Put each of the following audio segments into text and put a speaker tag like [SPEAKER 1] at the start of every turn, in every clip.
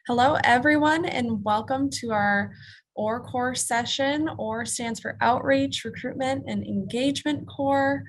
[SPEAKER 1] Hello, everyone, and welcome to our OR core session. OR stands for Outreach, Recruitment and Engagement core.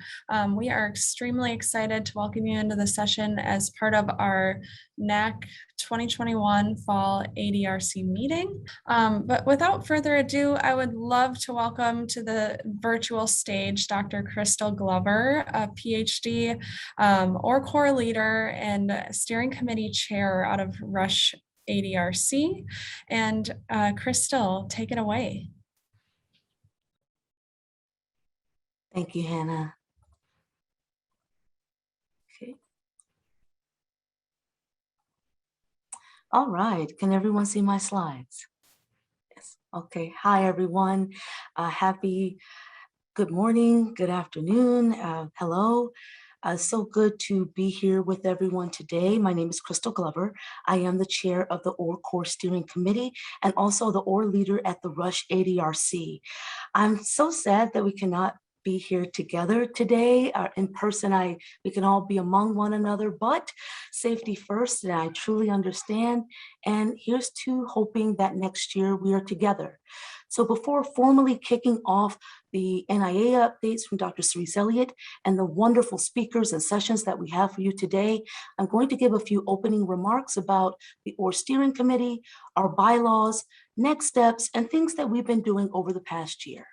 [SPEAKER 1] We are extremely excited to welcome you into the session as part of our NACC 2021 Fall ADRC Meeting. But without further ado, I would love to welcome to the virtual stage Dr. Crystal Glover, a PhD, OR core leader and steering committee chair out of Rush ADRC. And Crystal, take it away.
[SPEAKER 2] Thank you, Hannah. Okay. All right, can everyone see my slides? Yes, okay. Hi, everyone. Good morning, good afternoon, hello. So good to be here with everyone today. My name is Crystal Glover. I am the chair of the OR Core Steering Committee and also the OR leader at the Rush ADRC. I'm so sad that we cannot be here together today in person. We can all be among one another, but safety first, and I truly understand. And here's to hoping that next year we are together. So before formally kicking off the NIA updates from Dr. Cerise Elliott and the wonderful speakers and sessions that we have for you today, I'm going to give a few opening remarks about the OR Steering Committee, our bylaws, next steps, and things that we've been doing over the past year.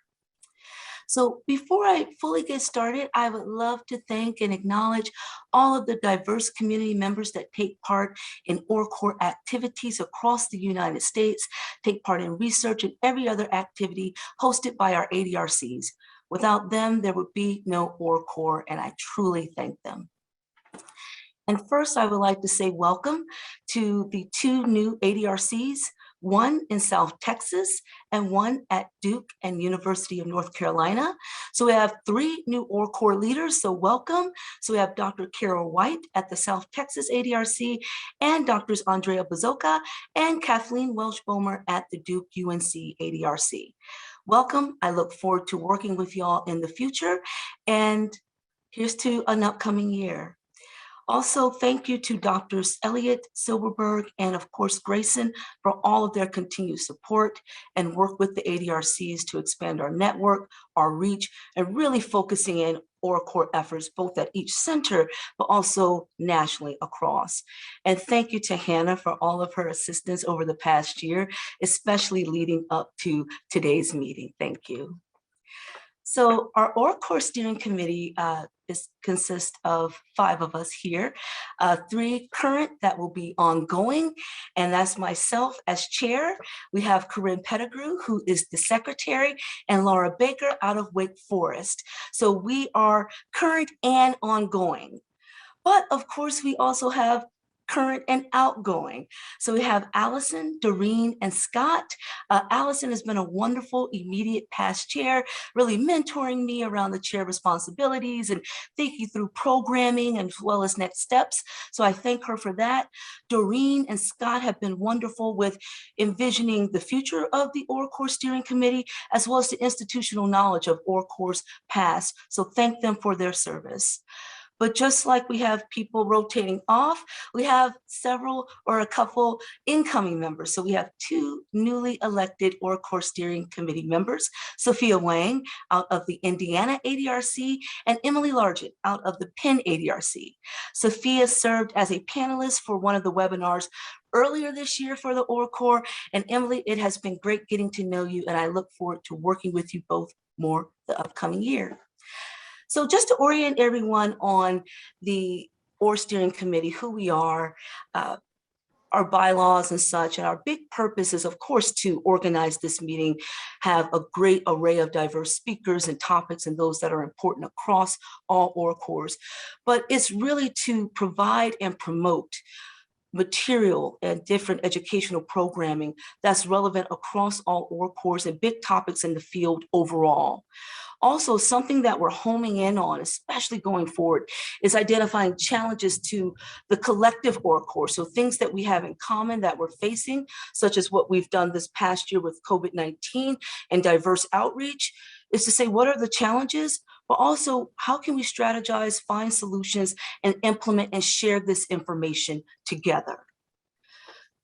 [SPEAKER 2] So before I fully get started, I would love to thank and acknowledge all of the diverse community members that take part in OR core activities across the United States, take part in research and every other activity hosted by our ADRCs. Without them, there would be no OR core, and I truly thank them. And first, I would like to say welcome to the two new ADRCs, one in South Texas and one at Duke and University of North Carolina. So we have three new OR core leaders, so welcome. So we have Dr. Carol White at the South Texas ADRC and Drs. Andrea Bazoka and Kathleen Welch-Bomer at the Duke UNC ADRC. Welcome, I look forward to working with y'all in the future, and here's to an upcoming year. Also, thank you to Drs. Elliott, Silverberg, and of course, Grayson for all of their continued support and work with the ADRCs to expand our network, our reach, and really focusing in OR core efforts, both at each center, but also nationally across. And thank you to Hannah for all of her assistance over the past year, especially leading up to today's meeting. Thank you. So our OR core steering committee consists of 5 of us here, 3 current that will be ongoing, and that's myself as chair. We have Corinne Pettigrew, who is the secretary, and Laura Baker out of Wake Forest. So we are current and ongoing. But of course, we also have current and outgoing. So we have Allison, Doreen, and Scott. Allison has been a wonderful immediate past chair, really mentoring me around the chair responsibilities and thinking through programming as well as next steps. So I thank her for that. Doreen and Scott have been wonderful with envisioning the future of the OR core steering committee, as well as the institutional knowledge of OR core's past. So thank them for their service. But just like we have people rotating off, we have several or a couple incoming members. So we have 2 newly elected OR core steering committee members, Sophia Wang out of the Indiana ADRC and Emily Largent out of the Penn ADRC. Sophia served as a panelist for one of the webinars earlier this year for the OR core. And Emily, it has been great getting to know you, and I look forward to working with you both more the upcoming year. So just to orient everyone on the OR steering committee, who we are, our bylaws and such, and our big purpose is, of course, to organize this meeting, have a great array of diverse speakers and topics and those that are important across all OR cores. But it's really to provide and promote material and different educational programming that's relevant across all OR cores and big topics in the field overall. Also, something that we're homing in on, especially going forward, is identifying challenges to the collective OR core. So things that we have in common that we're facing, such as what we've done this past year with COVID-19 and diverse outreach, is to say, what are the challenges? But also, how can we strategize, find solutions, and implement and share this information together?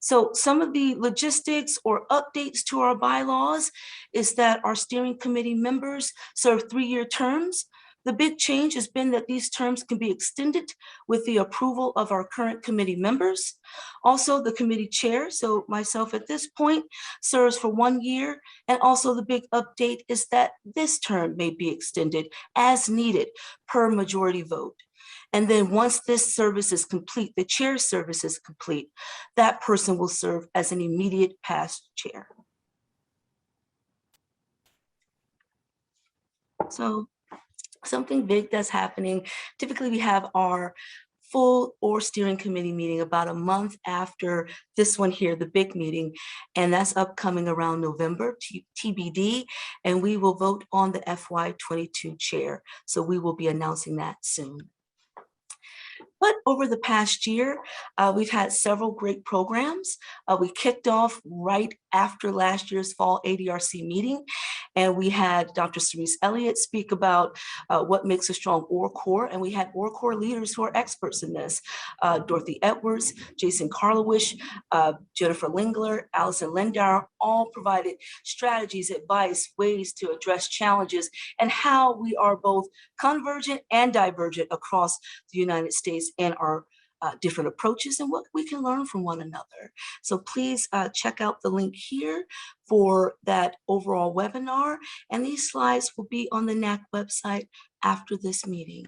[SPEAKER 2] So some of the logistics or updates to our bylaws is that our steering committee members serve 3-year terms. The big change has been that these terms can be extended with the approval of our current committee members. Also, the committee chair, so myself at this point, serves for 1 year. And also the big update is that this term may be extended as needed per majority vote. And then once this service is complete, the chair's service is complete, that person will serve as an immediate past chair. So something big that's happening. Typically we have our full or steering committee meeting about a month after this one here, the big meeting, and that's upcoming around November, TBD, and we will vote on the FY22 chair. So we will be announcing that soon. But over the past year, we've had several great programs. We kicked off right after last year's Fall ADRC meeting, and we had Dr. Cerise Elliott speak about what makes a strong OR core, and we had OR core leaders who are experts in this. Dorothy Edwards, Jason Karlowich, Jennifer Lingler, Allison Lendauer, all provided strategies, advice, ways to address challenges, and how we are both convergent and divergent across the United States and our different approaches and what we can learn from one another. So please check out the link here for that overall webinar, and these slides will be on the NACC website after this meeting.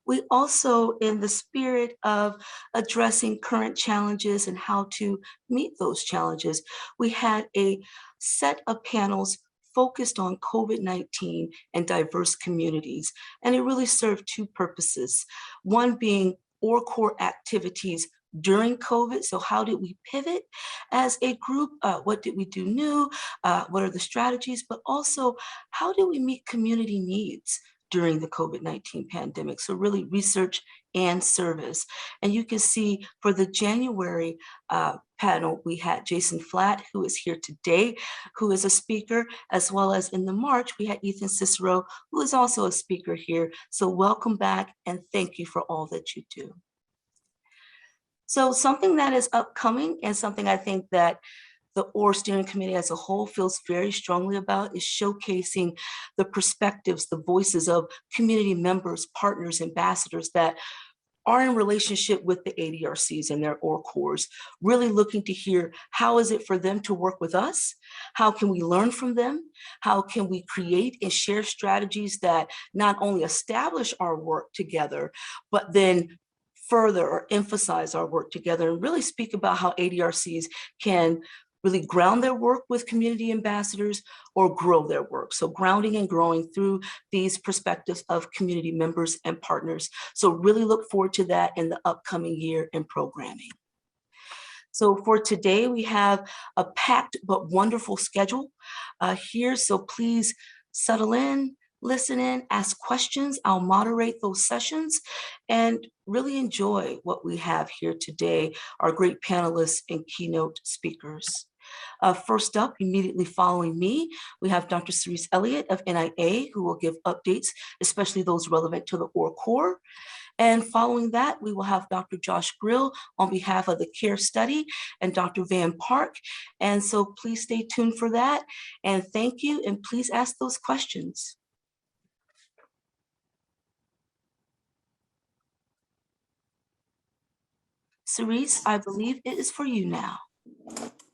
[SPEAKER 2] We also, in the spirit of addressing current challenges and how to meet those challenges, we had a set of panels focused on COVID-19 and diverse communities. And it really served two purposes. One being OR core activities during COVID. So how did we pivot as a group? What did we do new? What are the strategies? But also, how do we meet community needs during the COVID-19 pandemic? So really research and service. And you can see for the January panel, we had Jason Flatt, who is here today, who is a speaker, as well as in the March, we had Ethan Cicero, who is also a speaker here. So welcome back and thank you for all that you do. So something that is upcoming and something I think that the OR steering committee as a whole feels very strongly about is showcasing the perspectives, the voices of community members, partners, ambassadors that are in relationship with the ADRCs and their OR cores, really looking to hear how is it for them to work with us? How can we learn from them? How can we create and share strategies that not only establish our work together, but then further or emphasize our work together and really speak about how ADRCs can really ground their work with community ambassadors or grow their work. So grounding and growing through these perspectives of community members and partners. So really look forward to that in the upcoming year in programming. So for today, we have a packed but wonderful schedule here. So please settle in, listen in, ask questions. I'll moderate those sessions and really enjoy what we have here today, our great panelists and keynote speakers. First up, immediately following me, we have Dr. Cerise Elliott of NIA, who will give updates, especially those relevant to the OR core. And following that, we will have Dr. Josh Grill on behalf of the CARE study and Dr. Van Park. And so please stay tuned for that. And thank you, and please ask those questions. Cerise, I believe it is for you now.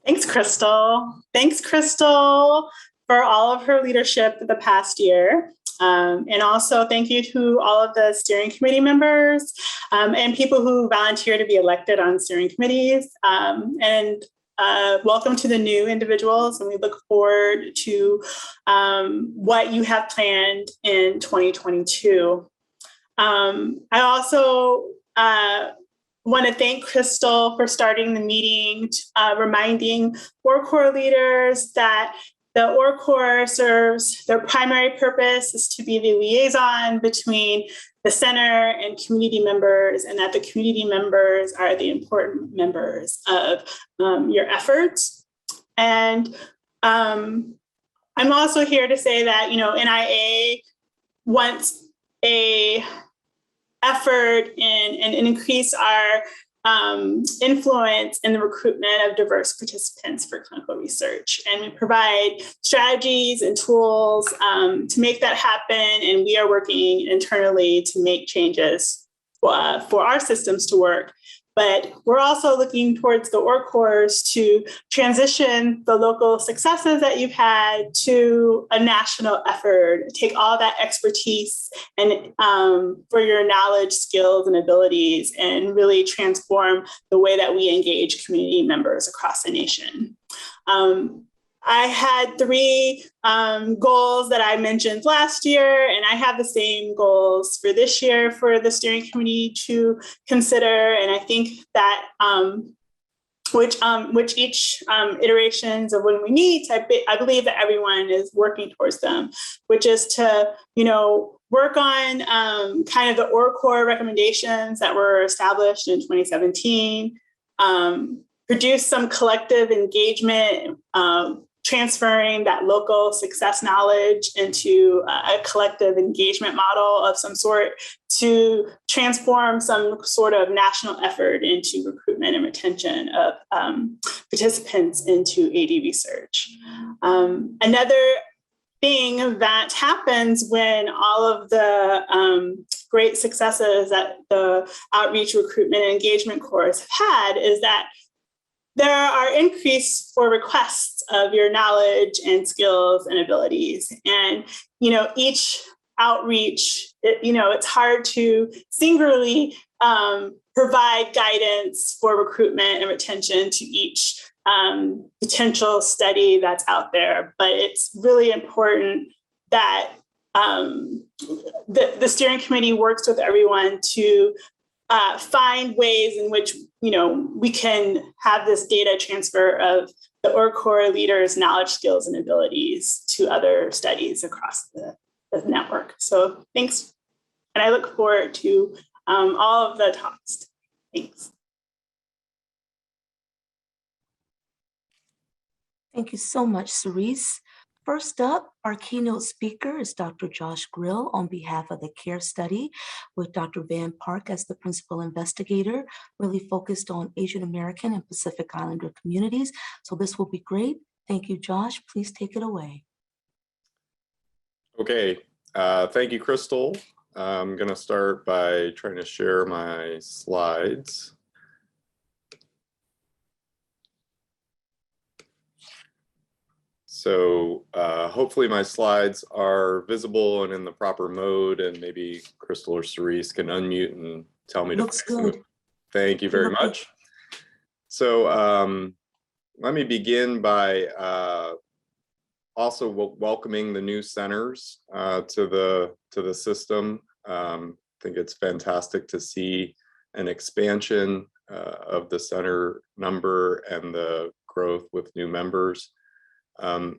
[SPEAKER 3] Thanks, Crystal. Thanks, Crystal, for all of her leadership the past year. And also thank you to all of the steering committee members and people who volunteer to be elected on steering committees. And welcome to the new individuals, and we look forward to what you have planned in 2022. I also want to thank Crystal for starting the meeting, reminding OR core leaders that the OR core serves, their primary purpose is to be the liaison between the center and community members, and that the community members are the important members of your efforts. And I'm also here to say that, NIA wants a effort and increase our influence in the recruitment of diverse participants for clinical research. And we provide strategies and tools to make that happen. And we are working internally to make changes for our systems to work. But we're also looking towards the ORCORs to transition the local successes that you've had to a national effort, take all that expertise and for your knowledge, skills, and abilities, and really transform the way that we engage community members across the nation. I had 3 goals that I mentioned last year, and I have the same goals for this year for the steering committee to consider. And I think that which each iterations of when we meet, I believe that everyone is working towards them, which is to, work on kind of the ORCOR recommendations that were established in 2017, produce some collective engagement, transferring that local success knowledge into a collective engagement model of some sort to transform some sort of national effort into recruitment and retention of participants into AD research. Another thing that happens when all of the great successes that the outreach, recruitment, and engagement course have had is that there are increased for requests of your knowledge and skills and abilities. And, each outreach, it's hard to singularly provide guidance for recruitment and retention to each potential study that's out there. But it's really important that the steering committee works with everyone to find ways in which we can have this data transfer of the ORCOR leaders' knowledge, skills, and abilities to other studies across the network. So thanks, and I look forward to all of the talks. Thanks.
[SPEAKER 2] Thank you so much, Cerise. First up, our keynote speaker is Dr. Josh Grill on behalf of the CARE study with Dr. Van Park as the principal investigator, really focused on Asian American and Pacific Islander communities. So this will be great. Thank you, Josh. Please take it away.
[SPEAKER 4] Okay, thank you, Crystal. I'm going to start by trying to share my slides. So hopefully my slides are visible and in the proper mode, and maybe Crystal or Cerise can unmute and tell me to fix them.
[SPEAKER 2] Looks good.
[SPEAKER 4] Thank you very much. So let me begin by also welcoming the new centers to the system. I think it's fantastic to see an expansion of the center number and the growth with new members.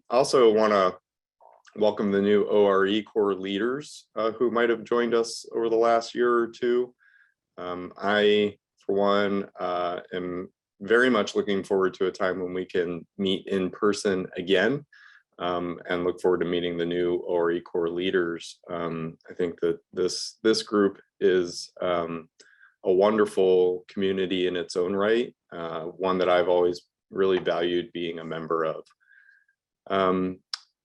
[SPEAKER 4] Also want to welcome the new ORE core leaders who might have joined us over the last year or two. I, for one, am very much looking forward to a time when we can meet in person again, and look forward to meeting the new ORE core leaders. I think that this group is a wonderful community in its own right, one that I've always really valued being a member of.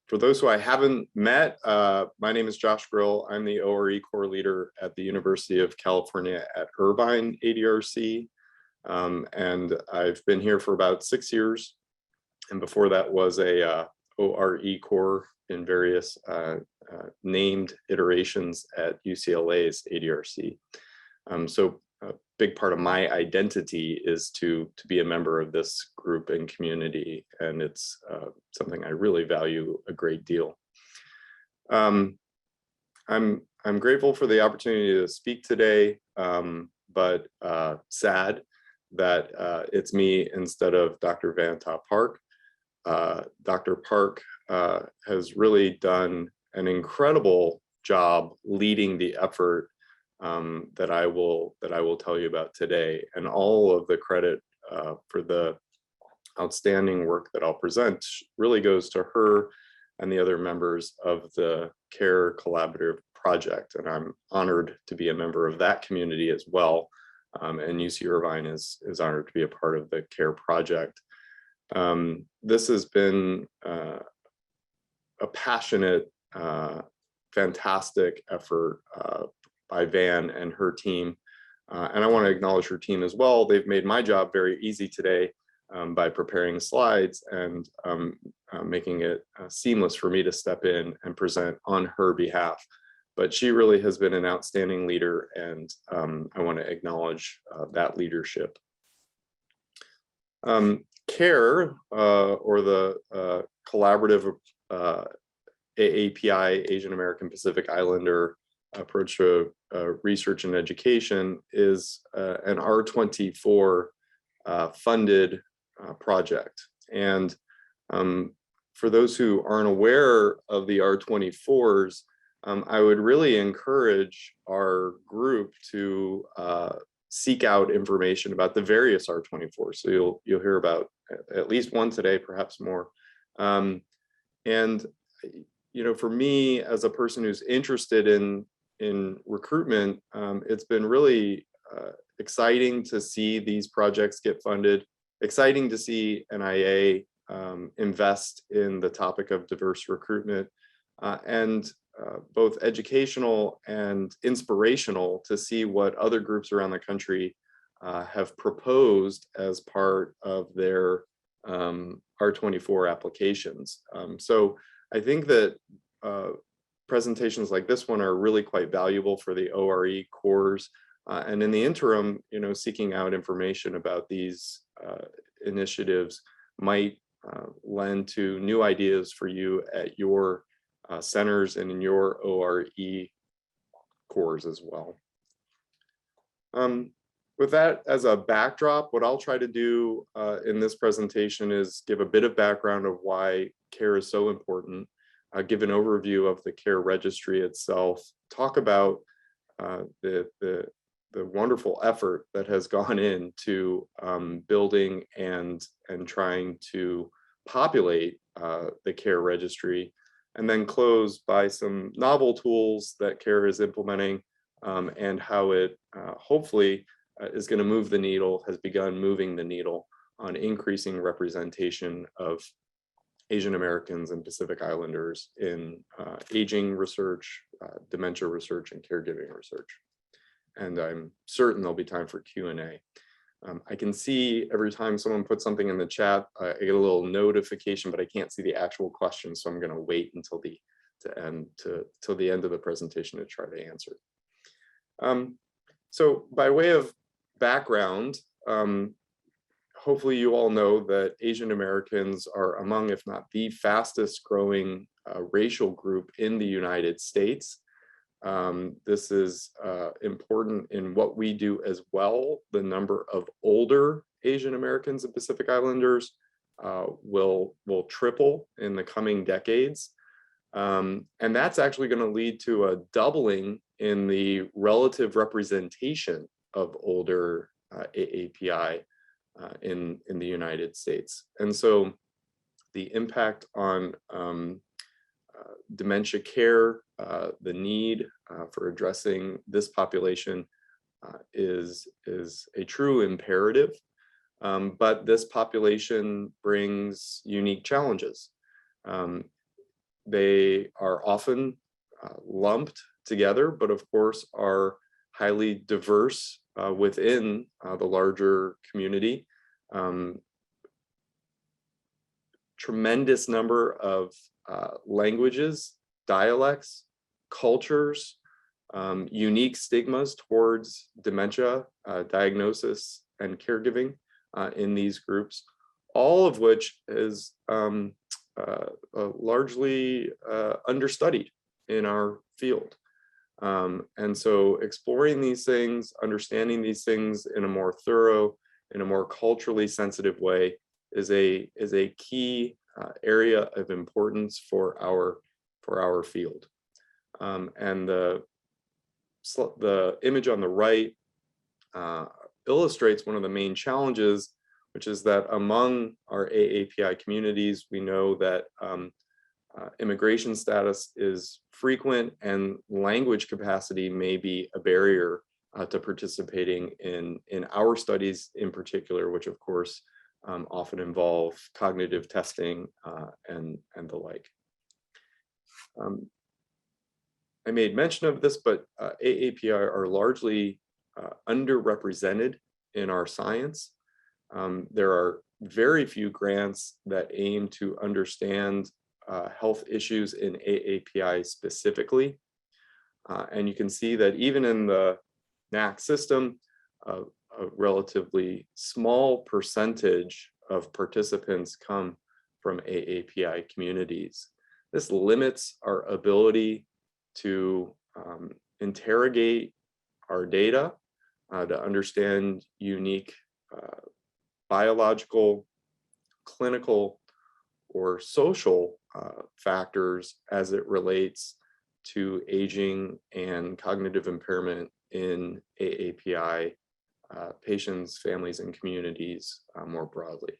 [SPEAKER 4] For those who I haven't met, my name is Josh Grill. I'm the ORE core leader at the University of California at Irvine ADRC. And I've been here for about 6 years. And before that was a ORE core in various named iterations at UCLA's ADRC. So a big part of my identity is to be a member of this group and community, and it's something I really value a great deal. I'm grateful for the opportunity to speak today, but sad that it's me instead of Dr. Van Park. Dr. Park has really done an incredible job leading the effort that I will tell you about today, and all of the credit for the outstanding work that I'll present really goes to her and the other members of the CARE Collaborative Project, and I'm honored to be a member of that community as well, and UC Irvine is honored to be a part of the CARE project. This has been a passionate, fantastic effort by Van and her team. And I want to acknowledge her team as well. They've made my job very easy today by preparing slides and making it seamless for me to step in and present on her behalf. But she really has been an outstanding leader, and I want to acknowledge that leadership. CARE, or the collaborative AAPI, Asian American Pacific Islander approach to research and education, is an R24 funded project. And for those who aren't aware of the R24s, I would really encourage our group to seek out information about the various R24s. So you'll hear about at least one today, perhaps more. And for me, as a person who's interested in recruitment, it's been really exciting to see these projects get funded, exciting to see NIA invest in the topic of diverse recruitment, and both educational and inspirational to see what other groups around the country have proposed as part of their R24 applications. So I think that presentations like this one are really quite valuable for the ORE cores. And in the interim, seeking out information about these initiatives might lend to new ideas for you at your centers and in your ORE cores as well. With that as a backdrop, what I'll try to do in this presentation is give a bit of background of why CARE is so important, give an overview of the CARE registry itself, talk about the wonderful effort that has gone into building and trying to populate the CARE registry, and then close by some novel tools that CARE is implementing and how it hopefully is going to move the needle, has begun moving the needle on increasing representation of Asian Americans and Pacific Islanders in aging research, dementia research, and caregiving research. And I'm certain there'll be time for Q&A. I can see every time someone puts something in the chat, I get a little notification, but I can't see the actual question, so I'm going to wait until the end of the presentation to try to answer. So by way of background, hopefully you all know that Asian Americans are among, if not the fastest growing racial group in the United States. This is important in what we do as well. The number of older Asian Americans and Pacific Islanders will triple in the coming decades. And that's actually going to lead to a doubling in the relative representation of older AAPI in the United States. And so the impact on dementia care, the need for addressing this population is a true imperative, but this population brings unique challenges. They are often lumped together, but of course are highly diverse within the larger community. Tremendous number of languages, dialects, cultures, unique stigmas towards dementia diagnosis and caregiving in these groups, all of which is largely understudied in our field. And so exploring these things, understanding these things in a more thorough, in a more culturally sensitive way is a key area of importance for our field. And the image on the right illustrates one of the main challenges, which is that among our AAPI communities, we know that immigration status is frequent and language capacity may be a barrier to participating in our studies in particular, which of course often involve cognitive testing and the like. I made mention of this, but AAPI are largely underrepresented in our science. There are very few grants that aim to understand health issues in AAPI specifically. And you can see that even in the NACC system, a relatively small percentage of participants come from AAPI communities. This limits our ability to interrogate our data, to understand unique biological, clinical, or social factors as it relates to aging and cognitive impairment in AAPI patients, families, and communities more broadly.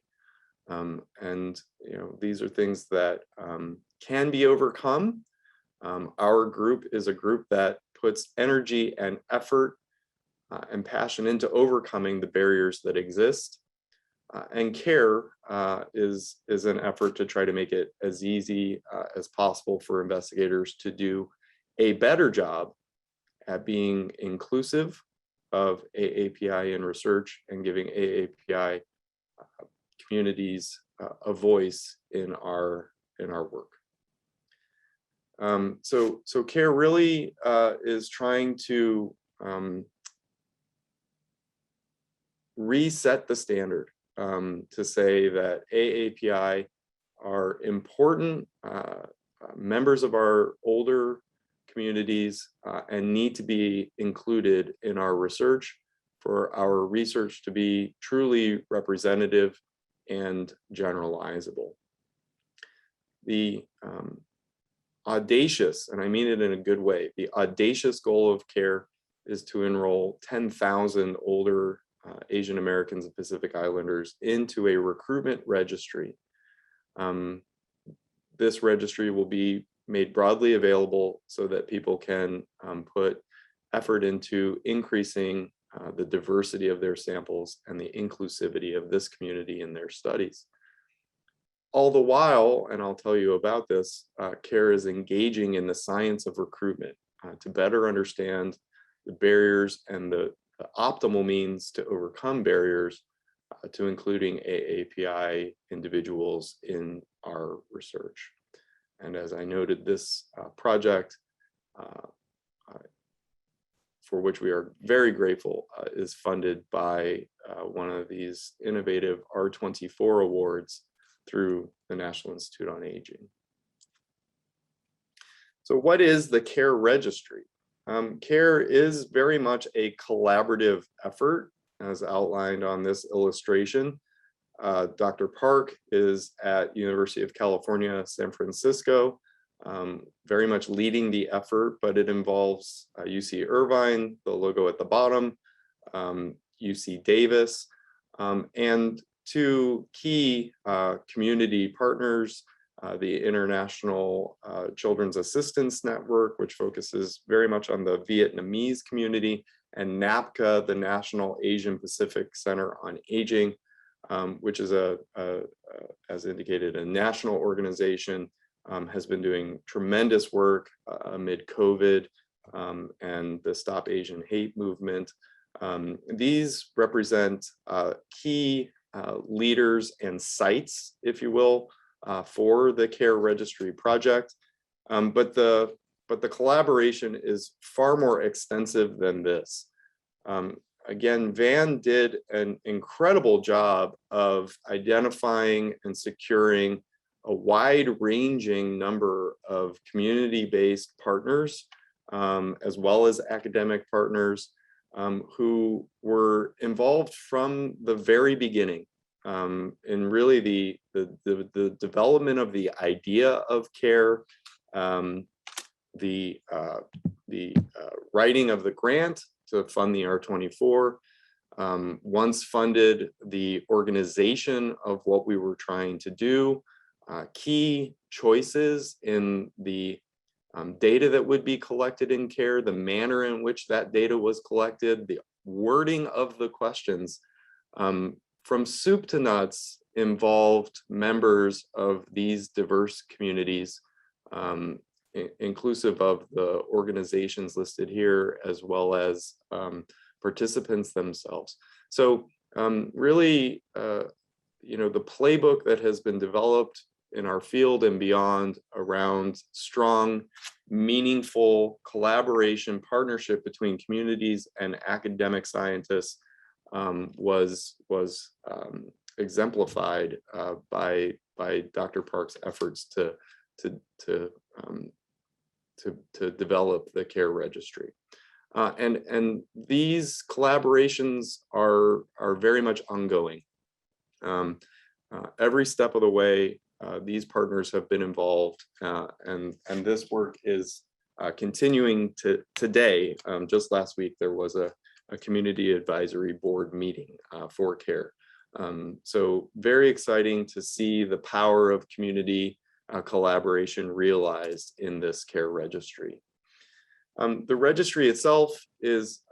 [SPEAKER 4] And these are things that can be overcome. Our group is a group that puts energy and effort and passion into overcoming the barriers that exist. And CARE is an effort to try to make it as easy as possible for investigators to do a better job at being inclusive of AAPI in research and giving AAPI communities a voice in our work. So CARE really is trying to reset the standard to say that AAPI are important members of our older communities and need to be included in our research for our research to be truly representative and generalizable. The audacious, and I mean it in a good way, the audacious goal of CARE is to enroll 10,000 older Asian Americans and Pacific Islanders into a recruitment registry. This registry will be made broadly available so that people can put effort into increasing the diversity of their samples and the inclusivity of this community in their studies. All the while, and I'll tell you about this, CARE is engaging in the science of recruitment to better understand the barriers and the optimal means to overcome barriers to including AAPI individuals in our research. And as I noted, this project, for which we are very grateful, is funded by one of these innovative R24 awards through the National Institute on Aging. So what is the CARE registry? CARE is very much a collaborative effort, as outlined on this illustration. Dr. Park is at University of California, San Francisco, very much leading the effort, but it involves UC Irvine, the logo at the bottom, UC Davis, and two key community partners, the International Children's Assistance Network, which focuses very much on the Vietnamese community, and NAPCA, the National Asian Pacific Center on Aging, which is as indicated, a national organization, has been doing tremendous work amid COVID and the Stop Asian Hate movement. These represent key leaders and sites, if you will, for the CARE registry project. But the collaboration is far more extensive than this. Again, Van did an incredible job of identifying and securing a wide-ranging number of community-based partners, as well as academic partners, who were involved from the very beginning in really the development of the idea of CARE, the writing of the grant to fund the R24, once funded the organization of what we were trying to do, key choices in the data that would be collected in care, the manner in which that data was collected, the wording of the questions, from soup to nuts, involved members of these diverse communities, inclusive of the organizations listed here, as well as participants themselves. So really, the playbook that has been developed in our field and beyond around strong, meaningful collaboration, partnership between communities and academic scientists was exemplified by Dr. Park's efforts to develop the care registry. And these collaborations are very much ongoing. Every step of the way, these partners have been involved, and this work is continuing today. Just last week, there was a community advisory board meeting for care. So very exciting to see the power of community collaboration realized in this care registry. The registry itself is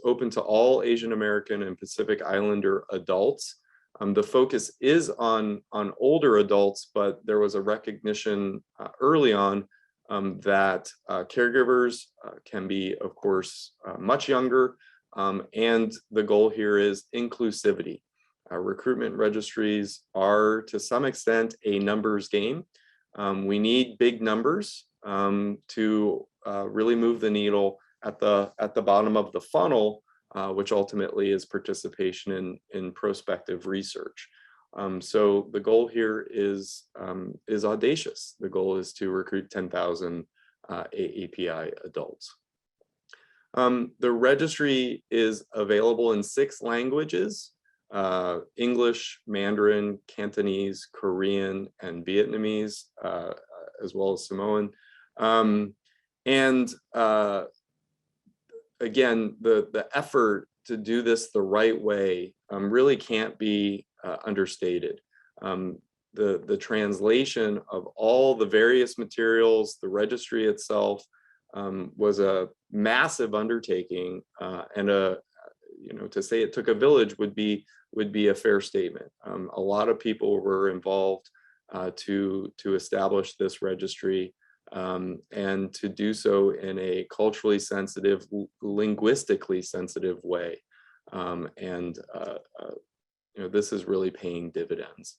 [SPEAKER 4] open to all Asian American and Pacific Islander adults. The focus is on older adults, but there was a recognition early on that caregivers can be, of course, much younger, and the goal here is inclusivity. Recruitment registries are, to some extent, a numbers game. We need big numbers to really move the needle at the bottom of the funnel, which ultimately is participation in prospective research. So the goal here is audacious. The goal is to recruit 10,000 AAPI adults. The registry is available in 6 languages: English, Mandarin, Cantonese, Korean, and Vietnamese, as well as Samoan. Again, the effort to do this the right way really can't be understated. The translation of all the various materials, the registry itself, was a massive undertaking, and to say it took a village would be a fair statement. A lot of people were involved to establish this registry, and to do so in a culturally sensitive, linguistically sensitive way. This is really paying dividends.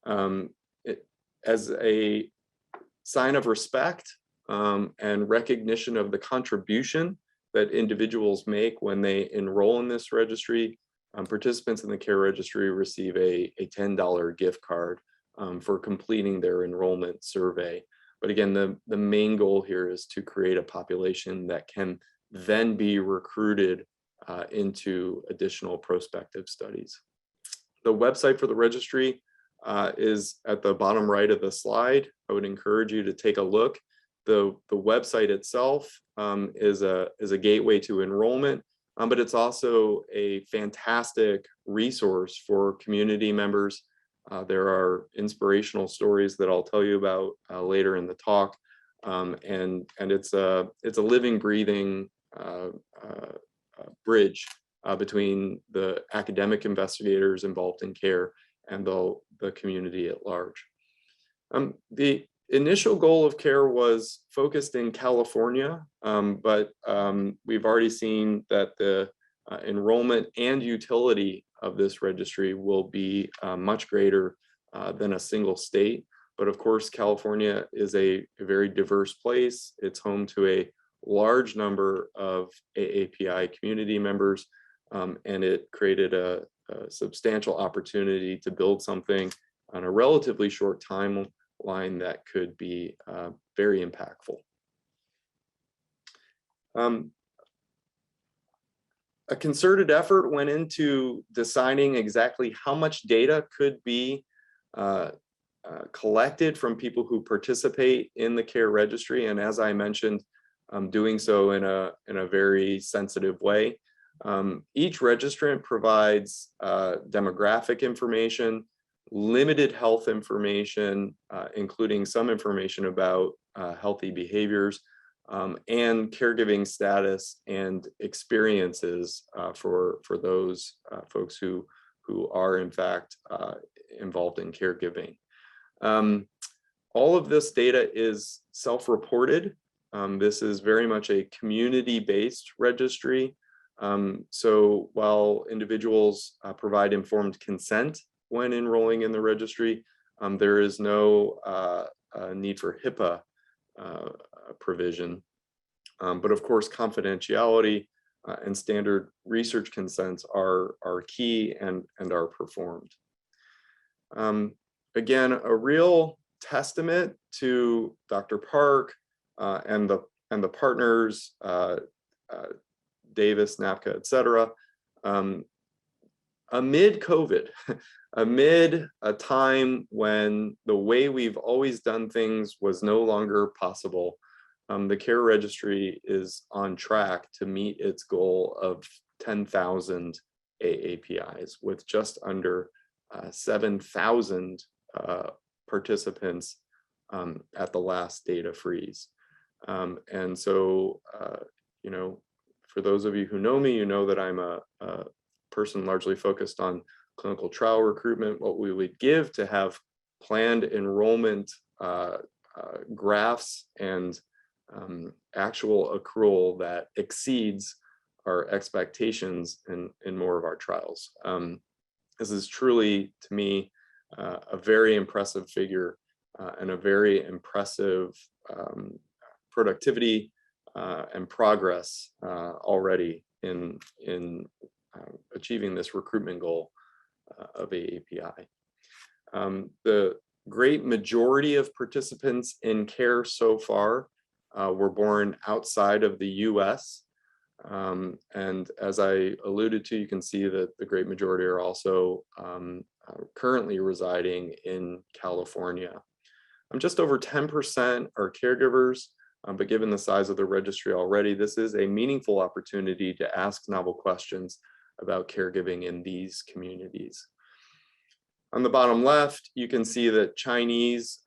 [SPEAKER 4] As a sign of respect and recognition of the contribution that individuals make when they enroll in this registry, participants in the care registry receive a $10 gift card for completing their enrollment survey. But again, the main goal here is to create a population that can then be recruited into additional prospective studies. The website for the registry is at the bottom right of the slide. I would encourage you to take a look. The website itself is a gateway to enrollment, but it's also a fantastic resource for community members. There are inspirational stories that I'll tell you about later in the talk, and it's a living, breathing bridge between the academic investigators involved in care and the community at large. The initial goal of care was focused in California, but we've already seen that the enrollment and utility of this registry will be much greater than a single state. But of course, California is a very diverse place. It's home to a large number of AAPI community members, and it created a substantial opportunity to build something on a relatively short timeline that could be very impactful. A concerted effort went into deciding exactly how much data could be collected from people who participate in the care registry, and as I mentioned, doing so in a very sensitive way. Each registrant provides demographic information, limited health information, including some information about healthy behaviors, and caregiving status and experiences for those folks who are in fact involved in caregiving. All of this data is self-reported. This is very much a community-based registry. So while individuals provide informed consent when enrolling in the registry, there is no need for HIPAA provision. But of course, confidentiality and standard research consents are key and are performed. Again, a real testament to Dr. Park and the partners, Davis, NAPCA, et cetera, amid COVID, amid a time when the way we've always done things was no longer possible, the CARE registry is on track to meet its goal of 10,000 AAPIs with just under 7,000 participants at the last data freeze. And so, you know, for those of you who know me, you know that I'm a person largely focused on clinical trial recruitment. What we would give to have planned enrollment graphs and actual accrual that exceeds our expectations in more of our trials. This is truly, to me, a very impressive figure and a very impressive productivity and progress already in achieving this recruitment goal of AAPI. The great majority of participants in CARE so far were born outside of the US. And as I alluded to, you can see that the great majority are also currently residing in California. Just over 10% are caregivers, but given the size of the registry already, this is a meaningful opportunity to ask novel questions about caregiving in these communities. On the bottom left, you can see that Chinese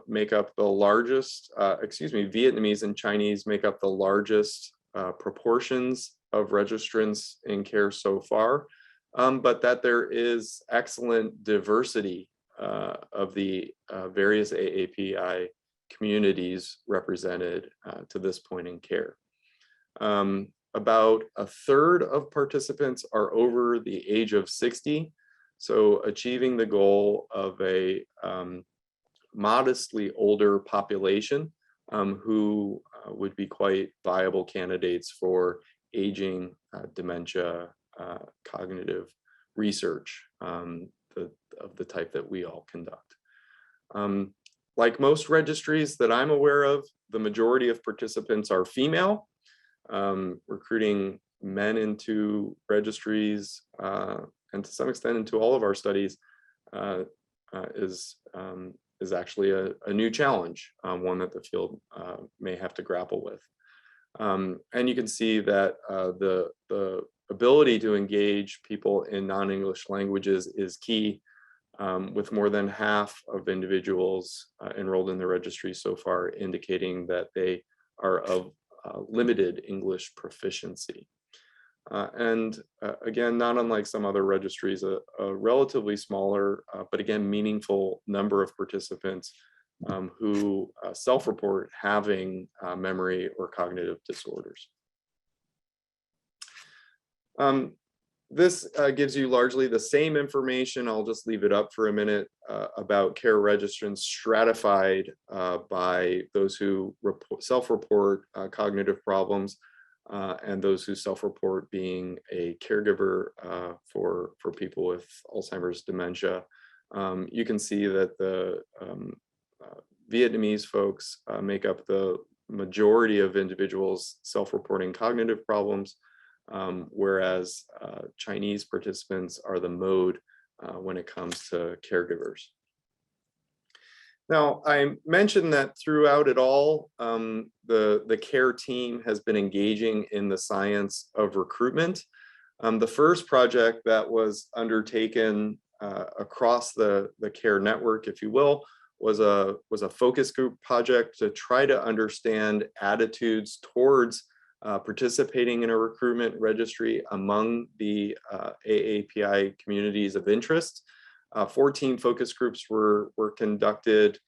[SPEAKER 4] make up the largest, Vietnamese and Chinese make up the largest proportions of registrants in CARE so far, but that there is excellent diversity of the various AAPI communities represented to this point in CARE. About a third of participants are over the age of 60, so achieving the goal of a modestly older population who would be quite viable candidates for aging, dementia, cognitive research of the type that we all conduct. Like most registries that I'm aware of, the majority of participants are female. Recruiting men into registries and to some extent into all of our studies is actually a new challenge, one that the field may have to grapple with. And you can see that the ability to engage people in non-English languages is key, with more than half of individuals enrolled in the registry so far indicating that they are of limited English proficiency. And again, not unlike some other registries, a relatively smaller, but again, meaningful number of participants who self-report having memory or cognitive disorders. This gives you largely the same information. I'll just leave it up for a minute about CARE registrants stratified by those who self-report cognitive problems and those who self-report being a caregiver for people with Alzheimer's dementia. You can see that the Vietnamese folks make up the majority of individuals self-reporting cognitive problems, whereas Chinese participants are the mode when it comes to caregivers. Now, I mentioned that throughout it all, the CARE team has been engaging in the science of recruitment. The first project that was undertaken across the care network, if you will, was a focus group project to try to understand attitudes towards participating in a recruitment registry among the AAPI communities of interest. 14 focus groups were conducted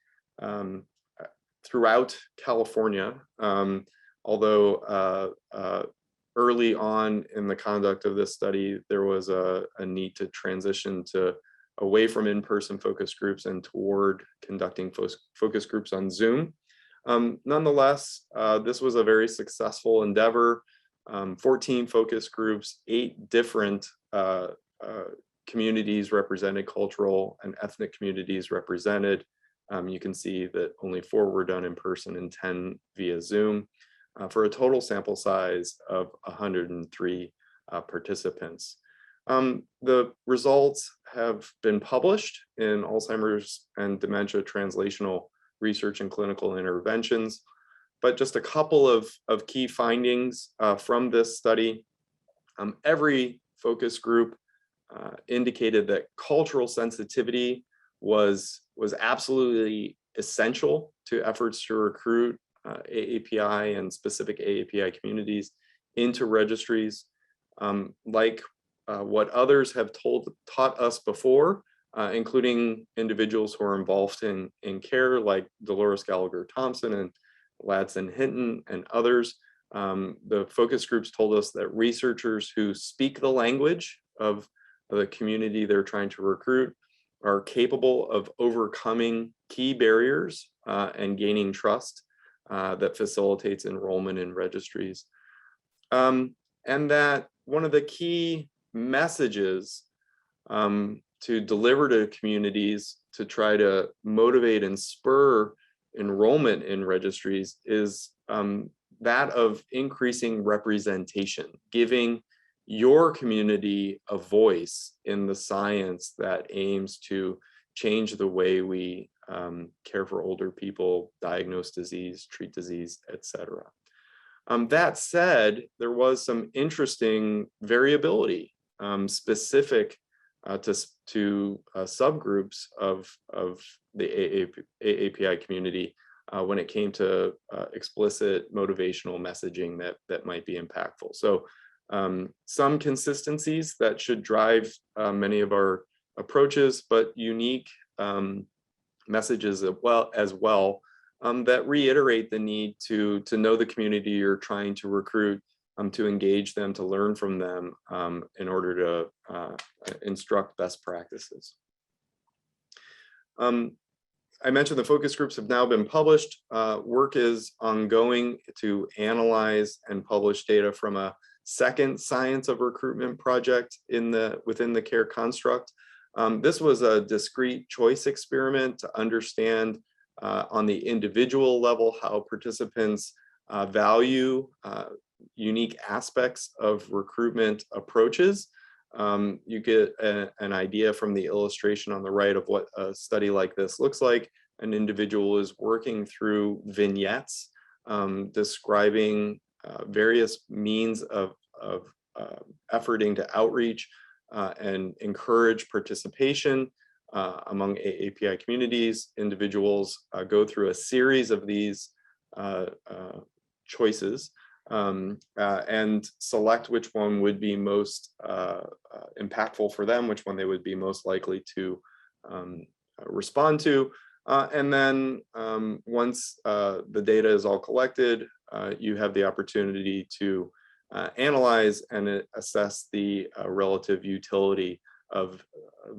[SPEAKER 4] throughout California, although early on in the conduct of this study, there was a need to transition away from in-person focus groups and toward conducting focus groups on Zoom. Nonetheless, this was a very successful endeavor. 14 focus groups, 8 different communities represented, cultural and ethnic communities represented. You can see that only 4 were done in person and 10 via Zoom, for a total sample size of 103 participants. The results have been published in Alzheimer's and Dementia Translational Research and Clinical Interventions, but just a couple of key findings from this study. Every focus group indicated that cultural sensitivity was absolutely essential to efforts to recruit AAPI and specific AAPI communities into registries. Like what others have taught us before, including individuals who are involved in care, like Dolores Gallagher Thompson and Ladson Hinton and others. The focus groups told us that researchers who speak the language of the community they're trying to recruit are capable of overcoming key barriers and gaining trust that facilitates enrollment in registries. And that one of the key messages to deliver to communities to try to motivate and spur enrollment in registries is that of increasing representation, giving your community a voice in the science that aims to change the way we care for older people, diagnose disease, treat disease, etc. That said, there was some interesting variability specific to subgroups of the AAPI community when it came to explicit motivational messaging that might be impactful. So some consistencies that should drive many of our approaches, but unique messages as well that reiterate the need to know the community you're trying to recruit, to engage them, to learn from them in order to instruct best practices. I mentioned the focus groups have now been published. Work is ongoing to analyze and publish data from a second Science of Recruitment project within the care construct. This was a discrete choice experiment to understand on the individual level how participants value unique aspects of recruitment approaches. You get an idea from the illustration on the right of what a study like this looks like. An individual is working through vignettes describing various means of efforting to outreach and encourage participation among AAPI communities. Individuals go through a series of these choices and select which one would be most impactful for them, which one they would be most likely to respond to. And then once the data is all collected, you have the opportunity to analyze and assess the relative utility of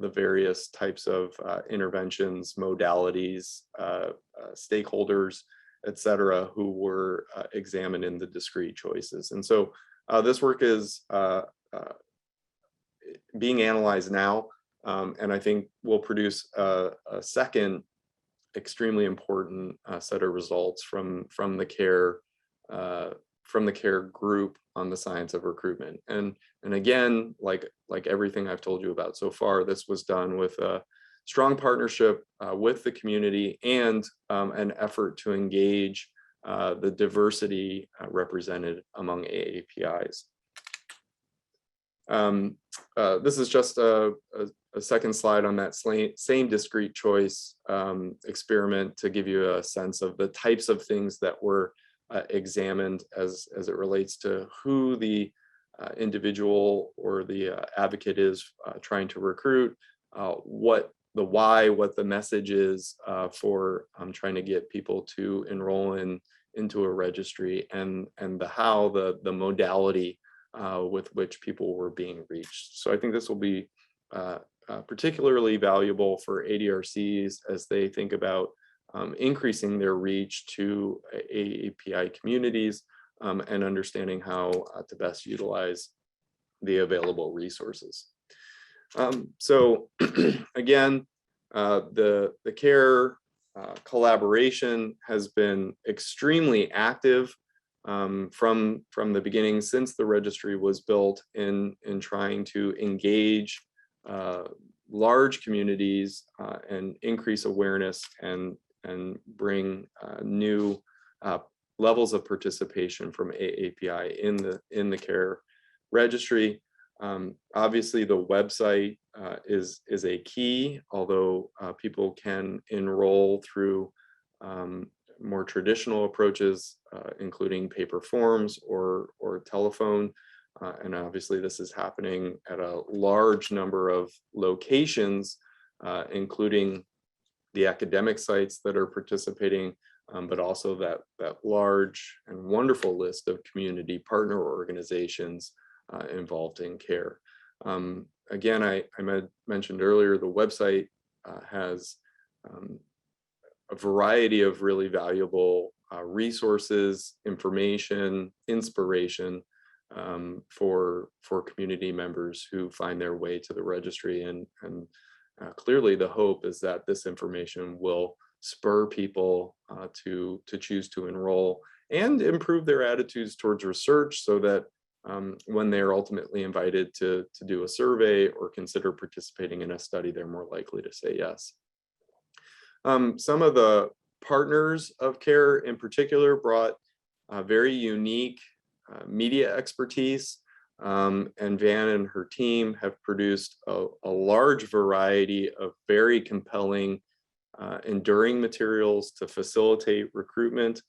[SPEAKER 4] the various types of interventions, modalities, stakeholders, et cetera, who were examined in the discrete choices. And so this work is being analyzed now, and I think will produce a second extremely important set of results from the care group on the science of recruitment. And again, like everything I've told you about so far, this was done with a strong partnership with the community and an effort to engage the diversity represented among AAPIs. This is just a second slide on that same discrete choice experiment to give you a sense of the types of things that were examined as it relates to who the individual or the advocate is trying to recruit, what the why, what the message is for trying to get people to enroll into a registry, and the how, the modality with which people were being reached. So I think this will be particularly valuable for ADRCs as they think about increasing their reach to AAPI communities and understanding how to best utilize the available resources. So again, the CARE collaboration has been extremely active from the beginning, since the registry was built, in trying to engage large communities and increase awareness and bring new levels of participation from AAPI in the CARE registry. Obviously, the website is a key, although people can enroll through more traditional approaches, including paper forms or telephone. And obviously, this is happening at a large number of locations, including the academic sites that are participating, but also that large and wonderful list of community partner organizations involved in CARE. Again, I mentioned earlier, the website has a variety of really valuable resources, information, inspiration for community members who find their way to the registry. And clearly the hope is that this information will spur people to choose to enroll and improve their attitudes towards research, so that when they're ultimately invited to do a survey or consider participating in a study, they're more likely to say yes. Some of the partners of CARE in particular brought very unique media expertise, and Van and her team have produced a large variety of very compelling, enduring materials to facilitate recruitment.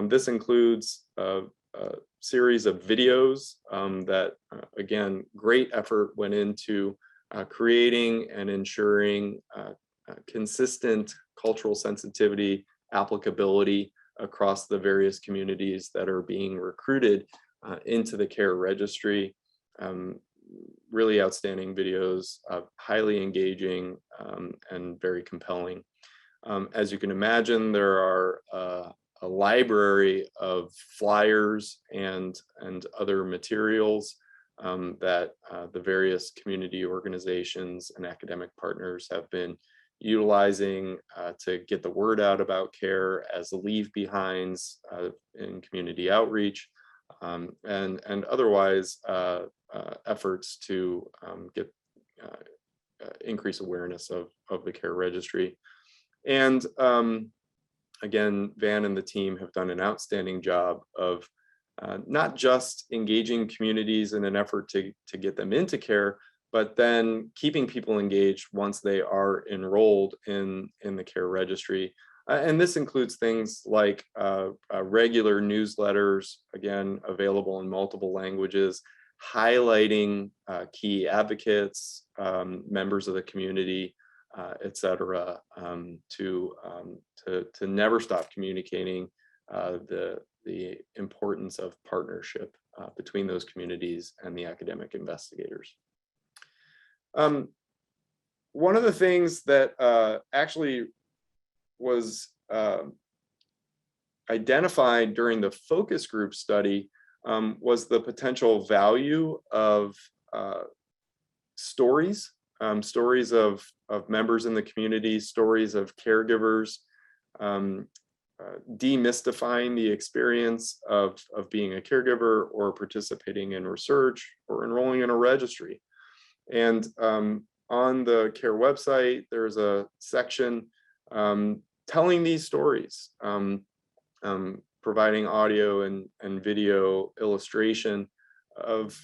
[SPEAKER 4] This includes a series of videos that, again, great effort went into creating and ensuring consistent cultural sensitivity, applicability across the various communities that are being recruited into the CARE registry. Really outstanding videos, highly engaging and very compelling. As you can imagine, there are a library of flyers and other materials that the various community organizations and academic partners have been utilizing to get the word out about CARE as leave behinds in community outreach, and otherwise efforts to get increase awareness of the CARE registry. And again, Van and the team have done an outstanding job of not just engaging communities in an effort to get them into CARE, but then keeping people engaged once they are enrolled in the CARE registry. And this includes things like regular newsletters, again, available in multiple languages, highlighting key advocates, members of the community, et cetera, to never stop communicating the importance of partnership between those communities and the academic investigators. One of the things that actually was identified during the focus group study was the potential value of stories, stories of members in the community, stories of caregivers, demystifying the experience of being a caregiver or participating in research or enrolling in a registry. And on the CARE website, there's a section telling these stories, providing audio and video illustration of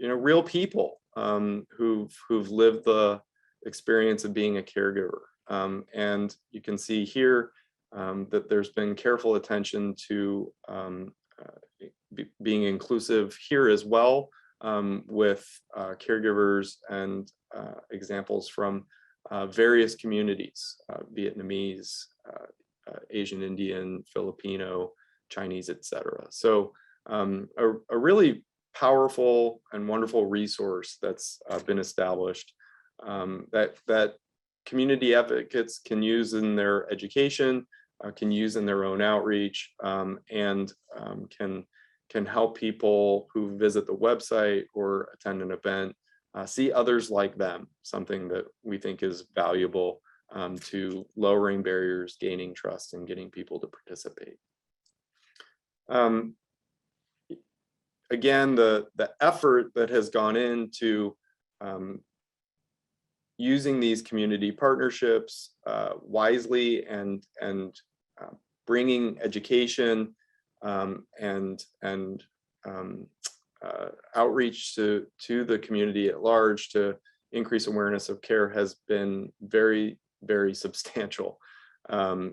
[SPEAKER 4] real people who've lived the experience of being a caregiver. And you can see here that there's been careful attention to being inclusive here as well, with caregivers and examples from various communities, Vietnamese, Asian Indian, Filipino, Chinese, etc. So a really powerful and wonderful resource that's been established that community advocates can use in their education, can use in their own outreach, and can help people who visit the website or attend an event see others like them, something that we think is valuable to lowering barriers, gaining trust, and getting people to participate. Again, the effort that has gone into using these community partnerships wisely and bringing education and outreach to the community at large to increase awareness of care has been very, very substantial.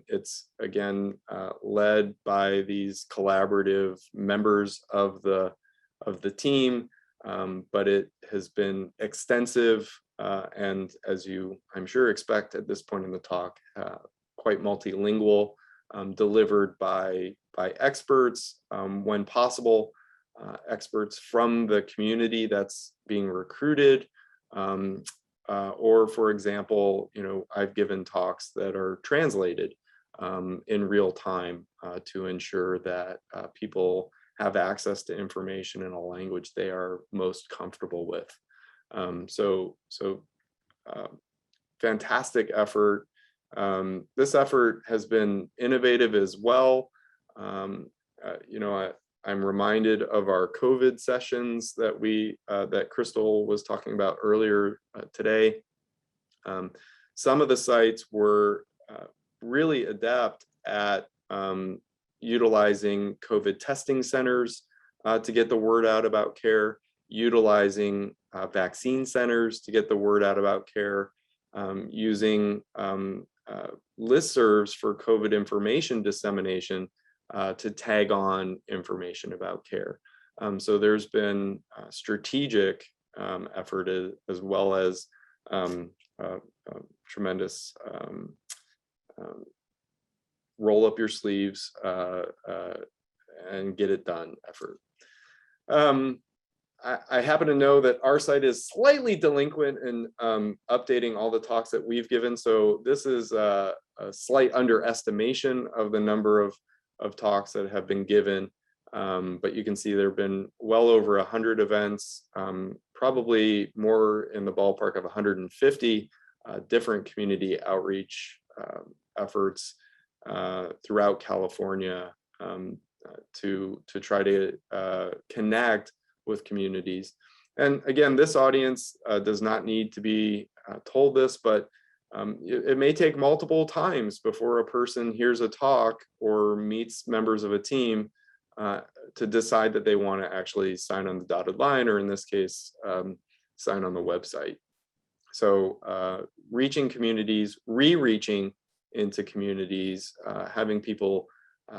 [SPEAKER 4] It's again led by these collaborative members of the team, but it has been extensive and, as you I'm sure expect at this point in the talk, quite multilingual, delivered by experts when possible, experts from the community that's being recruited, or for example, I've given talks that are translated in real time to ensure that people have access to information in a language they are most comfortable with. So fantastic effort. This effort has been innovative as well. I'm reminded of our COVID sessions that that Crystal was talking about earlier today. Some of the sites were really adept at utilizing COVID testing centers to get the word out about care, utilizing vaccine centers to get the word out about care, using listservs for COVID information dissemination to tag on information about care. So there's been strategic effort as well as tremendous roll up your sleeves and get it done effort. I happen to know that our site is slightly delinquent in updating all the talks that we've given. So this is a slight underestimation of the number of talks that have been given. But you can see there have been well over 100 events, probably more in the ballpark of 150 different community outreach efforts throughout California to try to connect with communities. And again, this audience does not need to be told this, but it may take multiple times before a person hears a talk or meets members of a team to decide that they want to actually sign on the dotted line, or in this case, sign on the website. So reaching communities, re-reaching into communities, having people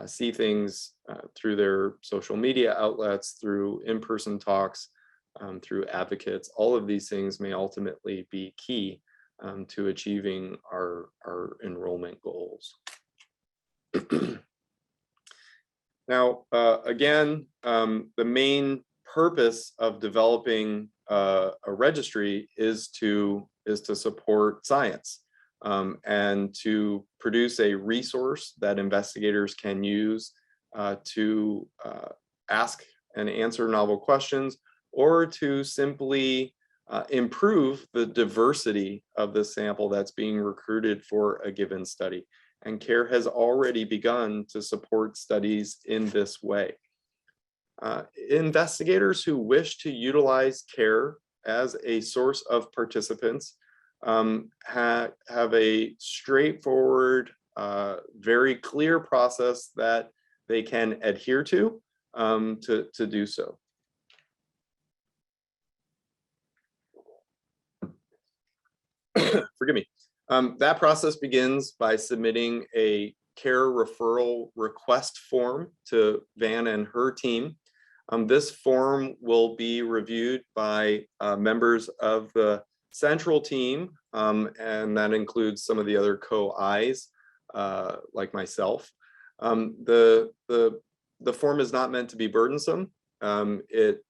[SPEAKER 4] see things through their social media outlets, through in-person talks, through advocates, all of these things may ultimately be key to achieving our enrollment goals. Now, again, the main purpose of developing a registry is to support science and to produce a resource that investigators can use to ask and answer novel questions, or to simply improve the diversity of the sample that's being recruited for a given study. And CARE has already begun to support studies in this way. Investigators who wish to utilize CARE as a source of participants have a straightforward, very clear process that they can adhere to do so. forgive me. That process begins by submitting a care referral request form to Van and her team. This form will be reviewed by members of the central team, and that includes some of the other co-Is like myself. The form is not meant to be burdensome. It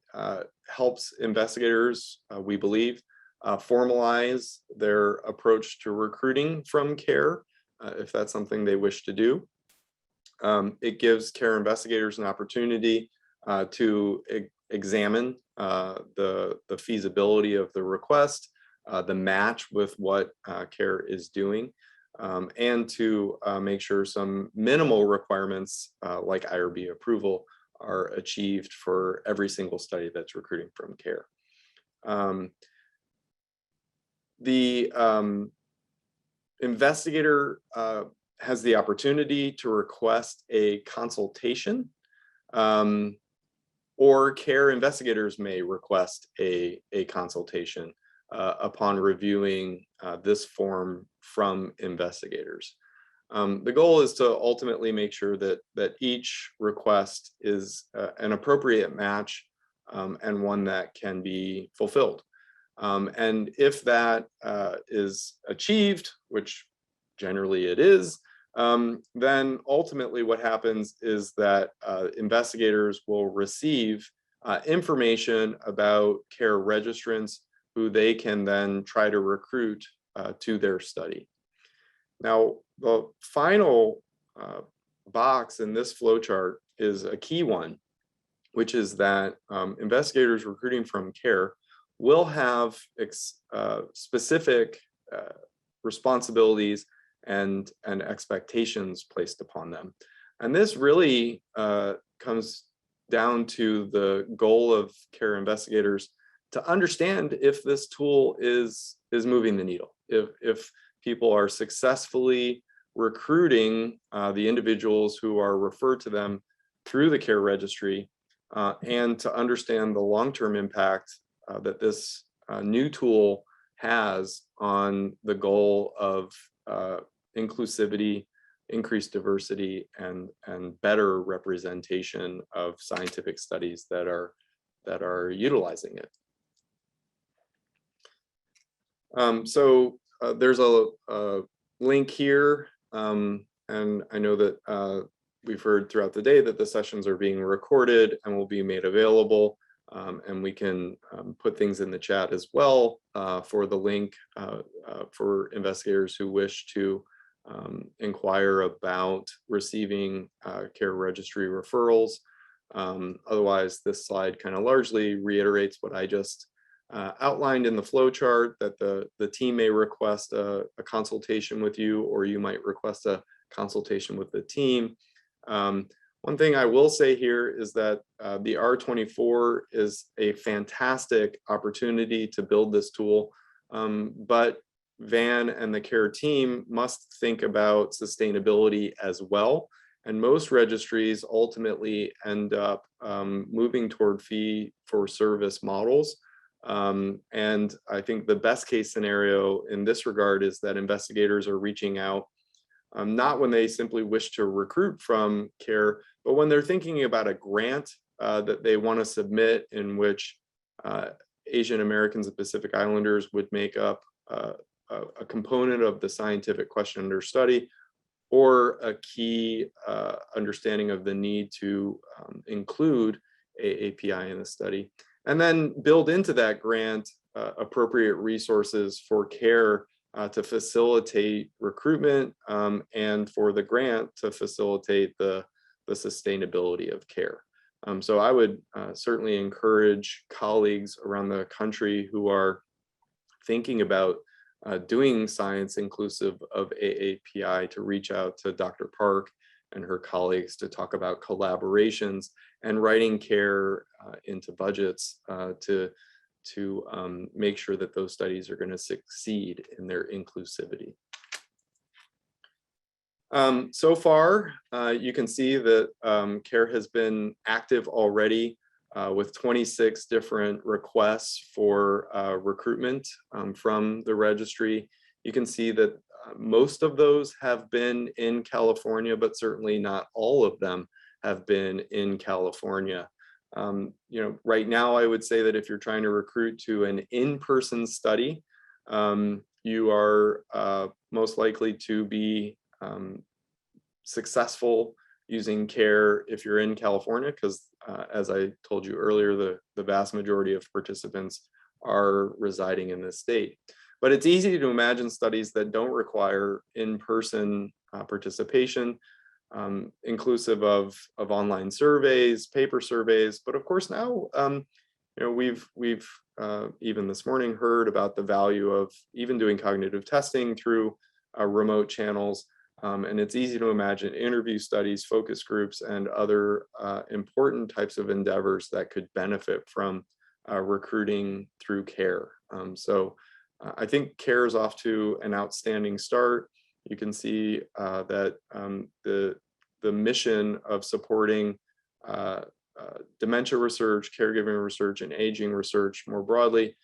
[SPEAKER 4] helps investigators, we believe, formalize their approach to recruiting from care, if that's something they wish to do. It gives care investigators an opportunity to examine the feasibility of the request, the match with what care is doing, and to make sure some minimal requirements like IRB approval are achieved for every single study that's recruiting from care. The investigator has the opportunity to request a consultation, or care investigators may request a consultation upon reviewing this form from investigators. The goal is to ultimately make sure that each request is an appropriate match and one that can be fulfilled. And if that is achieved, which generally it is, then ultimately what happens is that investigators will receive information about care registrants who they can then try to recruit to their study. Now, the final box in this flowchart is a key one, which is that investigators recruiting from care will have specific responsibilities and expectations placed upon them. And this really comes down to the goal of care investigators to understand if this tool is moving the needle, if people are successfully recruiting the individuals who are referred to them through the care registry, and to understand the long-term impact that this new tool has on the goal of inclusivity, increased diversity, and better representation of scientific studies that are utilizing it. So there's a link here, and I know that we've heard throughout the day that the sessions are being recorded and will be made available, and we can put things in the chat as well for the link for investigators who wish to inquire about receiving care registry referrals. Otherwise, this slide kind of largely reiterates what I just outlined in the flow chart, that the team may request a consultation with you, or you might request a consultation with the team. One thing I will say here is that the R24 is a fantastic opportunity to build this tool, but Van and the care team must think about sustainability as well. And most registries ultimately end up moving toward fee-for-service models. And I think the best case scenario in this regard is that investigators are reaching out not when they simply wish to recruit from care, but when they're thinking about a grant that they want to submit, in which Asian Americans and Pacific Islanders would make up a component of the scientific question under study, or a key understanding of the need to include AAPI in the study, and then build into that grant appropriate resources for care to facilitate recruitment, and for the grant to facilitate the sustainability of care. So I would certainly encourage colleagues around the country who are thinking about doing science inclusive of AAPI to reach out to Dr. Park and her colleagues to talk about collaborations and writing care into budgets to make sure that those studies are going to succeed in their inclusivity. So far, you can see that CARE has been active already with 26 different requests for recruitment from the registry. You can see that most of those have been in California, but certainly not all of them have been in California. Right now, I would say that if you're trying to recruit to an in-person study, you are most likely to be successful using CARE if you're in California, because as I told you earlier, the vast majority of participants are residing in this state. But it's easy to imagine studies that don't require in-person participation, inclusive of online surveys, paper surveys. But of course now, we've even this morning heard about the value of even doing cognitive testing through remote channels. And it's easy to imagine interview studies, focus groups, and other important types of endeavors that could benefit from recruiting through CARE. So I think CARE is off to an outstanding start. You can see that the mission of supporting dementia research, caregiving research, and aging research more broadly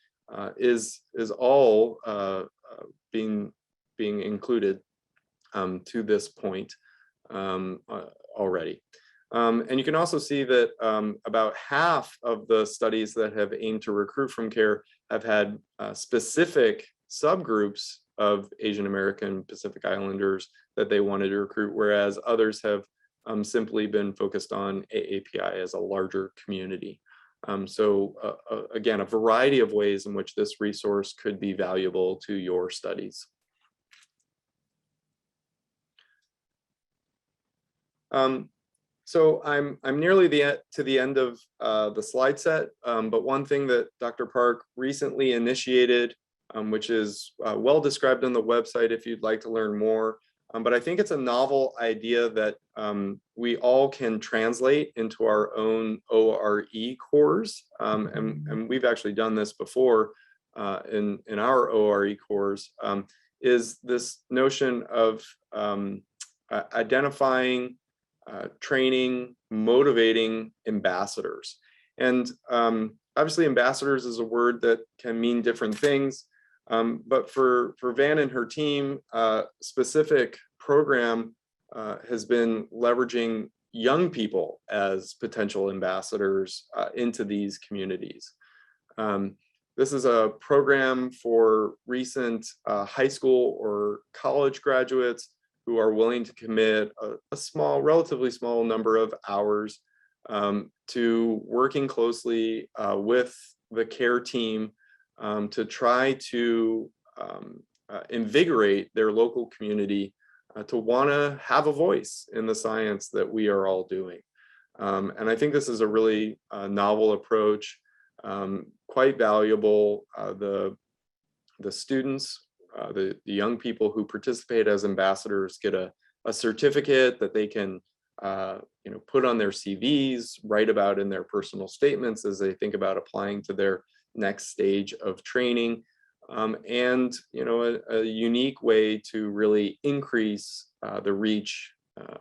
[SPEAKER 4] is all being included to this point already. And you can also see that about half of the studies that have aimed to recruit from CARE have had specific subgroups of Asian American Pacific Islanders that they wanted to recruit, whereas others have simply been focused on AAPI as a larger community. So again, a variety of ways in which this resource could be valuable to your studies. So I'm nearly to the end of the slide set, but one thing that Dr. Park recently initiated, which is well described on the website if you'd like to learn more, but I think it's a novel idea that we all can translate into our own ORE cores, and we've actually done this before in our ORE cores, is this notion of identifying, training, motivating ambassadors. And obviously ambassadors is a word that can mean different things. But for Van and her team, specific program has been leveraging young people as potential ambassadors into these communities. This is a program for recent high school or college graduates who are willing to commit a relatively small number of hours to working closely with the CARE team to try to invigorate their local community to want to have a voice in the science that we are all doing. And I think this is a really novel approach, quite valuable. The students, the young people who participate as ambassadors get a certificate that they can put on their CVs, write about in their personal statements as they think about applying to their next stage of training, and a unique way to really increase the reach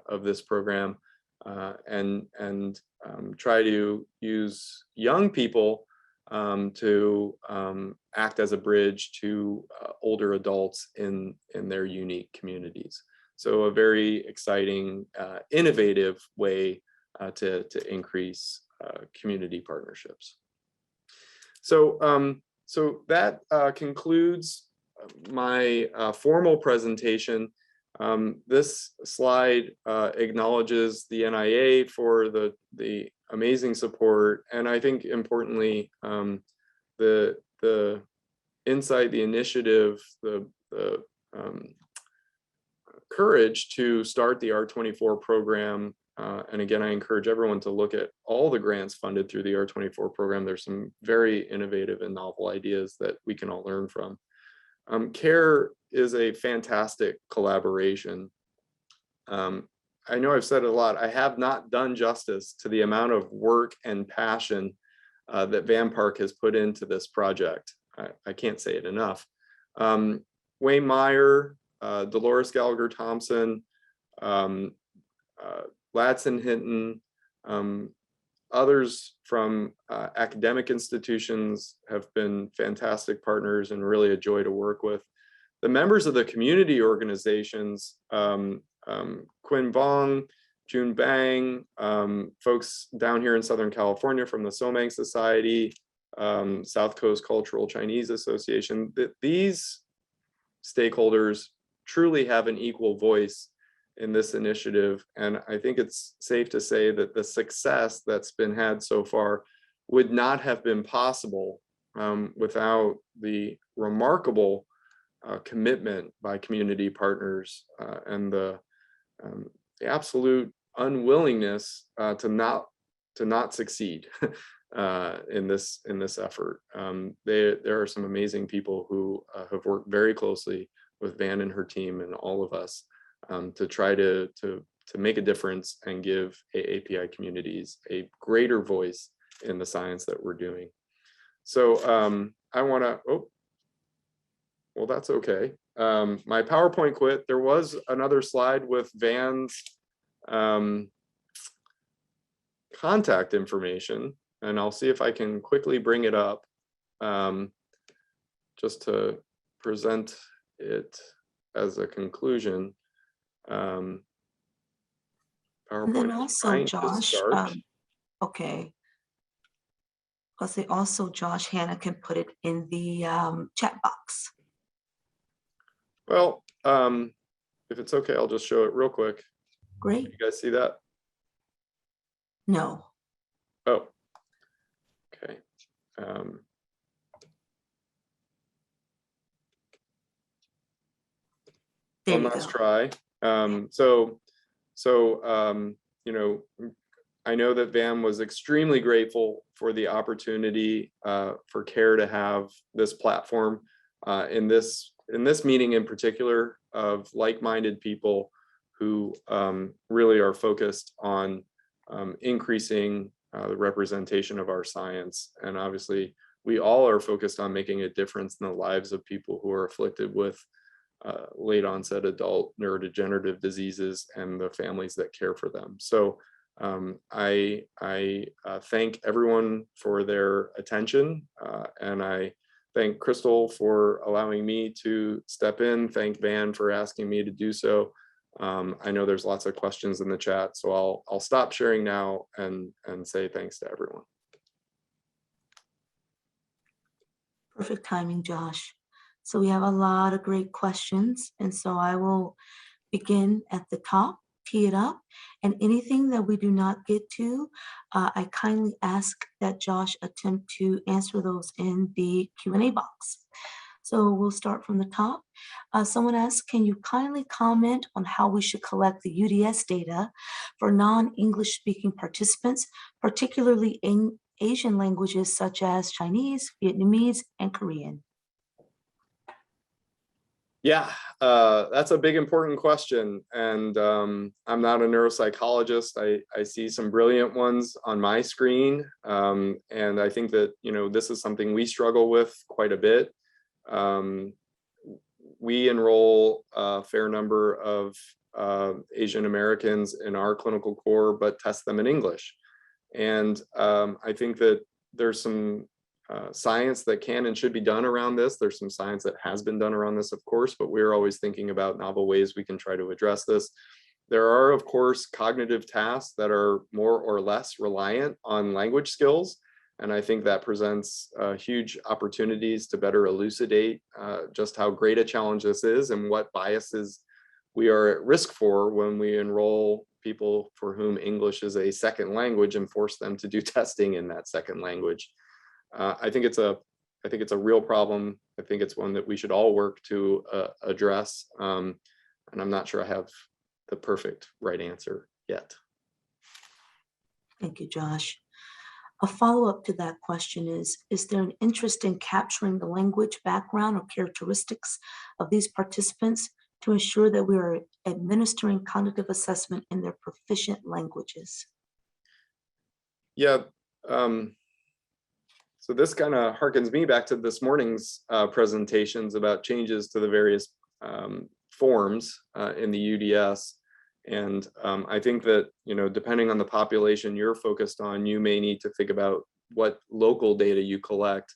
[SPEAKER 4] of this program and try to use young people to act as a bridge to older adults in their unique communities. So a very exciting, innovative way to increase community partnerships. So, so that concludes my formal presentation. This slide acknowledges the NIA for the amazing support, and I think importantly, the insight, the initiative, the courage to start the R24 program. And again, I encourage everyone to look at all the grants funded through the R24 program. There's some very innovative and novel ideas that we can all learn from. CARE is a fantastic collaboration. I know I've said it a lot. I have not done justice to the amount of work and passion that Van Park has put into this project. I can't say it enough. Wayne Meyer, Dolores Gallagher Thompson, Ladson Hinton, Others from academic institutions have been fantastic partners and really a joy to work with. The members of the community organizations, Quinn Vong, June Bang, folks down here in Southern California from the Somang Society, South Coast Cultural Chinese Association, these stakeholders truly have an equal voice in this initiative. And I think it's safe to say that the success that's been had so far would not have been possible without the remarkable commitment by community partners and the absolute unwillingness to not succeed in this effort. There are some amazing people who have worked very closely with Van and her team and all of us to try to make a difference and give AAPI communities a greater voice in the science that we're doing. So I want to, well, that's okay. My PowerPoint quit. There was another slide with Van's contact information, and I'll see if I can quickly bring it up just to present it as a conclusion. PowerPoint
[SPEAKER 2] And then also, Josh, okay. Because they also, Josh, Hannah can put it in the chat box.
[SPEAKER 4] Well, if it's okay, I'll just show it real quick.
[SPEAKER 2] Great.
[SPEAKER 4] You guys see that?
[SPEAKER 2] No.
[SPEAKER 4] Oh, okay.
[SPEAKER 2] There
[SPEAKER 4] One
[SPEAKER 2] you
[SPEAKER 4] last
[SPEAKER 2] go.
[SPEAKER 4] try. You know, I know that Van was extremely grateful for the opportunity for CARE to have this platform in this meeting in particular of like-minded people who really are focused on increasing the representation of our science. And obviously, we all are focused on making a difference in the lives of people who are afflicted with late onset adult neurodegenerative diseases and the families that care for them. So I thank everyone for their attention, and I thank Crystal for allowing me to step in. Thank Van for asking me to do so. I know there's lots of questions in the chat, so I'll stop sharing now and say thanks to everyone.
[SPEAKER 2] Perfect timing, Josh. So we have a lot of great questions, and so I will begin at the top, tee it up, and anything that we do not get to, I kindly ask that Josh attempt to answer those in the Q&A box. So we'll start from the top. Someone asked, can you kindly comment on how we should collect the UDS data for non-English speaking participants, particularly in Asian languages such as Chinese, Vietnamese, and Korean?
[SPEAKER 4] Yeah, that's a big important question. And I'm not a neuropsychologist. I see some brilliant ones on my screen. And I think that, you know, this is something we struggle with quite a bit. We enroll a fair number of Asian Americans in our clinical core, but test them in English. And I think that there's some science that can and should be done around this. There's some science that has been done around this, of course, but we're always thinking about novel ways we can try to address this. There are, of course, cognitive tasks that are more or less reliant on language skills. And I think that presents huge opportunities to better elucidate just how great a challenge this is and what biases we are at risk for when we enroll people for whom English is a second language and force them to do testing in that second language. I think it's a real problem. I think it's one that we should all work to address. And I'm not sure I have the perfect right answer yet.
[SPEAKER 2] Thank you, Josh. A follow-up to that question is there an interest in capturing the language background or characteristics of these participants to ensure that we are administering cognitive assessment in their proficient languages?
[SPEAKER 4] Yeah. So this kind of harkens me back to this morning's presentations about changes to the various forms in the UDS. And I think that, depending on the population you're focused on, you may need to think about what local data you collect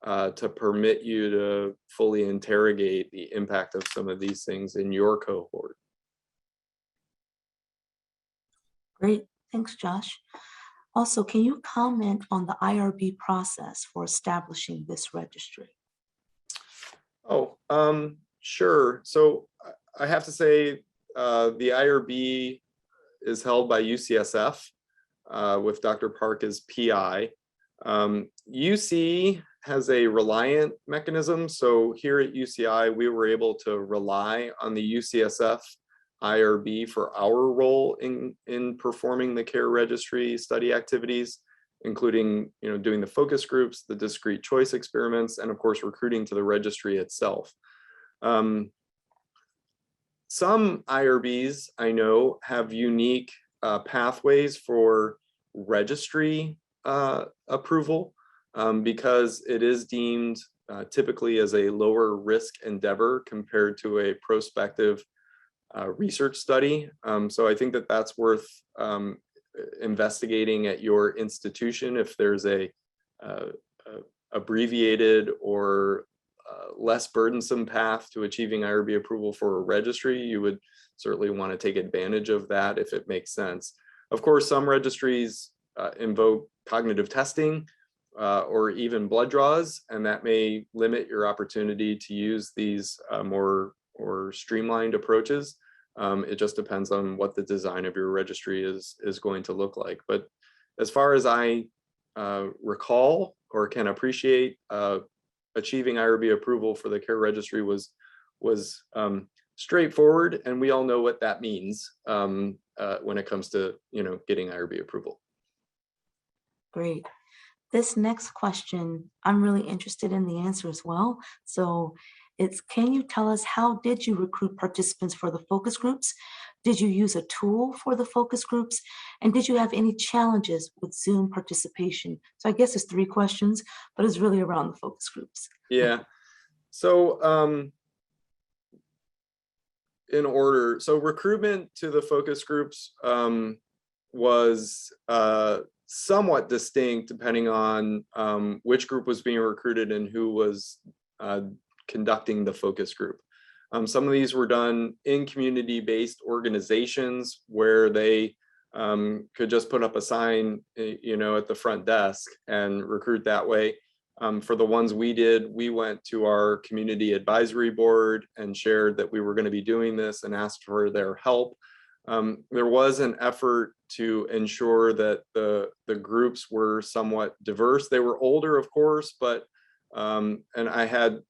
[SPEAKER 4] to permit you to fully interrogate the impact of some of these things in your cohort.
[SPEAKER 2] Great, thanks, Josh. Also, can you comment on the IRB process for establishing this registry?
[SPEAKER 4] Oh, sure. So I have to say the IRB is held by UCSF with Dr. Park as PI. UC has a reliant mechanism. So here at UCI, we were able to rely on the UCSF IRB for our role in performing the care registry study activities, including doing the focus groups, the discrete choice experiments, and of course recruiting to the registry itself. Some IRBs I know have unique pathways for registry approval because it is deemed typically as a lower risk endeavor compared to a prospective research study. So I think that that's worth investigating at your institution. If there's a abbreviated or less burdensome path to achieving IRB approval for a registry, you would certainly want to take advantage of that if it makes sense. Of course, some registries invoke cognitive testing or even blood draws, and that may limit your opportunity to use these more streamlined approaches. It just depends on what the design of your registry is going to look like. But as far as I recall or can appreciate, achieving IRB approval for the care registry was straightforward, and we all know what that means when it comes to getting IRB approval.
[SPEAKER 2] Great. This next question, I'm really interested in the answer as well. So it's, can you tell us, how did you recruit participants for the focus groups? Did you use a tool for the focus groups? And did you have any challenges with Zoom participation? So I guess it's 3 questions, but it's really around the focus groups.
[SPEAKER 4] Yeah. So in order, so recruitment to the focus groups was somewhat distinct depending on which group was being recruited and who was conducting the focus group. Some of these were done in community-based organizations where they could just put up a sign, at the front desk and recruit that way. For the ones we did, we went to our community advisory board and shared that we were going to be doing this and asked for their help. There was an effort to ensure that the groups were somewhat diverse. They were older, of course, but and I had,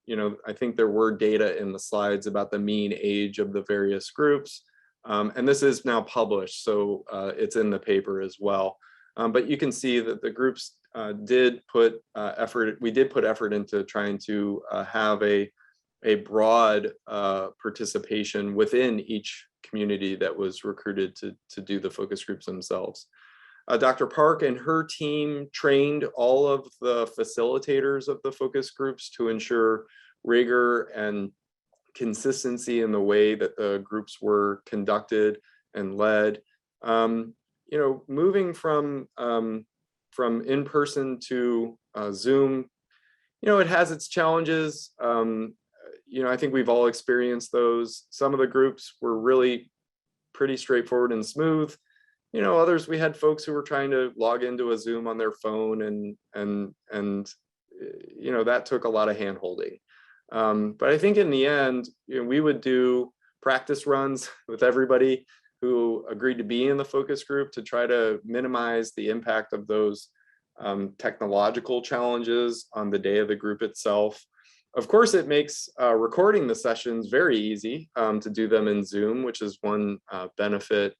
[SPEAKER 4] I think there were data in the slides about the mean age of the various groups. And this is now published, so it's in the paper as well. But you can see that the groups did put effort. We did put effort into trying to have a broad participation within each community that was recruited to do the focus groups themselves. Dr. Park and her team trained all of the facilitators of the focus groups to ensure rigor and consistency in the way that the groups were conducted and led. Moving from in-person to Zoom, it has its challenges. I think we've all experienced those. Some of the groups were really pretty straightforward and smooth. Others, we had folks who were trying to log into a Zoom on their phone and that took a lot of hand-holding. But I think in the end, we would do practice runs with everybody who agreed to be in the focus group to try to minimize the impact of those technological challenges on the day of the group itself. Of course, it makes recording the sessions very easy to do them in Zoom, which is one benefit.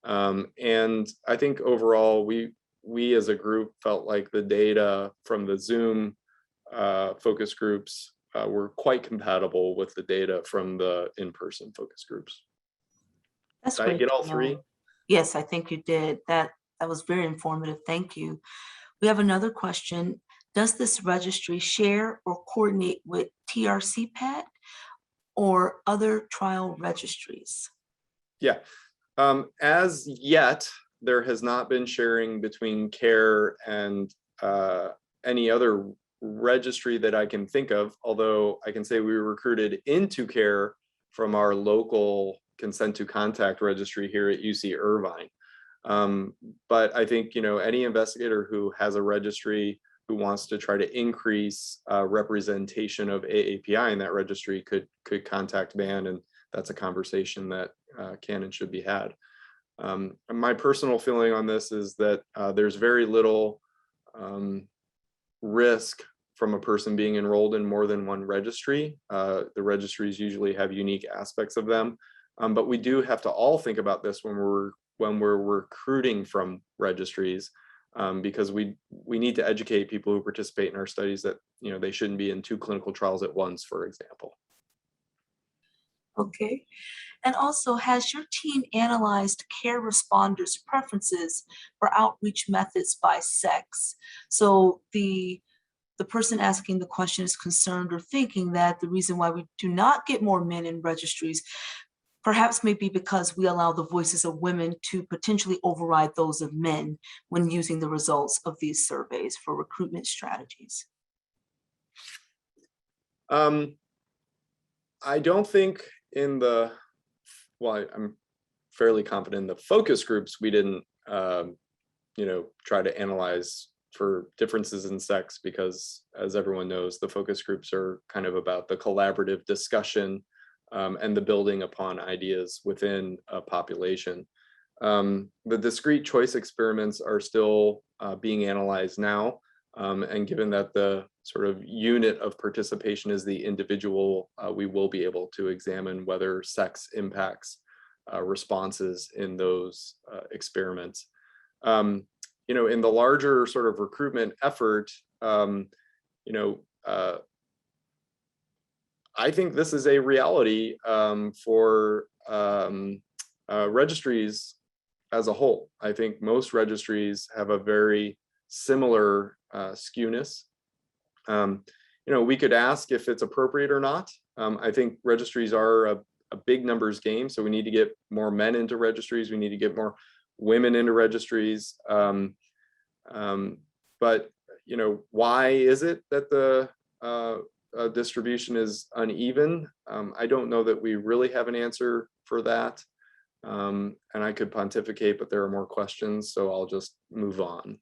[SPEAKER 4] And I think overall, we as a group felt like the data from the Zoom focus groups were quite compatible with the data from the in-person focus groups.
[SPEAKER 2] That's
[SPEAKER 4] Did
[SPEAKER 2] great.
[SPEAKER 4] I get all 3?
[SPEAKER 2] Yes, I think you did. That was very informative. Thank you. We have another question. Does this registry share or coordinate with TRC PAT or other trial registries?
[SPEAKER 4] Yeah. As yet, there has not been sharing between CARE and any other registry that I can think of, although I can say we were recruited into CARE from our local consent to contact registry here at UC Irvine. But I think, any investigator who has a registry who wants to try to increase representation of AAPI in that registry could contact BAN, and that's a conversation that can and should be had. My personal feeling on this is that there's very little risk from a person being enrolled in more than one registry. The registries usually have unique aspects of them, but we do have to all think about this when we're recruiting from registries, because we need to educate people who participate in our studies that they shouldn't be in 2 clinical trials at once, for example.
[SPEAKER 2] Okay. And also, has your team analyzed CARE responders' preferences for outreach methods by sex? So the person asking the question is concerned or thinking that the reason why we do not get more men in registries perhaps may be because we allow the voices of women to potentially override those of men when using the results of these surveys for recruitment strategies.
[SPEAKER 4] I don't think I'm fairly confident in the focus groups, we didn't, try to analyze for differences in sex, because as everyone knows, the focus groups are kind of about the collaborative discussion and the building upon ideas within a population. The discrete choice experiments are still being analyzed now. And given that the sort of unit of participation is the individual, we will be able to examine whether sex impacts responses in those experiments. In the larger sort of recruitment effort, I think this is a reality for registries as a whole. I think most registries have a very similar skewness. We could ask if it's appropriate or not. I think registries are a big numbers game, so we need to get more men into registries. We need to get more women into registries. But why is it that the distribution is uneven? I don't know that we really have an answer for that. And I could pontificate, but there are more questions, so I'll just move on.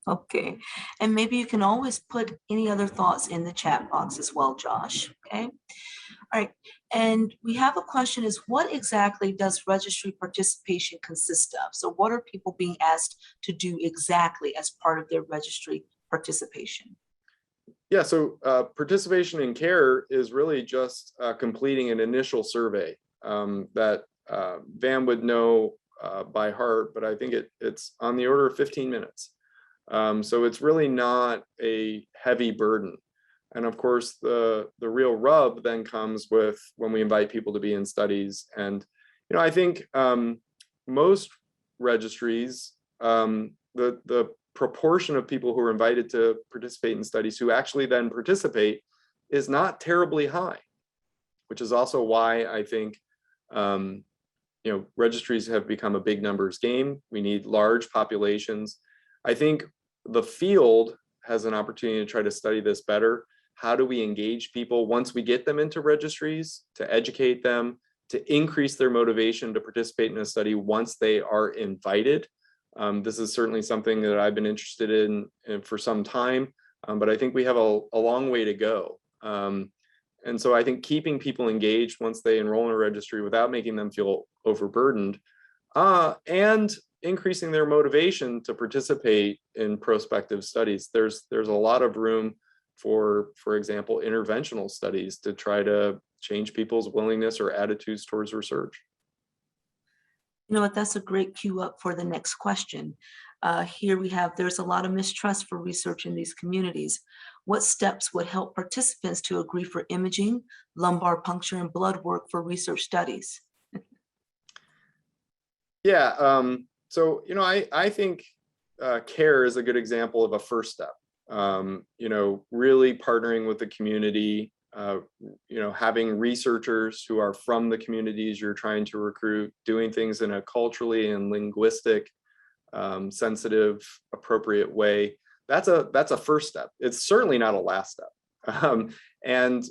[SPEAKER 2] Okay, and maybe you can always put any other thoughts in the chat box as well, Josh, okay? All right, and we have a question is, what exactly does registry participation consist of? So what are people being asked to do exactly as part of their registry participation?
[SPEAKER 4] Yeah, so participation in CARE is really just completing an initial survey that Van would know by heart, but I think it's on the order of 15 minutes. So it's really not a heavy burden. And of course, the real rub then comes with when we invite people to be in studies. And, I think most registries, the proportion of people who are invited to participate in studies who actually then participate is not terribly high, which is also why I think, registries have become a big numbers game. We need large populations. I think the field has an opportunity to try to study this better. How do we engage people once we get them into registries, to educate them, to increase their motivation to participate in a study once they are invited? This is certainly something that I've been interested in for some time, but I think we have a long way to go. And so I think keeping people engaged once they enroll in a registry without making them feel overburdened, and increasing their motivation to participate in prospective studies. There's a lot of room for example, interventional studies to try to change people's willingness or attitudes towards research.
[SPEAKER 2] You know what, that's a great cue up for the next question. Here we have, there's a lot of mistrust for research in these communities. What steps would help participants to agree for imaging, lumbar puncture, and blood work for research studies?
[SPEAKER 4] Yeah, so, I think CARE is a good example of a first step. Really partnering with the community, having researchers who are from the communities you're trying to recruit, doing things in a culturally and linguistic sensitive, appropriate way. That's a first step. It's certainly not a last step. And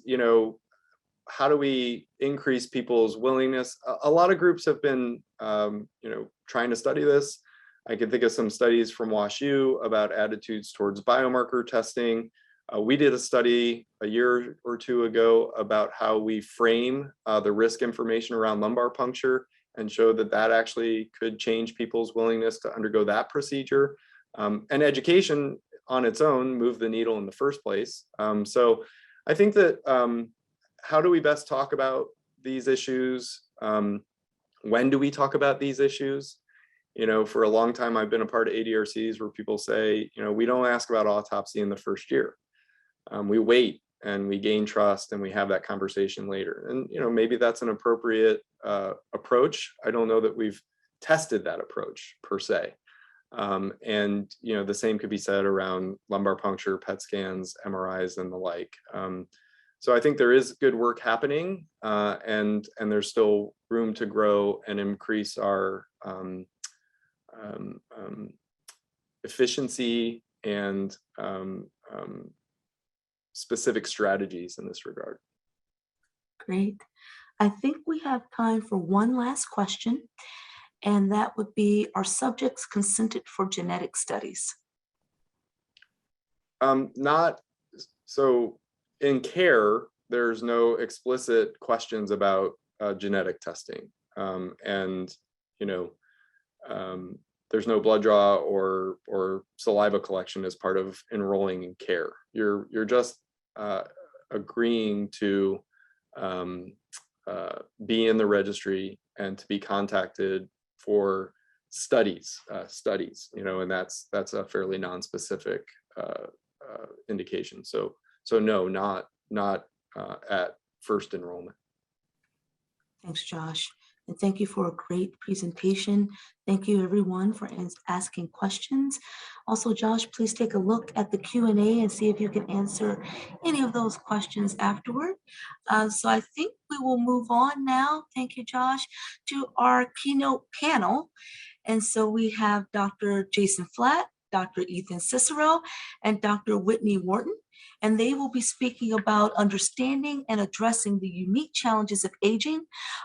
[SPEAKER 4] how do we increase people's willingness? A lot of groups have been trying to study this. I can think of some studies from WashU about attitudes towards biomarker testing. We did a study a year or two ago about how we frame the risk information around lumbar puncture, and showed that that actually could change people's willingness to undergo that procedure. And education on its own moved the needle in the first place. So I think that how do we best talk about these issues? When do we talk about these issues? For a long time, I've been a part of ADRCs where people say, we don't ask about autopsy in the first year. We wait and we gain trust and we have that conversation later. And, maybe that's an appropriate approach. I don't know that we've tested that approach per se. And, the same could be said around lumbar puncture, PET scans, MRIs, and the like. So I think there is good work happening, and there's still room to grow and increase our efficiency and specific strategies in this regard.
[SPEAKER 2] Great. I think we have time for one last question, and that would be, are subjects consented for genetic studies?
[SPEAKER 4] Not so. In care, there's no explicit questions about genetic testing, and there's no blood draw or saliva collection as part of enrolling in care. You're just agreeing to be in the registry and to be contacted for studies, and that's a fairly non-specific indication. So no, not at first enrollment.
[SPEAKER 2] Thanks, Josh. And thank you for a great presentation. Thank you everyone for asking questions. Also, Josh, please take a look at the Q&A and see if you can answer any of those questions afterward. So I think we will move on now, thank you, Josh, to our keynote panel. And so we have Dr. Jason Flatt, Dr. Ethan Cicero, and Dr. Whitney Wharton. And they will be speaking about understanding and addressing the unique challenges of aging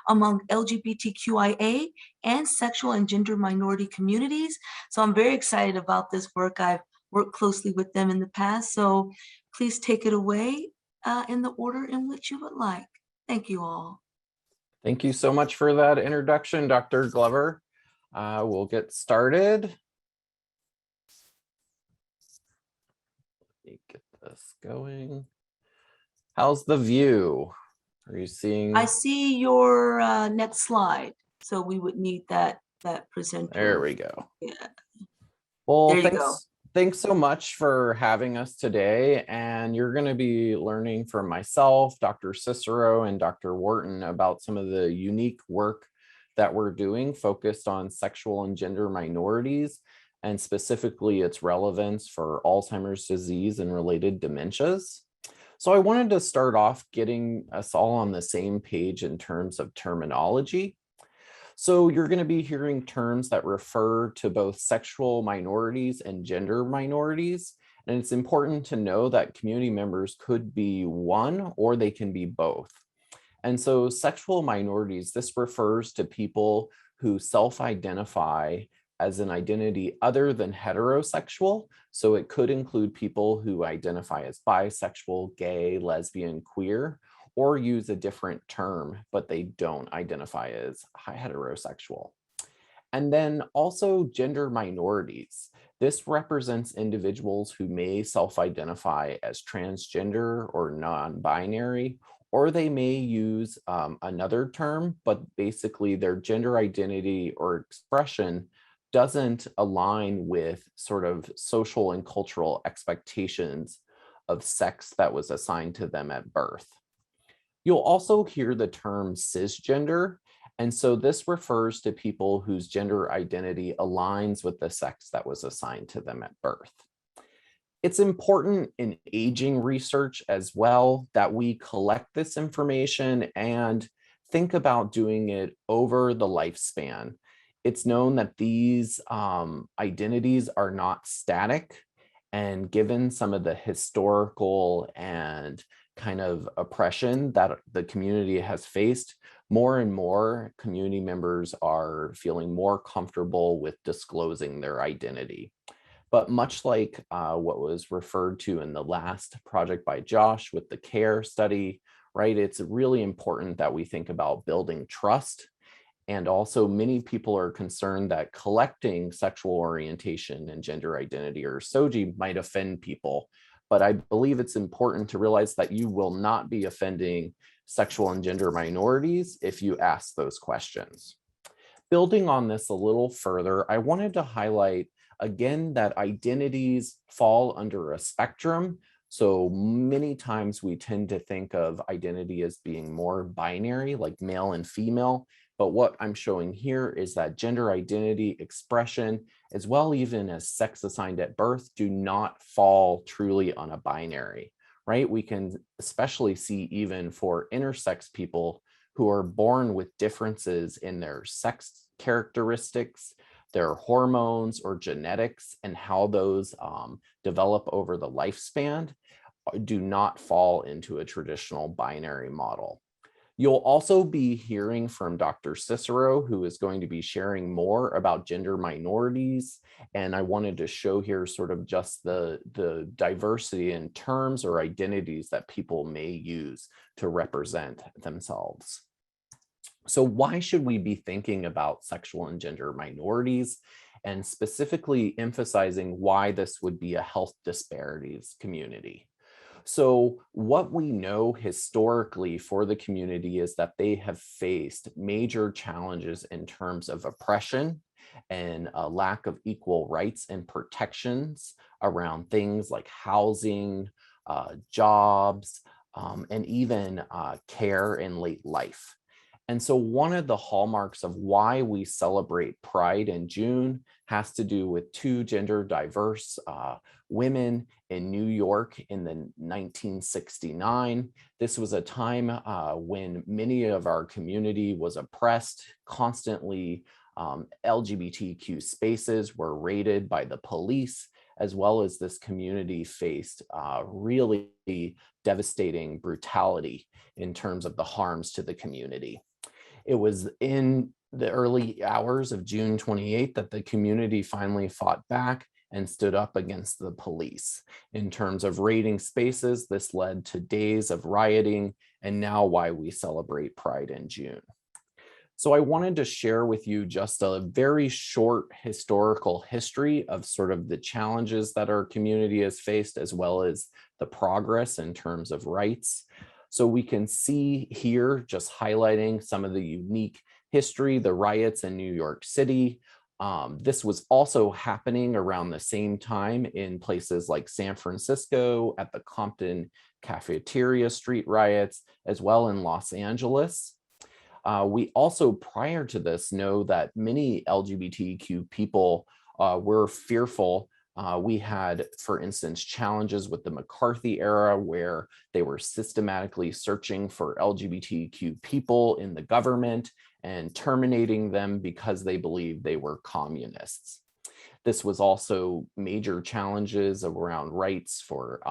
[SPEAKER 2] among LGBTQIA and sexual and gender minority communities. So I'm very excited about this work. I've worked closely with them in the past. So please take it away in the order in which you would like. Thank you all.
[SPEAKER 5] Thank you so much for that introduction, Dr. Glover. We'll get started. Let me get this going. How's the view? Are you seeing?
[SPEAKER 2] I see your next slide. So we would need that presenter.
[SPEAKER 5] There we go.
[SPEAKER 2] Yeah.
[SPEAKER 5] Well,
[SPEAKER 2] There you go.
[SPEAKER 5] Thanks so much for having us today. And you're going to be learning from myself, Dr. Cicero, and Dr. Wharton about some of the unique work that we're doing focused on sexual and gender minorities, and specifically its relevance for Alzheimer's disease and related dementias. So I wanted to start off getting us all on the same page in terms of terminology. So you're going to be hearing terms that refer to both sexual minorities and gender minorities. And it's important to know that community members could be one or they can be both. And so sexual minorities, this refers to people who self-identify as an identity other than heterosexual. So it could include people who identify as bisexual, gay, lesbian, queer, or use a different term, but they don't identify as heterosexual. And then also gender minorities. This represents individuals who may self-identify as transgender or non-binary, or they may use another term, but basically their gender identity or expression doesn't align with sort of social and cultural expectations of sex that was assigned to them at birth. You'll also hear the term cisgender, and so this refers to people whose gender identity aligns with the sex that was assigned to them at birth. It's important in aging research as well that we collect this information and think about doing it over the lifespan. It's known that these identities are not static, and given some of the historical and kind of oppression that the community has faced, more and more community members are feeling more comfortable with disclosing their identity. But much like what was referred to in the last project by Josh with the CARE study, right? It's really important that we think about building trust. And also many people are concerned that collecting sexual orientation and gender identity, or SOGI, might offend people. But I believe it's important to realize that you will not be offending sexual and gender minorities if you ask those questions. Building on this a little further, I wanted to highlight again that identities fall under a spectrum. So many times we tend to think of identity as being more binary, like male and female. But what I'm showing here is that gender identity expression, as well even as sex assigned at birth, do not fall truly on a binary, right? We can especially see even for intersex people who are born with differences in their sex characteristics, their hormones or genetics, and how those develop over the lifespan, do not fall into a traditional binary model. You'll also be hearing from Dr. Cicero, who is going to be sharing more about gender minorities. And I wanted to show here sort of just the diversity in terms or identities that people may use to represent themselves. So why should we be thinking about sexual and gender minorities, and specifically emphasizing why this would be a health disparities community? So what we know historically for the community is that they have faced major challenges in terms of oppression and a lack of equal rights and protections around things like housing, jobs, and even care in late life. And so one of the hallmarks of why we celebrate Pride in June has to do with two gender diverse women in New York in the 1969. This was a time when many of our community was oppressed, constantly LGBTQ spaces were raided by the police, as well as this community faced really devastating brutality in terms of the harms to the community. It was in the early hours of June 28th that the community finally fought back and stood up against the police. In terms of raiding spaces, this led to days of rioting, and now why we celebrate Pride in June. So I wanted to share with you just a very short historical history of sort of the challenges that our community has faced, as well as the progress in terms of rights. So we can see here, just highlighting some of the unique history, the riots in New York City. This was also happening around the same time in places like San Francisco at the Compton Cafeteria Street riots, as well in Los Angeles. We also, prior to this, know that many LGBTQ people were fearful. We had, for instance, challenges with the McCarthy era where they were systematically searching for LGBTQ people in the government and terminating them because they believed they were communists. This was also major challenges around rights for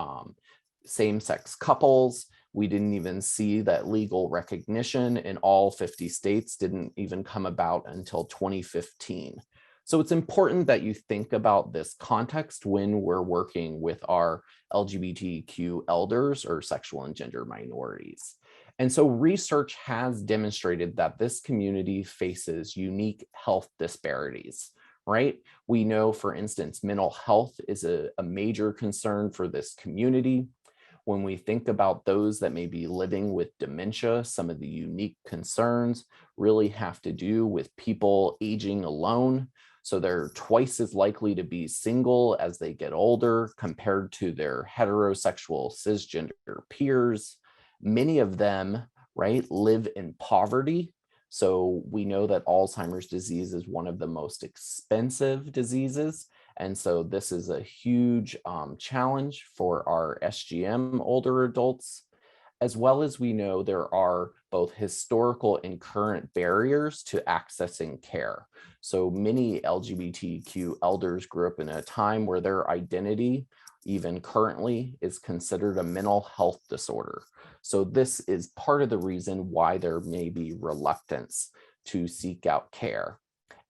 [SPEAKER 5] same-sex couples. We didn't even see that legal recognition in all 50 states didn't even come about until 2015. So it's important that you think about this context when we're working with our LGBTQ elders or sexual and gender minorities. And so research has demonstrated that this community faces unique health disparities, right? We know, for instance, mental health is a major concern for this community. When we think about those that may be living with dementia, some of the unique concerns really have to do with people aging alone. So they're twice as likely to be single as they get older compared to their heterosexual cisgender peers. Many of them, right, live in poverty. So we know that Alzheimer's disease is one of the most expensive diseases, And so this is a huge challenge for our SGM older adults, as well as we know there are both historical and current barriers to accessing care. So many LGBTQ elders grew up in a time where their identity, even currently, is considered a mental health disorder. So this is part of the reason why there may be reluctance to seek out care.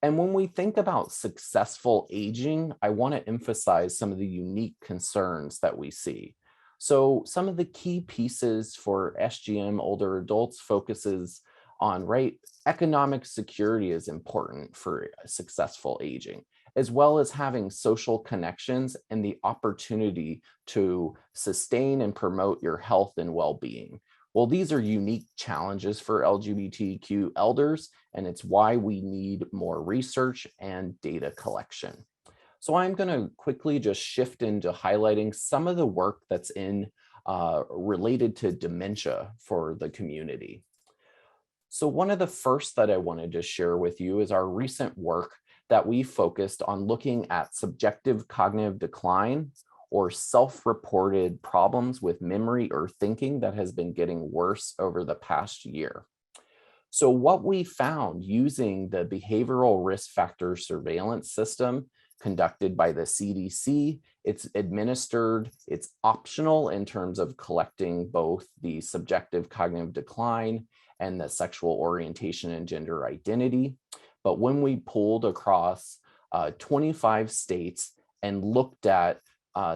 [SPEAKER 5] And when we think about successful aging, I want to emphasize some of the unique concerns that we see. So some of the key pieces for SGM older adults focuses on, right, economic security is important for successful aging, as well as having social connections and the opportunity to sustain and promote your health and well-being. Well, these are unique challenges for LGBTQ elders, and it's why we need more research and data collection. So I'm going to quickly just shift into highlighting some of the work that's related to dementia for the community. So one of the first that I wanted to share with you is our recent work that we focused on looking at subjective cognitive decline, or self-reported problems with memory or thinking that has been getting worse over the past year. So what we found using the behavioral risk factor surveillance system conducted by the CDC, it's administered, it's optional in terms of collecting both the subjective cognitive decline and the sexual orientation and gender identity. But when we pulled across 25 states and looked at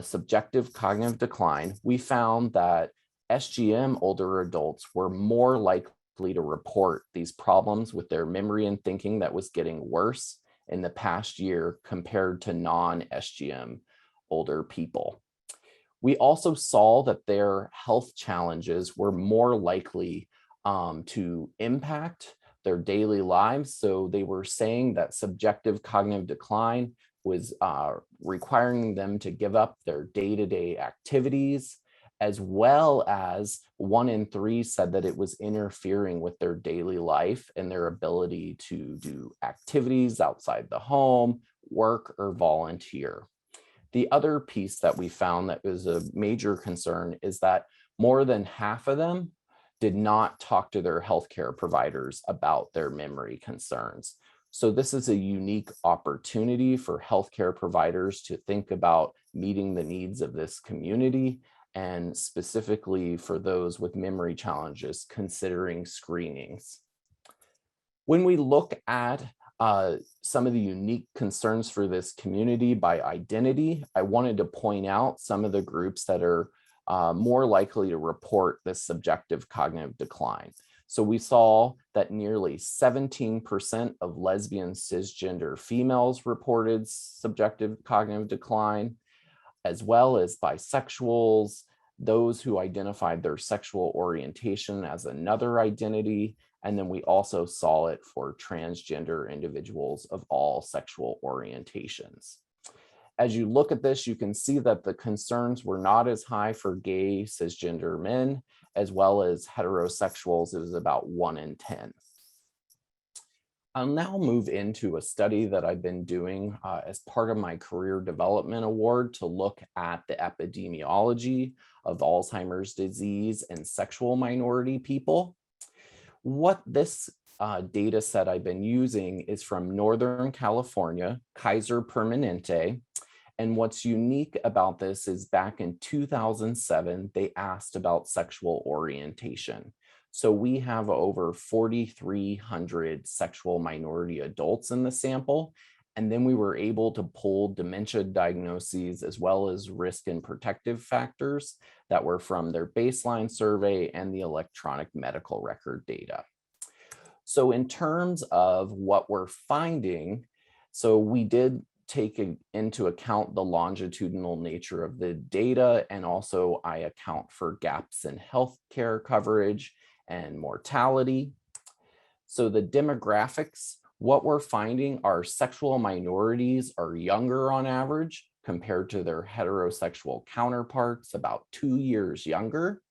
[SPEAKER 5] subjective cognitive decline, we found that SGM older adults were more likely to report these problems with their memory and thinking that was getting worse in the past year compared to non-SGM older people. We also saw that their health challenges were more likely to impact their daily lives. So they were saying that subjective cognitive decline was requiring them to give up their day-to-day activities, as well as 1 in 3 said that it was interfering with their daily life and their ability to do activities outside the home, work, or volunteer. The other piece that we found that was a major concern is that more than half of them did not talk to their healthcare providers about their memory concerns. So this is a unique opportunity for healthcare providers to think about meeting the needs of this community, and specifically for those with memory challenges, considering screenings. When we look at some of the unique concerns for this community by identity, I wanted to point out some of the groups that are more likely to report this subjective cognitive decline. So we saw that nearly 17% of lesbian cisgender females reported subjective cognitive decline, as well as bisexuals, those who identified their sexual orientation as another identity. And then we also saw it for transgender individuals of all sexual orientations. As you look at this, you can see that the concerns were not as high for gay cisgender men, as well as heterosexuals. It was about 1 in 10. I'll now move into a study that I've been doing as part of my career development award to look at the epidemiology of Alzheimer's disease and sexual minority people. What this data set I've been using is from Northern California, Kaiser Permanente. And what's unique about this is back in 2007, they asked about sexual orientation. So we have over 4,300 sexual minority adults in the sample. And then we were able to pull dementia diagnoses as well as risk and protective factors that were from their baseline survey and the electronic medical record data. So in terms of what we're finding, so we did take into account the longitudinal nature of the data, and also I account for gaps in healthcare coverage and mortality. So the demographics, what we're finding are sexual minorities are younger on average compared to their heterosexual counterparts, about 2 years younger.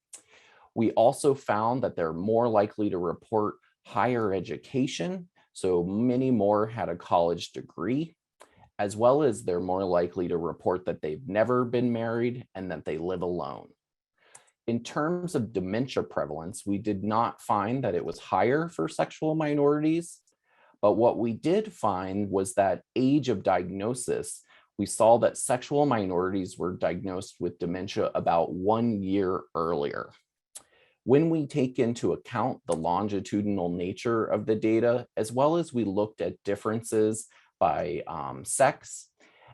[SPEAKER 5] We also found that they're more likely to report higher education. So many more had a college degree, as well as they're more likely to report that they've never been married and that they live alone. In terms of dementia prevalence, we did not find that it was higher for sexual minorities, but what we did find was that age of diagnosis, we saw that sexual minorities were diagnosed with dementia about 1 year earlier. When we take into account the longitudinal nature of the data, as well as we looked at differences by sex,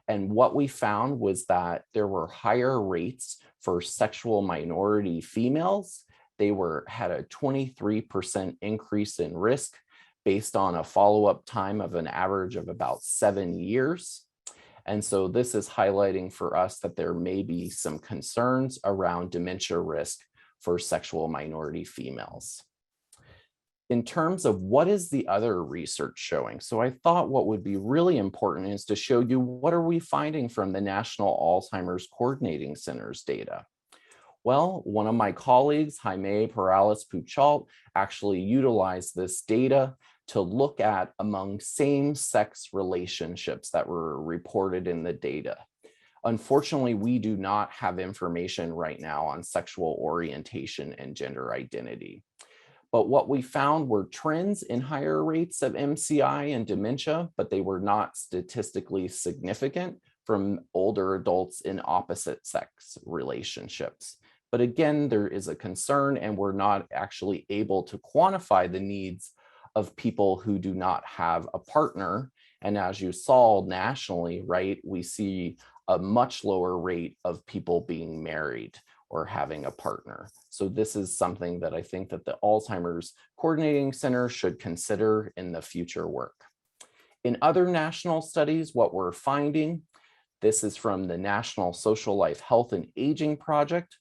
[SPEAKER 5] and what we found was that there were higher rates for sexual minority females. They had a 23% increase in risk based on a follow-up time of an average of about 7 years. And so this is highlighting for us that there may be some concerns around dementia risk for sexual minority females. In terms of what is the other research showing? So I thought what would be really important is to show you what are we finding from the National Alzheimer's Coordinating Center's data. Well, one of my colleagues, Jaime Perales-Puchalt, actually utilized this data to look at among same-sex relationships that were reported in the data. Unfortunately, we do not have information right now on sexual orientation and gender identity. But what we found were trends in higher rates of MCI and dementia, but they were not statistically significant from older adults in opposite sex relationships. But again, there is a concern, and we're not actually able to quantify the needs of people who do not have a partner. And as you saw nationally, right, we see a much lower rate of people being married or having a partner. So this is something that I think that the Alzheimer's Coordinating Center should consider in the future work. In other national studies, what we're finding, this is from the National Social Life Health and Aging Project.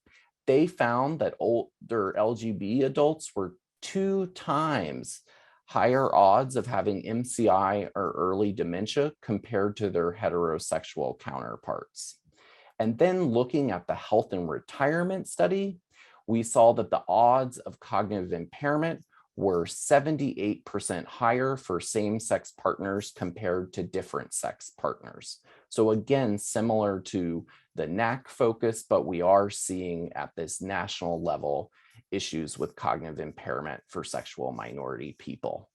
[SPEAKER 5] They found that older LGB adults were 2 times higher odds of having MCI or early dementia compared to their heterosexual counterparts. And then looking at the health and retirement study, we saw that the odds of cognitive impairment were 78% higher for same-sex partners compared to different sex partners. So again, similar to the NACC focus, but we are seeing at this national level issues with cognitive impairment for sexual minority people.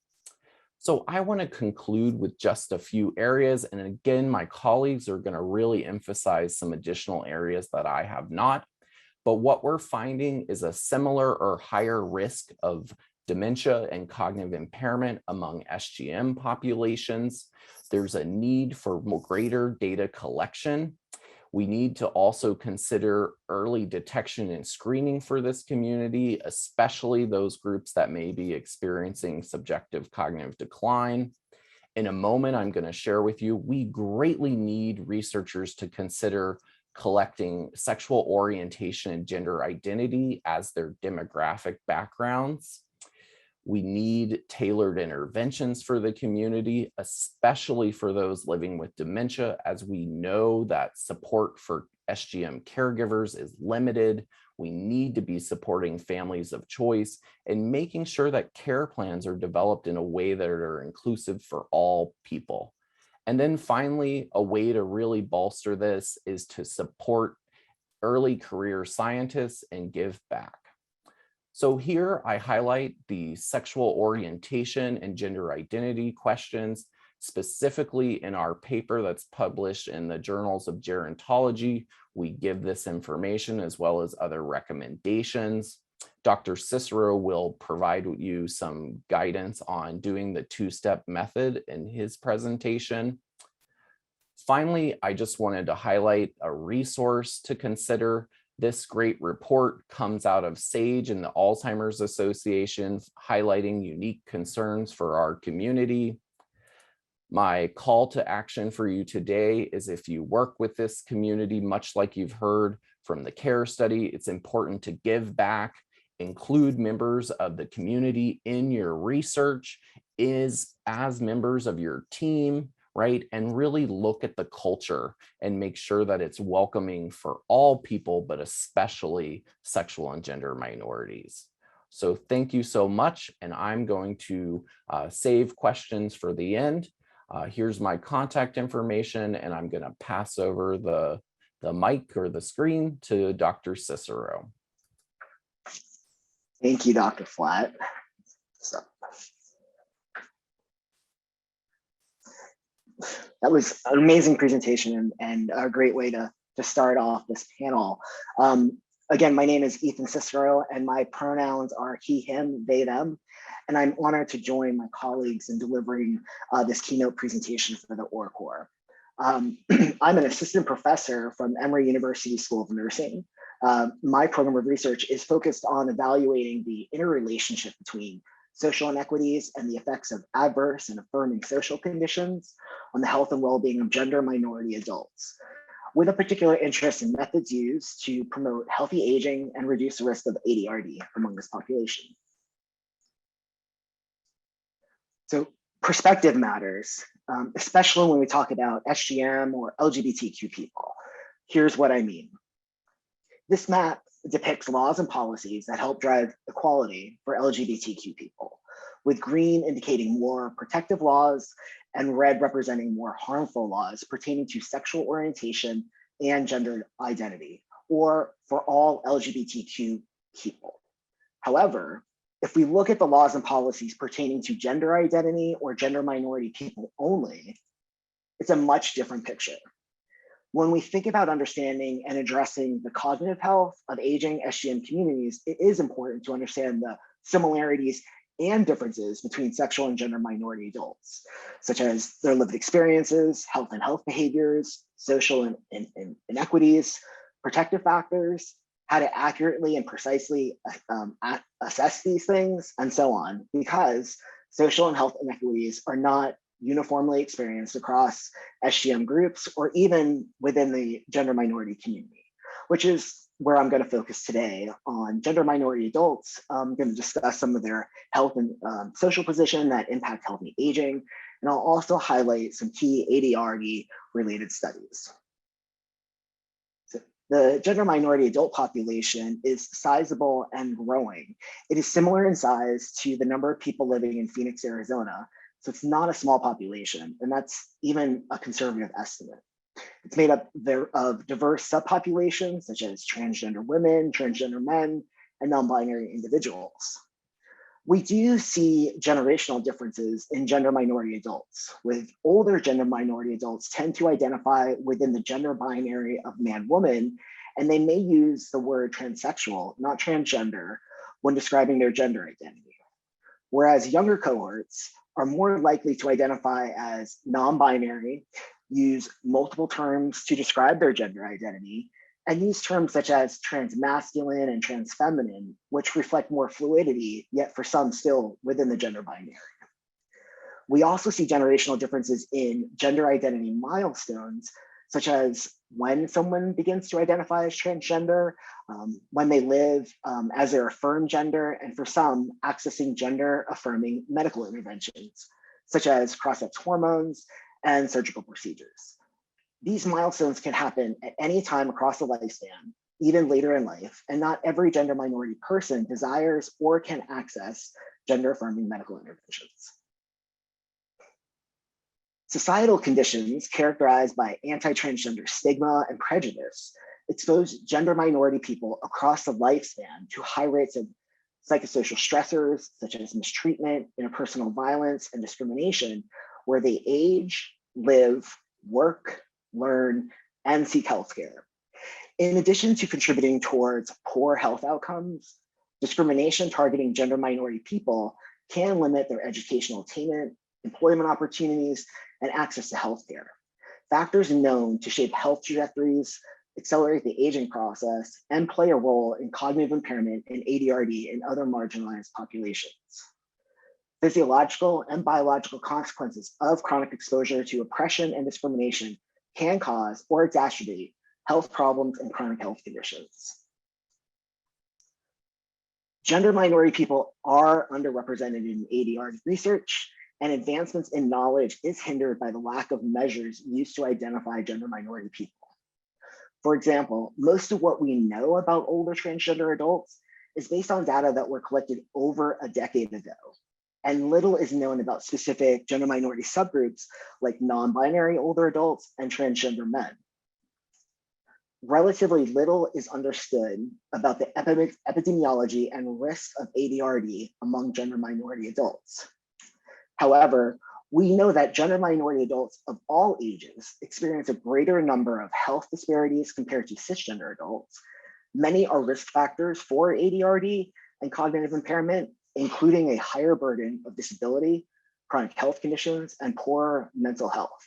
[SPEAKER 5] So I want to conclude with just a few areas. And again, my colleagues are going to really emphasize some additional areas that I have not. But what we're finding is a similar or higher risk of dementia and cognitive impairment among SGM populations. There's a need for greater data collection. We need to also consider early detection and screening for this community, especially those groups that may be experiencing subjective cognitive decline. In a moment, I'm going to share with you, we greatly need researchers to consider collecting sexual orientation and gender identity as their demographic backgrounds. We need tailored interventions for the community, especially for those living with dementia, as we know that support for SGM caregivers is limited. We need to be supporting families of choice and making sure that care plans are developed in a way that are inclusive for all people. And then finally, a way to really bolster this is to support early career scientists and give back. So here I highlight the sexual orientation and gender identity questions, specifically in our paper that's published in the journals of gerontology. We give this information as well as other recommendations. Dr. Cicero will provide you some guidance on doing the 2-step method in his presentation. Finally, I just wanted to highlight a resource to consider. This great report comes out of SAGE and the Alzheimer's Association, highlighting unique concerns for our community. My call to action for you today is if you work with this community, much like you've heard from the CARE study, it's important to give back, include members of the community in your research, as members of your team, right? And really look at the culture and make sure that it's welcoming for all people, but especially sexual and gender minorities. So thank you so much. And I'm going to save questions for the end. Here's my contact information, and I'm going to pass over the mic or the screen to Dr. Cicero.
[SPEAKER 6] Thank you, Dr. Flatt. So, that was an amazing presentation and a great way to start off this panel. Again, my name is Ethan Cicero, and my pronouns are he, him, they, them, and I'm honored to join my colleagues in delivering this keynote presentation for the ORCOR. I'm an assistant professor from Emory University School of Nursing. My program of research is focused on evaluating the interrelationship between social inequities and the effects of adverse and affirming social conditions on the health and well-being of gender minority adults, with a particular interest in methods used to promote healthy aging and reduce the risk of ADRD among this population. So perspective matters, especially when we talk about SGM or LGBTQ people. Here's what I mean. This map depicts laws and policies that help drive equality for LGBTQ people, with green indicating more protective laws and red representing more harmful laws pertaining to sexual orientation and gender identity, or for all LGBTQ people. However, if we look at the laws and policies pertaining to gender identity or gender minority people only, it's a much different picture. When we think about understanding and addressing the cognitive health of aging SGM communities, it is important to understand the similarities and differences between sexual and gender minority adults, such as their lived experiences, health and health behaviors, social inequities, protective factors, how to accurately and precisely assess these things, and so on, because social and health inequities are not uniformly experienced across SGM groups or even within the gender minority community, which is where I'm going to focus today on gender minority adults. I'm going to discuss some of their health and social position that impact healthy aging, and I'll also highlight some key ADRD related studies. So the gender minority adult population is sizable and growing. It is similar in size to the number of people living in Phoenix, Arizona. So it's not a small population, and that's even a conservative estimate. It's made up of diverse subpopulations such as transgender women, transgender men, and non-binary individuals. We do see generational differences in gender minority adults, with older gender minority adults tend to identify within the gender binary of man-woman, and they may use the word transsexual, not transgender, when describing their gender identity. Whereas younger cohorts are more likely to identify as non-binary, use multiple terms to describe their gender identity, and use terms such as transmasculine and transfeminine, which reflect more fluidity, yet for some still within the gender binary. We also see generational differences in gender identity milestones, such as when someone begins to identify as transgender, when they live as their affirmed gender, and for some, accessing gender affirming medical interventions, such as cross-sex hormones and surgical procedures. These milestones can happen at any time across the lifespan, even later in life, and not every gender minority person desires or can access gender affirming medical interventions. Societal conditions characterized by anti-transgender stigma and prejudice expose gender minority people across the lifespan to high rates of psychosocial stressors, such as mistreatment, interpersonal violence, and discrimination, where they age, live, work, learn, and seek healthcare. In addition to contributing towards poor health outcomes, discrimination targeting gender minority people can limit their educational attainment, employment opportunities, and access to healthcare. Factors known to shape health trajectories, accelerate the aging process, and play a role in cognitive impairment in ADRD and other marginalized populations. Physiological and biological consequences of chronic exposure to oppression and discrimination can cause or exacerbate health problems and chronic health conditions. Gender minority people are underrepresented in ADRD research, and advancements in knowledge is hindered by the lack of measures used to identify gender minority people. For example, most of what we know about older transgender adults is based on data that were collected over a decade ago. and little is known about specific gender minority subgroups like non-binary older adults and transgender men. Relatively little is understood about the epidemiology and risks of ADRD among gender minority adults. However, we know that gender minority adults of all ages experience a greater number of health disparities compared to cisgender adults. Many are risk factors for ADRD and cognitive impairment, including a higher burden of disability, chronic health conditions, and poor mental health.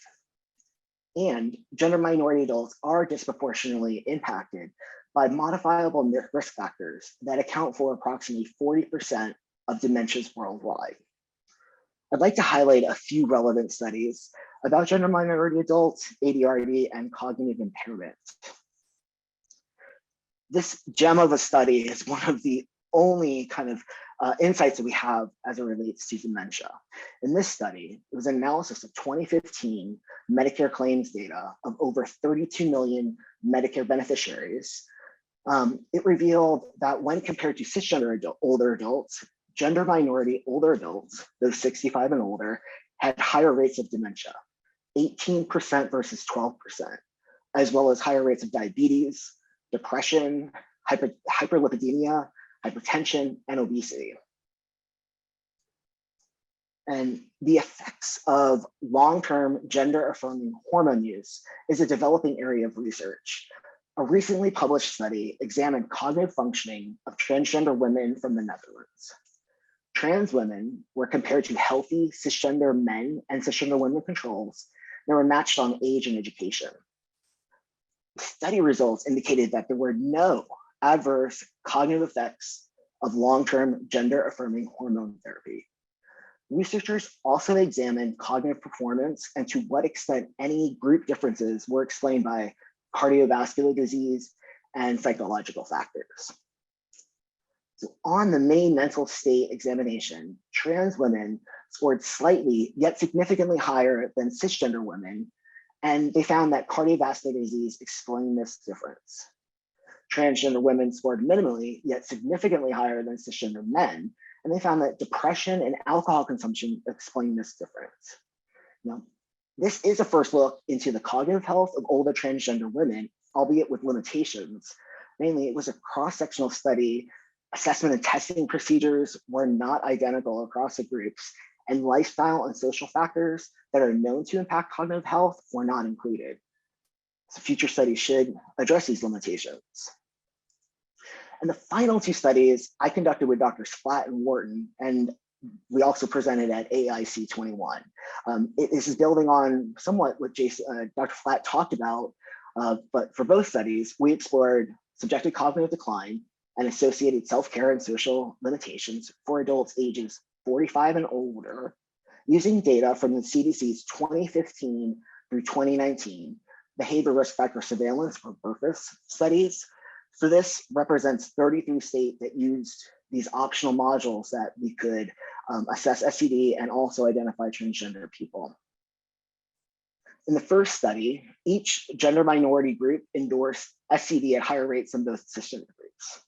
[SPEAKER 6] And gender minority adults are disproportionately impacted by modifiable risk factors that account for approximately 40% of dementias worldwide. I'd like to highlight a few relevant studies about gender minority adults, ADRD, and cognitive impairment. This gem of a study is one of the only kind of insights that we have as it relates to dementia. In this study, it was an analysis of 2015 Medicare claims data of over 32 million Medicare beneficiaries. It revealed that when compared to cisgender older adults, gender minority older adults, those 65 and older, had higher rates of dementia, 18% versus 12%, as well as higher rates of diabetes, depression, hyperlipidemia, hypertension, and obesity. And the effects of long-term gender-affirming hormone use is a developing area of research. A recently published study examined cognitive functioning of transgender women from the Netherlands. Trans women were compared to healthy cisgender men and cisgender women controls that were matched on age and education. Study results indicated that there were no adverse cognitive effects of long-term gender-affirming hormone therapy. Researchers also examined cognitive performance and to what extent any group differences were explained by cardiovascular disease and psychological factors. So on the main mental state examination, trans women scored slightly, yet significantly higher than cisgender women, and they found that cardiovascular disease explained this difference. Transgender women scored minimally, yet significantly higher than cisgender men, and they found that depression and alcohol consumption explain this difference. Now, this is a first look into the cognitive health of older transgender women, albeit with limitations. Mainly, it was a cross-sectional study. Assessment and testing procedures were not identical across the groups, and lifestyle and social factors that are known to impact cognitive health were not included. So future studies should address these limitations. And the final two studies I conducted with Drs. Flatt and Wharton, and we also presented at AAIC 21. This is building on somewhat what Dr. Flatt talked about, but for both studies, we explored subjective cognitive decline and associated self-care and social limitations for adults ages 45 and older, using data from the CDC's 2015 through 2019 Behavior Risk Factor Surveillance, or BRFIS studies. So this represents 33 states that used these optional modules that we could assess SCD and also identify transgender people. In the first study, each gender minority group endorsed SCD at higher rates than both cisgender groups.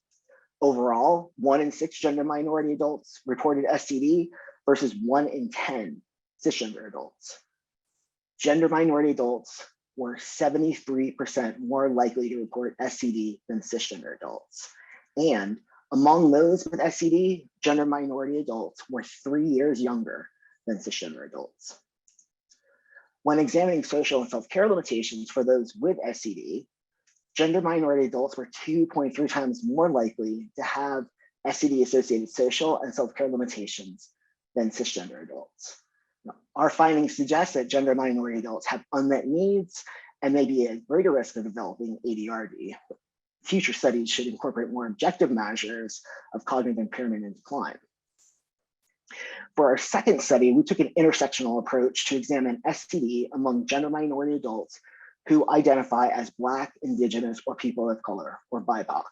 [SPEAKER 6] Overall, 1 in 6 gender minority adults reported SCD versus 1 in 10 cisgender adults. Gender minority adults were 73% more likely to report SCD than cisgender adults. And among those with SCD, gender minority adults were 3 years younger than cisgender adults. When examining social and self-care limitations for those with SCD, gender minority adults were 2.3 times more likely to have SCD-associated social and self-care limitations than cisgender adults. Now, our findings suggest that gender minority adults have unmet needs and may be at greater risk of developing ADRD. Future studies should incorporate more objective measures of cognitive impairment and decline. For our second study, we took an intersectional approach to examine SCD among gender minority adults who identify as Black, Indigenous, or people of color, or BIPOC,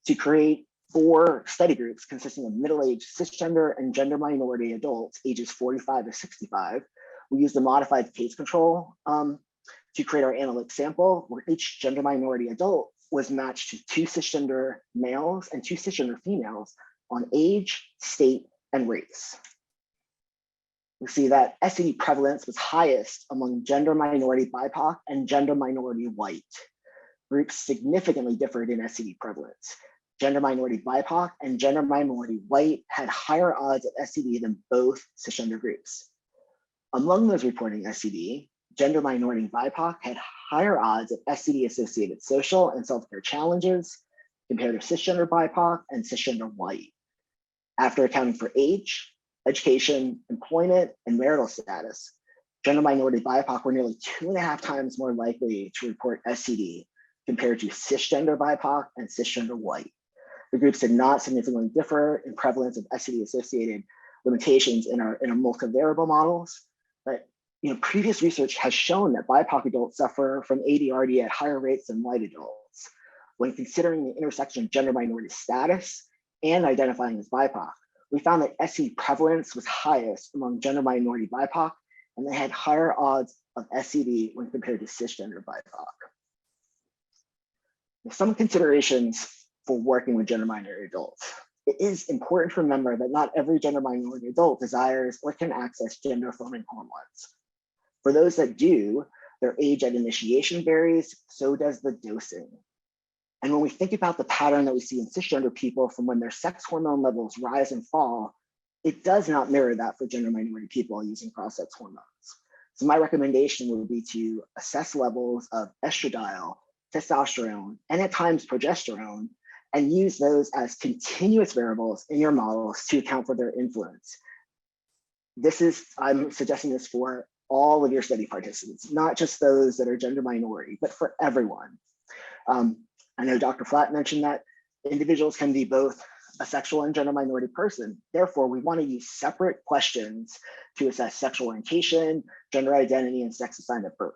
[SPEAKER 6] to create 4 study groups consisting of middle-aged cisgender and gender minority adults ages 45 to 65. We used a modified case control to create our analytic sample, where each gender minority adult was matched to 2 cisgender males and 2 cisgender females on age, state, and race. we see that STD prevalence was highest among gender minority BIPOC and gender minority white. Groups significantly differed in STD prevalence. Gender minority BIPOC and gender minority white had higher odds of STD than both cisgender groups. Among those reporting STD, gender minority BIPOC had higher odds of STD-associated social and self-care challenges compared to cisgender BIPOC and cisgender white. After accounting for age, education, employment, and marital status, gender minority BIPOC were nearly 2.5 times more likely to report STD compared to cisgender BIPOC and cisgender white. The groups did not significantly differ in prevalence of STD-associated limitations in our multivariable models, but previous research has shown that BIPOC adults suffer from ADRD at higher rates than white adults. When considering the intersection of gender minority status and identifying as BIPOC, we found that STD prevalence was highest among gender minority BIPOC, and they had higher odds of STD when compared to cisgender BIPOC. Some considerations for working with gender minority adults. It is important to remember that not every gender minority adult desires or can access gender-affirming hormones. For those that do, their age at initiation varies, so does the dosing. And when we think about the pattern that we see in cisgender people from when their sex hormone levels rise and fall, it does not mirror that for gender minority people using cross-sex hormones. So my recommendation would be to assess levels of estradiol, testosterone, and at times progesterone, and use those as continuous variables in your models to account for their influence. I'm suggesting this for all of your study participants, not just those that are gender minority, but for everyone. I know Dr. Flatt mentioned that individuals can be both a sexual and gender minority person. Therefore, we want to use separate questions to assess sexual orientation, gender identity, and sex assigned at birth.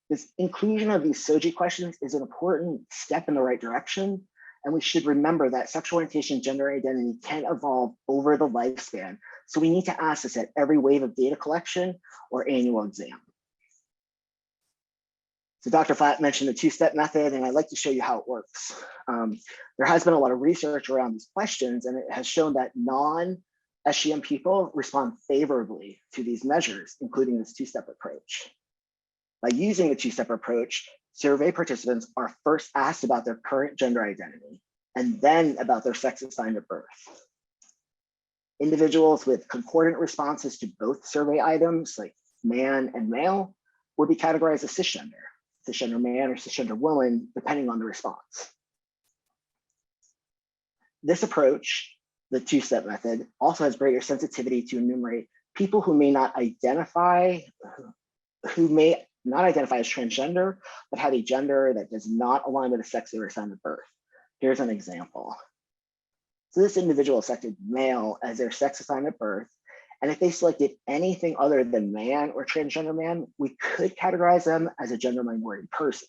[SPEAKER 6] This inclusion of these SOGI questions is an important step in the right direction, and we should remember that sexual orientation and gender identity can evolve over the lifespan, so we need to ask this at every wave of data collection or annual exam. So Dr. Flatt mentioned the two-step method, and I'd like to show you how it works. There has been a lot of research around these questions, and it has shown that non-SGM people respond favorably to these measures, including this two-step approach. By using the two-step approach, survey participants are first asked about their current gender identity, and then about their sex assigned at birth. Individuals with concordant responses to both survey items, like man and male, would be categorized as cisgender man or cisgender woman, depending on the response. This approach, the two-step method, also has greater sensitivity to enumerate people who may not identify as transgender, but have a gender that does not align with the sex they were assigned at birth. Here's an example. So this individual selected male as their sex assigned at birth, and if they selected anything other than man or transgender man, we could categorize them as a gender minority person.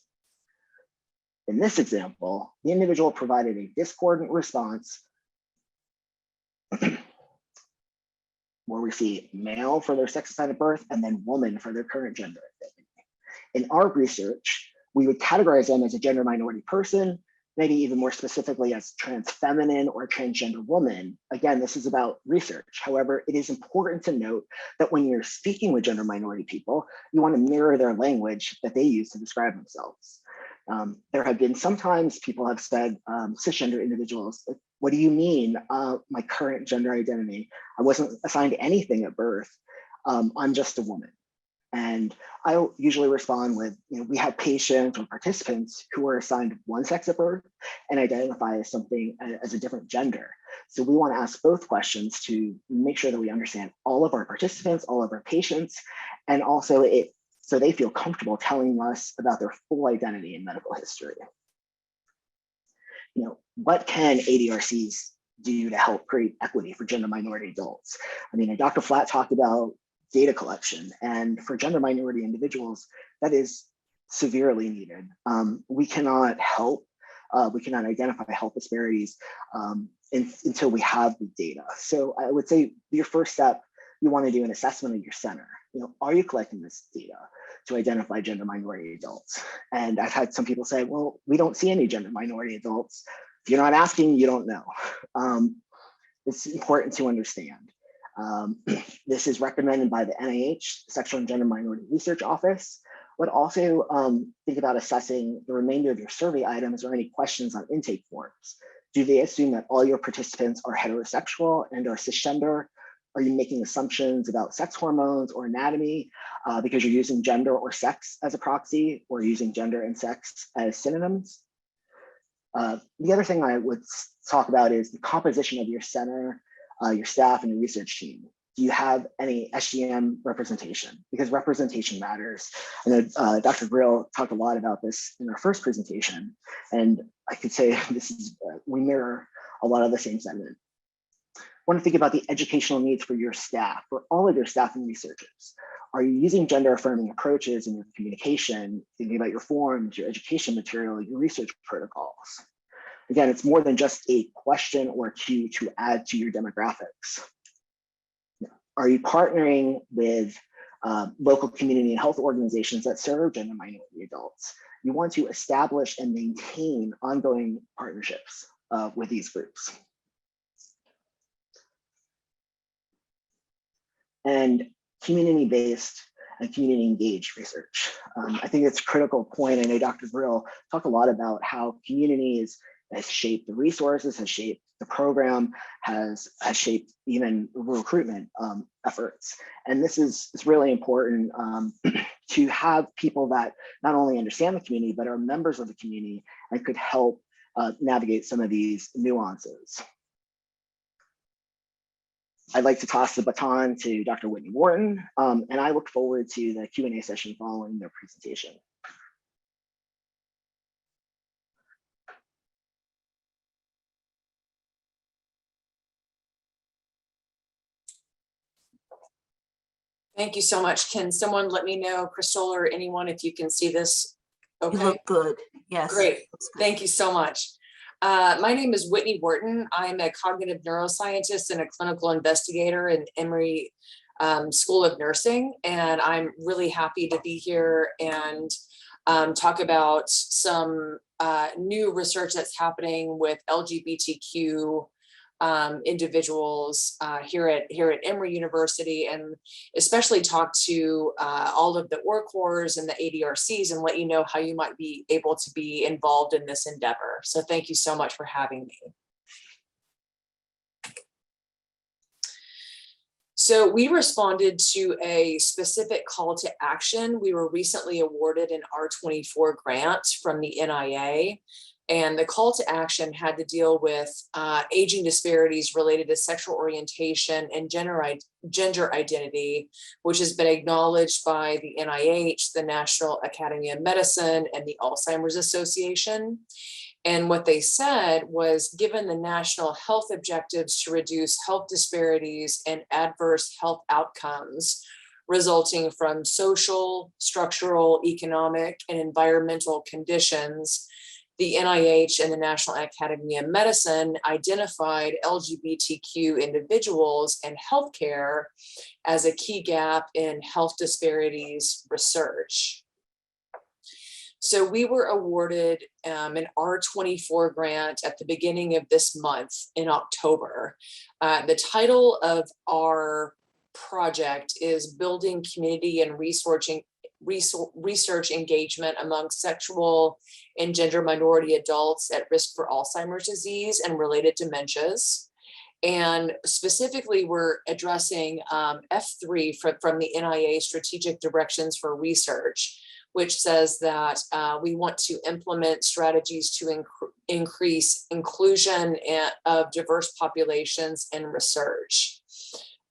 [SPEAKER 6] In this example, the individual provided a discordant response where we see male for their sex assigned at birth and then woman for their current gender identity. In our research, we would categorize them as a gender minority person, maybe even more specifically as trans feminine or transgender woman. Again, this is about research. However, it is important to note that when you're speaking with gender minority people, you want to mirror their language that they use to describe themselves. There have been sometimes people have said, cisgender individuals, what do you mean, my current gender identity? I wasn't assigned anything at birth. I'm just a woman. And I usually respond with, we have patients or participants who are assigned one sex at birth and identify as something as a different gender. So we want to ask both questions to make sure that we understand all of our participants, all of our patients, and also so they feel comfortable telling us about their full identity and medical history. What can ADRCs do to help create equity for gender minority adults? Dr. Flatt talked about data collection, and for gender minority individuals, that is severely needed. We cannot identify health disparities until we have the data. So I would say your first step, you want to do an assessment of your center. Are you collecting this data to identify gender minority adults? And I've had some people say, well, we don't see any gender minority adults. If you're not asking, you don't know. It's important to understand. This is recommended by the NIH, Sexual and Gender Minority Research Office, but also think about assessing the remainder of your survey items or any questions on intake forms. Do they assume that all your participants are heterosexual and or cisgender? Are you making assumptions about sex hormones or anatomy because you're using gender or sex as a proxy, or using gender and sex as synonyms? The other thing I would talk about is the composition of your center, your staff, and your research team. Do you have any SGM representation? Because representation matters. I know Dr. Grill talked a lot about this in our first presentation, and I could say this is we mirror a lot of the same sentiment. Want to think about the educational needs for your staff, for all of your staff and researchers. Are you using gender affirming approaches in your communication, thinking about your forms, your education material, your research protocols? Again, it's more than just a question or a cue to add to your demographics. Are you partnering with local community and health organizations that serve gender minority adults? You want to establish and maintain ongoing partnerships with these groups. And community-based and community engaged research. I think it's a critical point. I know Dr. Grill talked a lot about how communities has shaped the resources, has shaped the program, has shaped even recruitment efforts. And this is really important to have people that not only understand the community, but are members of the community and could help navigate some of these nuances. I'd like to toss the baton to Dr. Whitney Wharton, and I look forward to the Q&A session following their presentation.
[SPEAKER 7] Thank you so much. Can someone let me know, Crystal or anyone, if you can see this? Okay.
[SPEAKER 2] You look good. Yes.
[SPEAKER 7] Great. Thank you so much. My name is Whitney Wharton. I'm a cognitive neuroscientist and a clinical investigator in Emory School of Nursing. And I'm really happy to be here and talk about some new research that's happening with LGBTQ individuals here at Emory University, and especially talk to all of the ORCORs and the ADRCs and let you know how you might be able to be involved in this endeavor. So thank you so much for having me. So we responded to a specific call to action. We were recently awarded an R24 grant from the NIA. And the call to action had to deal with aging disparities related to sexual orientation and gender identity, which has been acknowledged by the NIH, the National Academy of Medicine, and the Alzheimer's Association. And what they said was, given the national health objectives to reduce health disparities and adverse health outcomes resulting from social, structural, economic, and environmental conditions, the NIH and the National Academy of Medicine identified LGBTQ individuals and healthcare as a key gap in health disparities research. So we were awarded an R24 grant at the beginning of this month in October. The title of our project is Building Community and Research Engagement Among Sexual and Gender Minority Adults at Risk for Alzheimer's Disease and Related Dementias. And specifically, we're addressing F3 from the NIA Strategic Directions for Research, which says that we want to implement strategies to increase inclusion of diverse populations in research.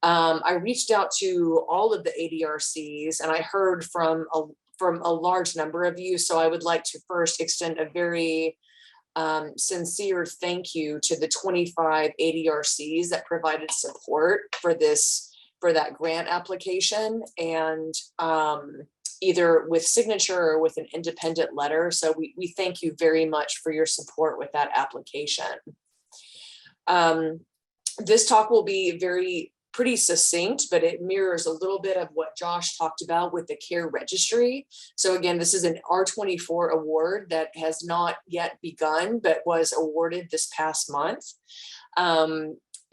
[SPEAKER 7] I reached out to all of the ADRCs and I heard from a large number of you. So I would like to first extend a very sincere thank you to the 25 ADRCs that provided support for that grant application, and either with signature or with an independent letter. So we thank you very much for your support with that application. This talk will be pretty succinct, but it mirrors a little bit of what Josh talked about with the care registry. So again, this is an R24 award that has not yet begun, but was awarded this past month.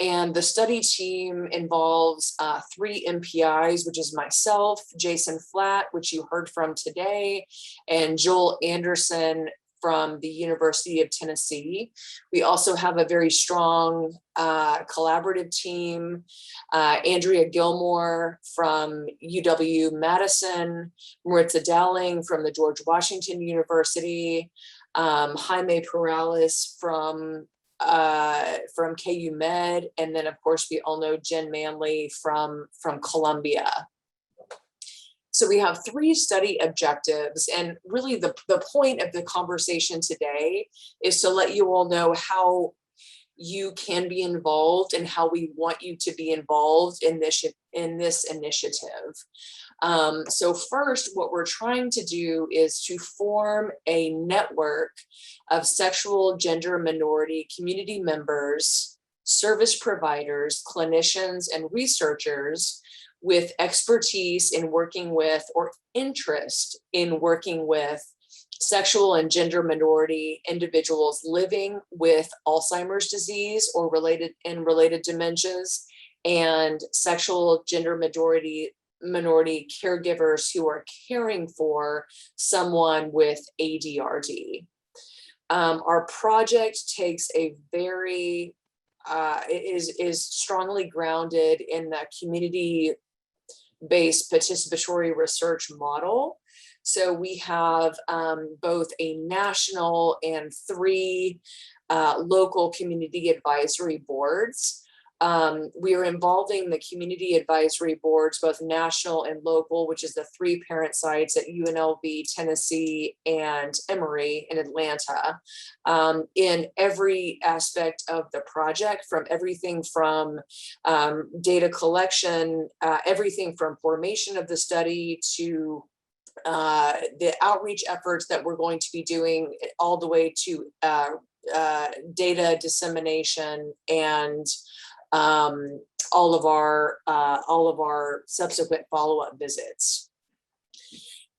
[SPEAKER 7] And the study team involves 3 MPIs, which is myself, Jason Flatt, which you heard from today, and Joel Anderson from the University of Tennessee. We also have a very strong collaborative team, Andrea Gilmore from UW-Madison, Maritza Dowling from the George Washington University, Jaime Perales from KU Med, and then of course we all know Jen Manley from Columbia. So we have 3 study objectives, and really the point of the conversation today is to let you all know how you can be involved and how we want you to be involved in this initiative. So first, what we're trying to do is to form a network of sexual gender minority community members, service providers, clinicians, and researchers with expertise in working with or interest in working with sexual and gender minority individuals living with Alzheimer's disease or related dementias, and sexual gender minority caregivers who are caring for someone with ADRD. Our project takes a very is strongly grounded in the community-based participatory research model. So we have both a national and 3 local community advisory boards. We are involving the community advisory boards, both national and local, which is the 3 parent sites at UNLV, Tennessee, and Emory in Atlanta, in every aspect of the project, from everything from data collection, everything from formation of the study to the outreach efforts that we're going to be doing, all the way to data dissemination and all of our subsequent follow-up visits.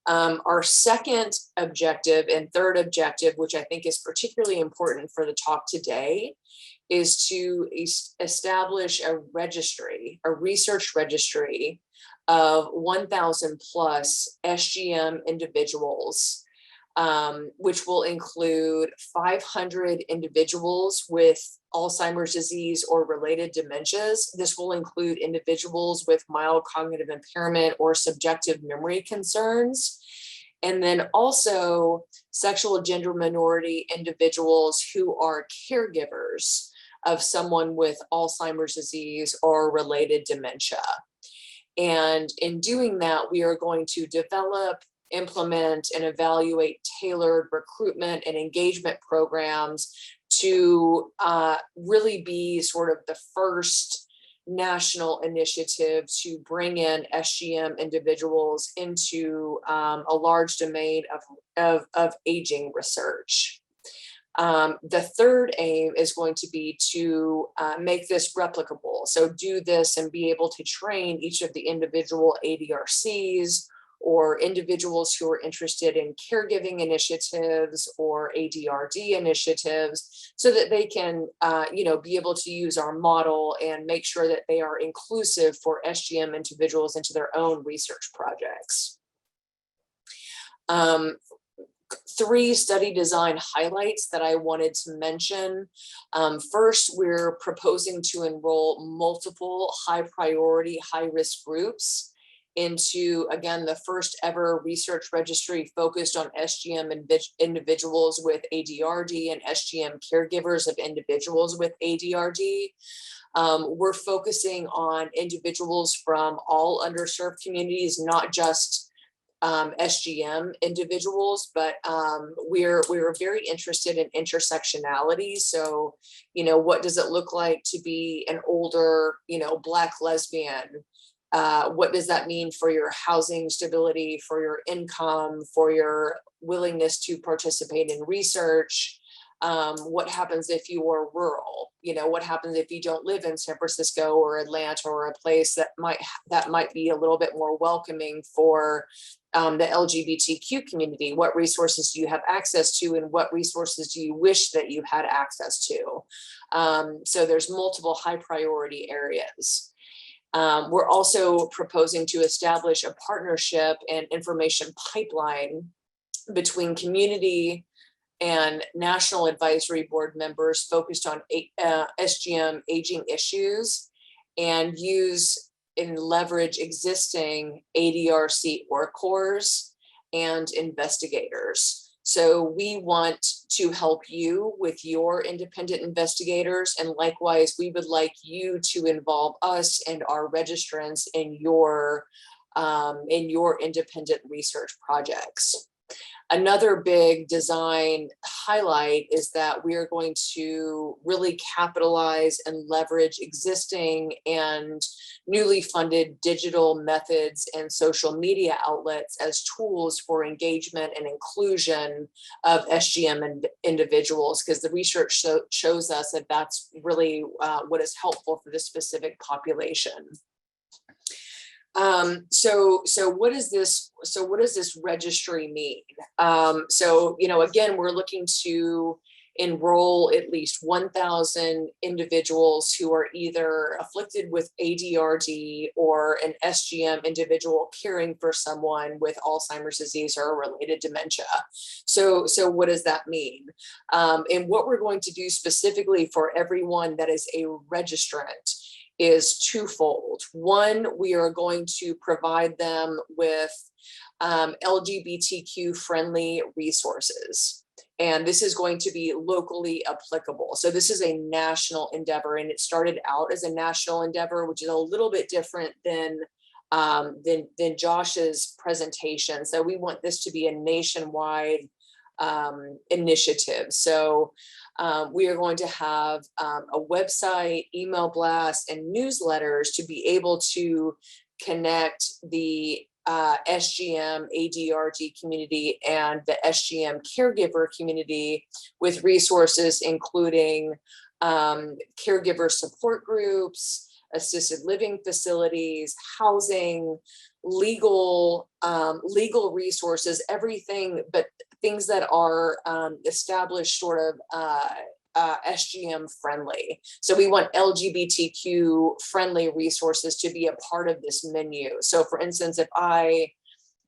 [SPEAKER 7] Our second objective and third objective, which I think is particularly important for the talk today, is to establish a registry, a research registry of 1,000 plus SGM individuals, which will include 500 individuals with Alzheimer's disease or related dementias. This will include individuals with mild cognitive impairment or subjective memory concerns. And then also sexual gender minority individuals who are caregivers of someone with Alzheimer's disease or related dementia. And in doing that, we are going to develop, implement, and evaluate tailored recruitment and engagement programs to really be sort of the first national initiative to bring in SGM individuals into a large domain of aging research. The third aim is going to be to make this replicable. So do this and be able to train each of the individual ADRCs or individuals who are interested in caregiving initiatives or ADRD initiatives, so that they can, be able to use our model and make sure that they are inclusive for SGM individuals into their own research projects. 3 study design highlights that I wanted to mention. First, we're proposing to enroll multiple high priority, high risk groups into, again, the first ever research registry focused on SGM individuals with ADRD and SGM caregivers of individuals with ADRD. We're focusing on individuals from all underserved communities, not just SGM individuals, but we're very interested in intersectionality. So, what does it look like to be an older, Black lesbian? What does that mean for your housing stability, for your income, for your willingness to participate in research? What happens if you are rural? What happens if you don't live in San Francisco or Atlanta or a place that might be a little bit more welcoming for the LGBTQ community? What resources do you have access to, and what resources do you wish that you had access to? So there's multiple high priority areas. We're also proposing to establish a partnership and information pipeline between community and national advisory board members focused on SGM aging issues, and use and leverage existing ADRC ORCORs and investigators. So we want to help you with your independent investigators, and likewise, we would like you to involve us and our registrants in your independent research projects. Another big design highlight is that we are going to really capitalize and leverage existing and newly funded digital methods and social media outlets as tools for engagement and inclusion of SGM individuals, because the research shows us that that's really what is helpful for this specific population. So what does this registry mean? Again, we're looking to enroll at least 1,000 individuals who are either afflicted with ADRD or an SGM individual caring for someone with Alzheimer's disease or related dementia. So what does that mean? And what we're going to do specifically for everyone that is a registrant is twofold. One, we are going to provide them with LGBTQ friendly resources. And this is going to be locally applicable. So this is a national endeavor, and it started out as a national endeavor, which is a little bit different than Josh's presentation. So we want this to be a nationwide initiative. So we are going to have a website, email blasts, and newsletters to be able to connect the SGM ADRD community and the SGM caregiver community with resources including caregiver support groups, assisted living facilities, housing, legal resources, everything, but things that are established sort of SGM friendly. So we want LGBTQ friendly resources to be a part of this menu. So for instance, if I,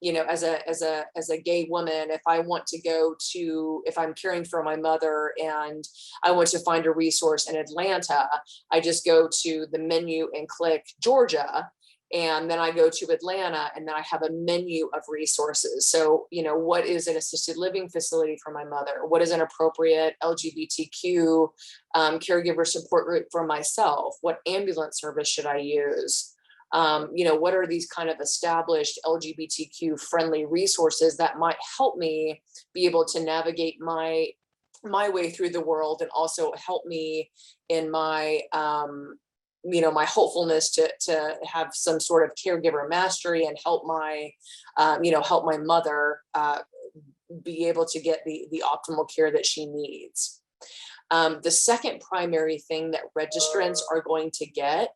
[SPEAKER 7] as a gay woman, if I want to if I'm caring for my mother and I want to find a resource in Atlanta, I just go to the menu and click Georgia. And then I go to Atlanta, and then I have a menu of resources. So, what is an assisted living facility for my mother? What is an appropriate LGBTQ caregiver support group for myself? What ambulance service should I use? What are these kind of established LGBTQ friendly resources that might help me be able to navigate my way through the world, and also help me in my my hopefulness to have some sort of caregiver mastery and help my mother be able to get the optimal care that she needs. The second primary thing that registrants are going to get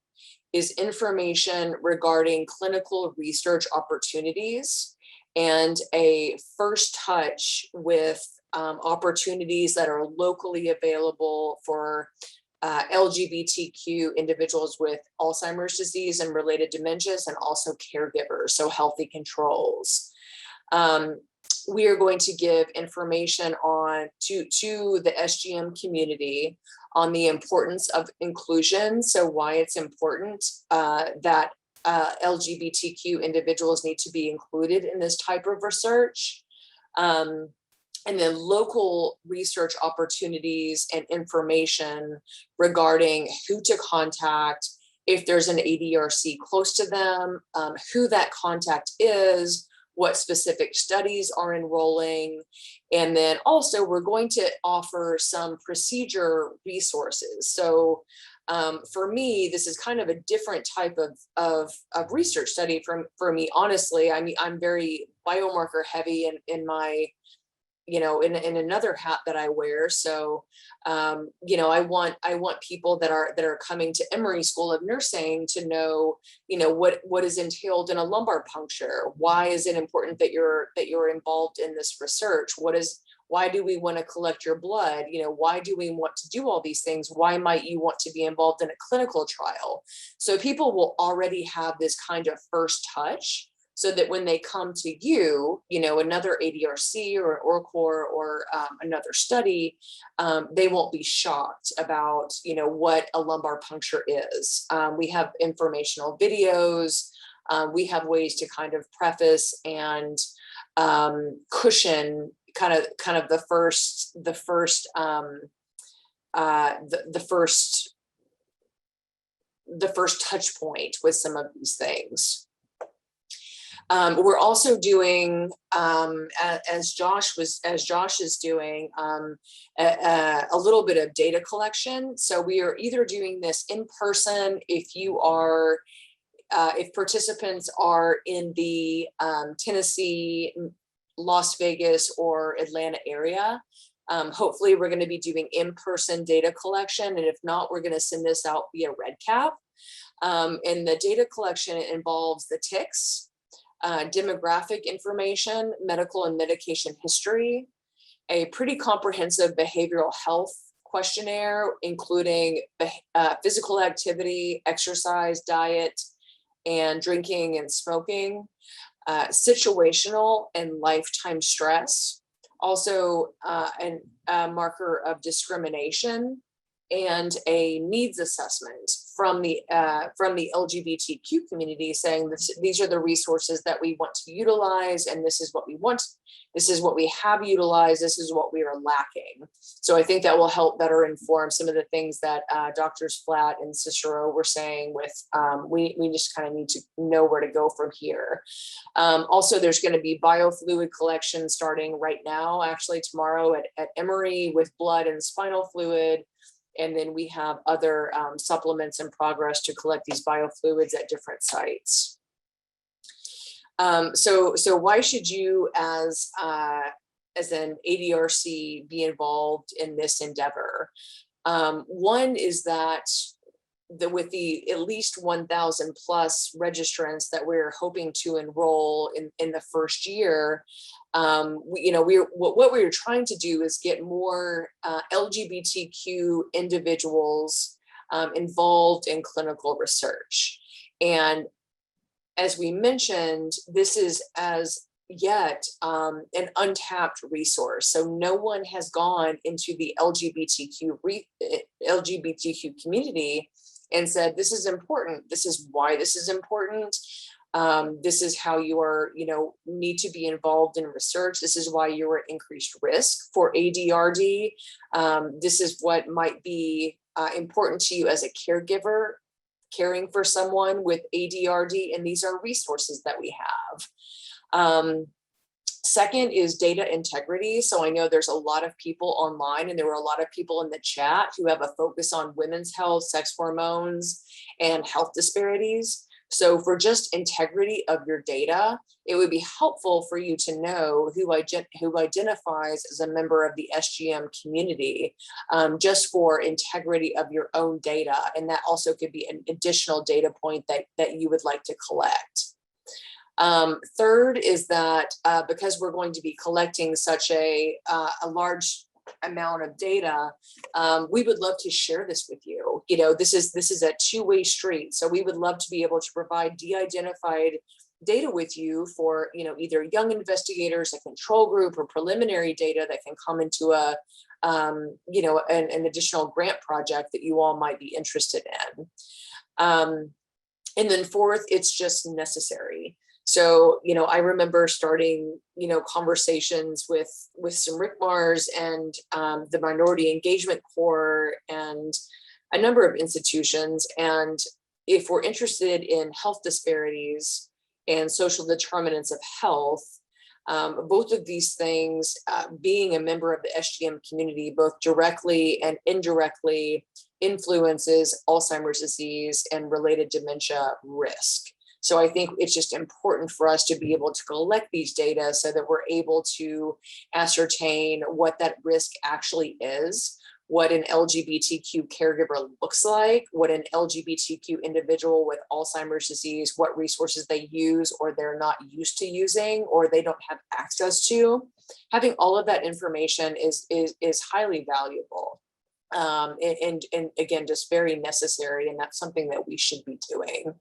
[SPEAKER 7] is information regarding clinical research opportunities and a first touch with opportunities that are locally available for LGBTQ individuals with Alzheimer's disease and related dementias, and also caregivers, so healthy controls. We are going to give information to the SGM community on the importance of inclusion, so why it's important that LGBTQ individuals need to be included in this type of research. And then local research opportunities and information regarding who to contact, if there's an ADRC close to them, who that contact is, what specific studies are enrolling. And then also we're going to offer some procedure resources. So for me, this is kind of a different type of research study for me, honestly. I mean, I'm very biomarker heavy in my in another hat that I wear. So, I want people that are coming to Emory School of Nursing to know, what is entailed in a lumbar puncture. Why is it important that you're involved in this research? Why do we want to collect your blood? Why do we want to do all these things? Why might you want to be involved in a clinical trial? So people will already have this kind of first touch, so that when they come to you, another ADRC or ORCOR or another study, they won't be shocked about, what a lumbar puncture is. We have informational videos. We have ways to kind of preface and cushion kind of the first touch point with some of these things. We're also doing, as Josh is doing, a little bit of data collection. So we are either doing this in person if participants are in the Tennessee, Las Vegas, or Atlanta area. Hopefully we're going to be doing in-person data collection. And if not, we're going to send this out via RedCap. And the data collection involves the tics, demographic information, medical and medication history, a pretty comprehensive behavioral health questionnaire, including physical activity, exercise, diet, and drinking and smoking, situational and lifetime stress, also a marker of discrimination, and a needs assessment from the LGBTQ community, saying these are the resources that we want to utilize, and this is what we want. This is what we have utilized. This is what we are lacking. So I think that will help better inform some of the things that Doctors Flatt and Cicero were saying with, we just kind of need to know where to go from here. Also, there's going to be biofluid collection starting right now, actually tomorrow at Emory, with blood and spinal fluid. And then we have other supplements in progress to collect these biofluids at different sites. So why should you as an ADRC be involved in this endeavor? One is that with the at least 1,000 plus registrants that we're hoping to enroll in the first year, what we're trying to do is get more LGBTQ individuals involved in clinical research. And as we mentioned, this is as yet an untapped resource. So no one has gone into the LGBTQ community and said, this is important. This is why this is important. This is how you are, need to be involved in research. This is why you are at increased risk for ADRD. This is what might be important to you as a caregiver, caring for someone with ADRD, and these are resources that we have. Second is data integrity. So I know there's a lot of people online, and there were a lot of people in the chat who have a focus on women's health, sex hormones, and health disparities. So for just integrity of your data, it would be helpful for you to know who identifies as a member of the SGM community, just for integrity of your own data. And that also could be an additional data point that you would like to collect. Third is that because we're going to be collecting such a large amount of data, we would love to share this with you. This is a two-way street. So we would love to be able to provide de-identified data with you for, either young investigators, a control group, or preliminary data that can come into an additional grant project that you all might be interested in. And then fourth, it's just necessary. So, I remember starting, conversations with some RICMARs and the Minority Engagement Corps and a number of institutions. And if we're interested in health disparities and social determinants of health, both of these things, being a member of the SGM community, both directly and indirectly influences Alzheimer's disease and related dementia risk. So I think it's just important for us to be able to collect these data so that we're able to ascertain what that risk actually is, what an LGBTQ caregiver looks like, what an LGBTQ individual with Alzheimer's disease, what resources they use or they're not used to using or they don't have access to. Having all of that information is highly valuable. And again, just very necessary, and that's something that we should be doing.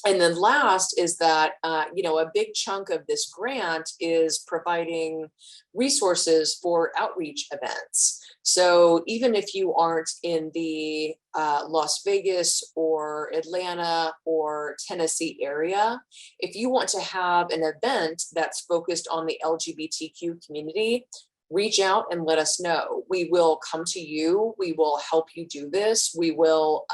[SPEAKER 7] And then last is that, a big chunk of this grant is providing resources for outreach events. So even if you aren't in the Las Vegas or Atlanta or Tennessee area, if you want to have an event that's focused on the LGBTQ community, reach out and let us know. We will come to you. We will help you do this. We will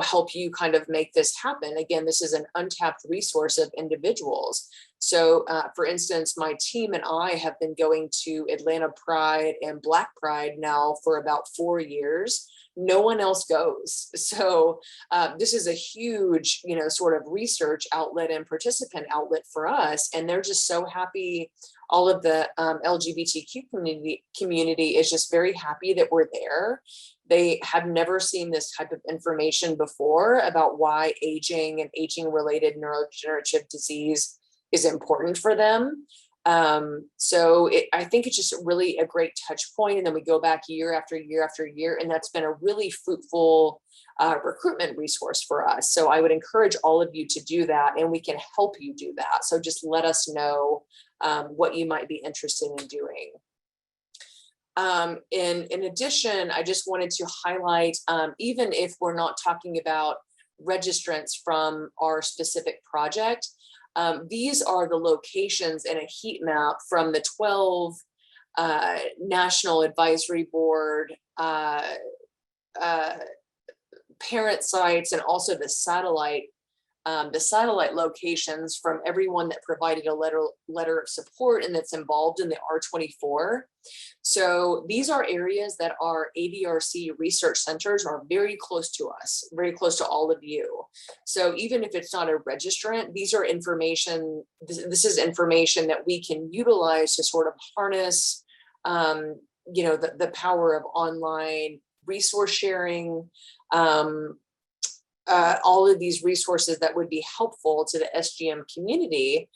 [SPEAKER 7] help you kind of make this happen. Again, this is an untapped resource of individuals. So for instance, my team and I have been going to Atlanta Pride and Black Pride now for about 4 years. No one else goes. So this is a huge, sort of research outlet and participant outlet for us. And they're just so happy. All of the LGBTQ community is just very happy that we're there. They have never seen this type of information before about why aging and aging-related neurodegenerative disease is important for them. So I think it's just really a great touch point. And then we go back year after year after year, and that's been a really fruitful recruitment resource for us. So I would encourage all of you to do that, and we can help you do that. So just let us know what you might be interested in doing. In addition, I just wanted to highlight, even if we're not talking about registrants from our specific project, these are the locations in a heat map from the 12 National Advisory Board parent sites, and also the satellite locations from everyone that provided a letter of support and that's involved in the R24. So these are areas that our ADRC research centers are very close to us, very close to all of you. So even if it's not a registrant, these are information, this is information that we can utilize to sort of harness, the power of online resource sharing, all of these resources that would be helpful to the SGM community,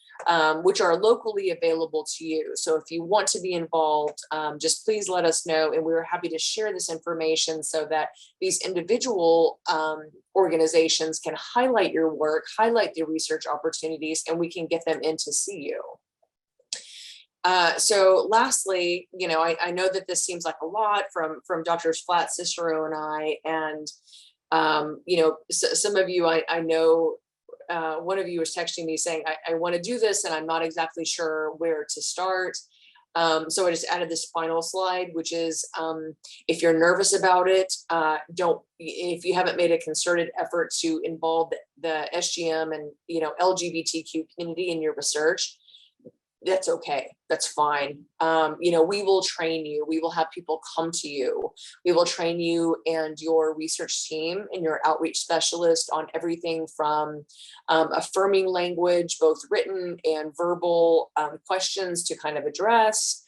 [SPEAKER 7] which are locally available to you. So if you want to be involved, just please let us know, and we're happy to share this information so that these individual organizations can highlight your work, highlight the research opportunities, and we can get them in to see you. So lastly, I know that this seems like a lot from Drs. Flatt, Cicero, and I, and some of you, I know, one of you was texting me saying, I want to do this and I'm not exactly sure where to start. So I just added this final slide, which is, if you're nervous about it, if you haven't made a concerted effort to involve the SGM and, LGBTQ community in your research, that's okay. That's fine. We will train you. We will have people come to you. We will train you and your research team and your outreach specialist on everything from affirming language, both written and verbal questions to kind of address.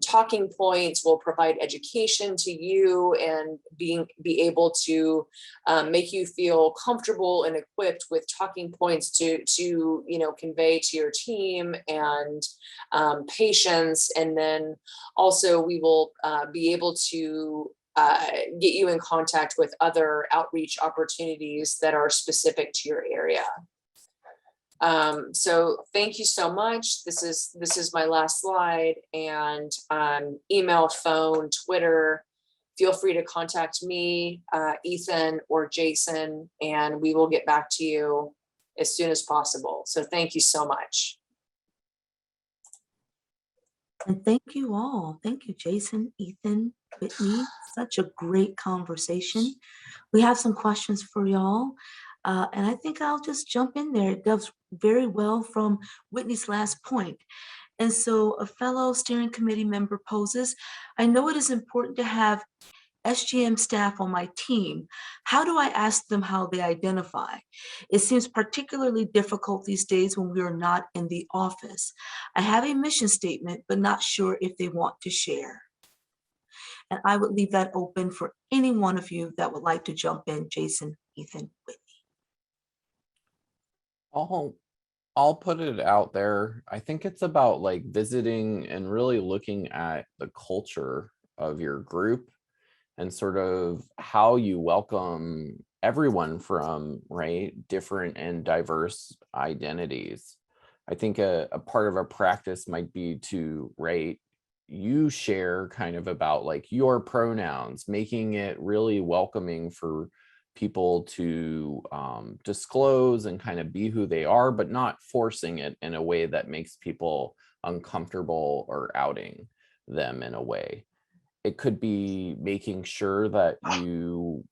[SPEAKER 7] Talking points will provide education to you and be able to make you feel comfortable and equipped with talking points to convey to your team and patients. And then also we will be able to get you in contact with other outreach opportunities that are specific to your area. So thank you so much. This is my last slide, and email, phone, Twitter, feel free to contact me, Ethan or Jason, and we will get back to you as soon as possible. So thank you so much.
[SPEAKER 2] And thank you all. Thank you, Jason, Ethan, Whitney. Such a great conversation. We have some questions for y'all. And I think I'll just jump in there. It does very well from Whitney's last point. And so a fellow steering committee member poses, I know it is important to have SGM staff on my team, how do I ask them how they identify? It seems particularly difficult these days when we are not in the office. I have a mission statement, but not sure if they want to share. And I would leave that open for any one of you that would like to jump in, Jason, Ethan, Whitney.
[SPEAKER 5] I'll put it out there. I think it's about like visiting and really looking at the culture of your group and sort of how you welcome everyone from, right, different and diverse identities. I think a part of our practice might be to, right, you share kind of about like your pronouns, making it really welcoming for people to disclose and kind of be who they are, but not forcing it in a way that makes people uncomfortable or outing them in a way. It could be making sure that you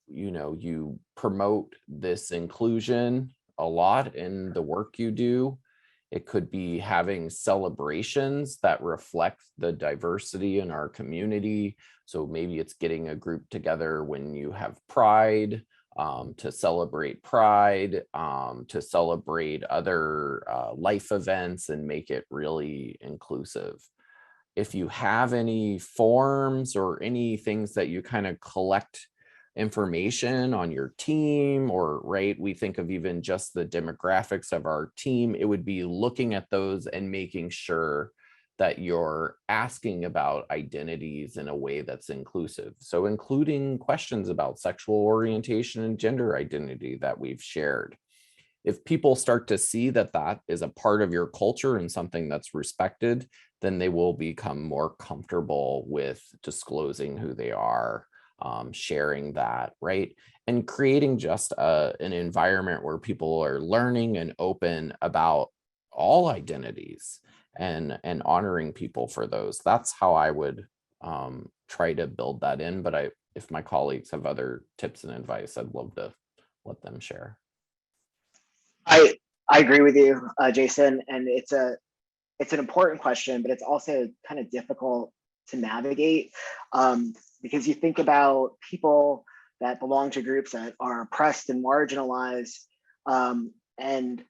[SPEAKER 5] promote this inclusion a lot in the work you do. It could be having celebrations that reflect the diversity in our community. So maybe it's getting a group together when you have Pride, to celebrate Pride, to celebrate other life events and make it really inclusive. If you have any forms or any things that you kind of collect information on your team, or right, we think of even just the demographics of our team, it would be looking at those and making sure that you're asking about identities in a way that's inclusive. So including questions about sexual orientation and gender identity that we've shared. If people start to see that that is a part of your culture and something that's respected, then they will become more comfortable with disclosing who they are, sharing that, right? And creating just an environment where people are learning and open about all identities and honoring people for those. That's how I would try to build that in. But if my colleagues have other tips and advice, I'd love to let them share.
[SPEAKER 6] I agree with you, Jason, and it's an important question, but it's also kind of difficult to navigate because you think about people that belong to groups that are oppressed and marginalized, and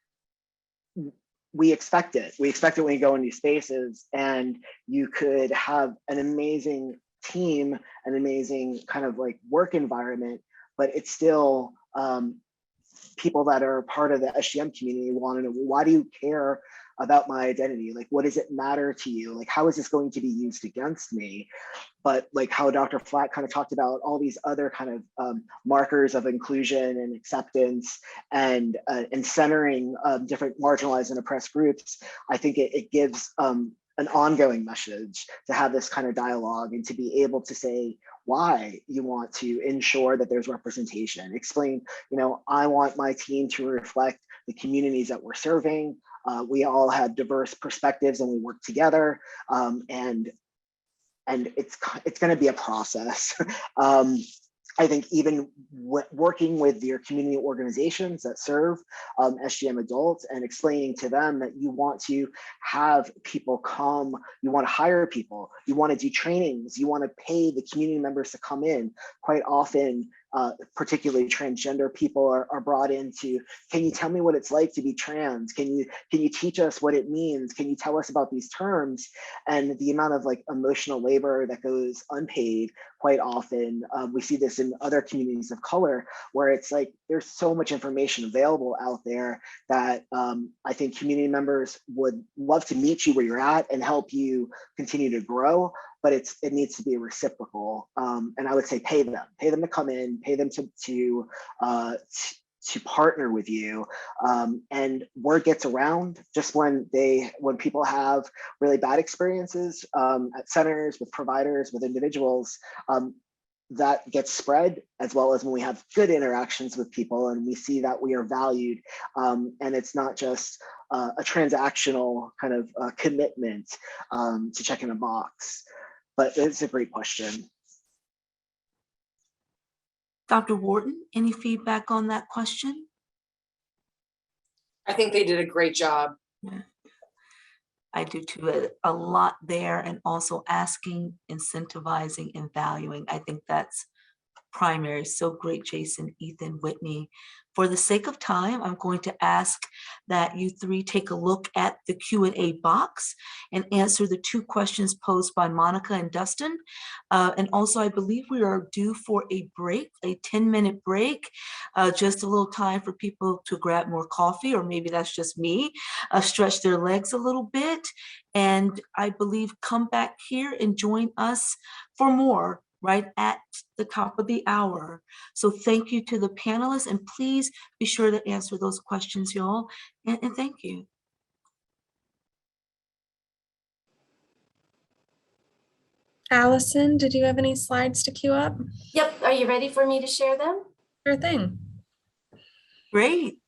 [SPEAKER 6] we expect it. We expect it when you go in these spaces, and you could have an amazing team, an amazing kind of like work environment, but it's still people that are part of the SGM community want to know, why do you care about my identity? Like, what does it matter to you? Like, how is this going to be used against me? But like how Dr. Flatt kind of talked about all these other kind of markers of inclusion and acceptance and centering different marginalized and oppressed groups, I think it gives an ongoing message to have this kind of dialogue and to be able to say why you want to ensure that there's representation. Explain, I want my team to reflect the communities that we're serving. We all have diverse perspectives and we work together, and it's going to be a process. I think even working with your community organizations that serve SGM adults and explaining to them that you want to have people come, you want to hire people, you want to do trainings, you want to pay the community members to come in. Quite often, particularly transgender people are brought into, can you tell me what it's like to be trans? Can you teach us what it means? Can you tell us about these terms? And the amount of like emotional labor that goes unpaid, quite often, we see this in other communities of color, where it's like, there's so much information available out there that I think community members would love to meet you where you're at and help you continue to grow. But it needs to be reciprocal, and I would say pay them to come in, pay them to partner with you, and word gets around. Just when people have really bad experiences at centers, with providers, with individuals, that gets spread, as well as when we have good interactions with people and we see that we are valued, and it's not just a transactional kind of commitment to check in a box. But it's a great question.
[SPEAKER 2] Dr. Wharton, any feedback on that question?
[SPEAKER 7] I think they did a great job.
[SPEAKER 2] Yeah. I do too, a lot there, and also asking, incentivizing, and valuing. I think that's primary. So great, Jason, Ethan, Whitney. For the sake of time, I'm going to ask that you three take a look at the Q&A box and answer the 2 questions posed by Monica and Dustin. And also, I believe we are due for a break, a 10-minute break, just a little time for people to grab more coffee, or maybe that's just me, stretch their legs a little bit. And I believe come back here and join us for more right at the top of the hour. So thank you to the panelists, and please be sure to answer those questions, y'all. And thank you.
[SPEAKER 1] Allison, did you have any slides to queue up?
[SPEAKER 8] Yep, are you ready for me to share them?
[SPEAKER 1] Sure thing.
[SPEAKER 2] Great.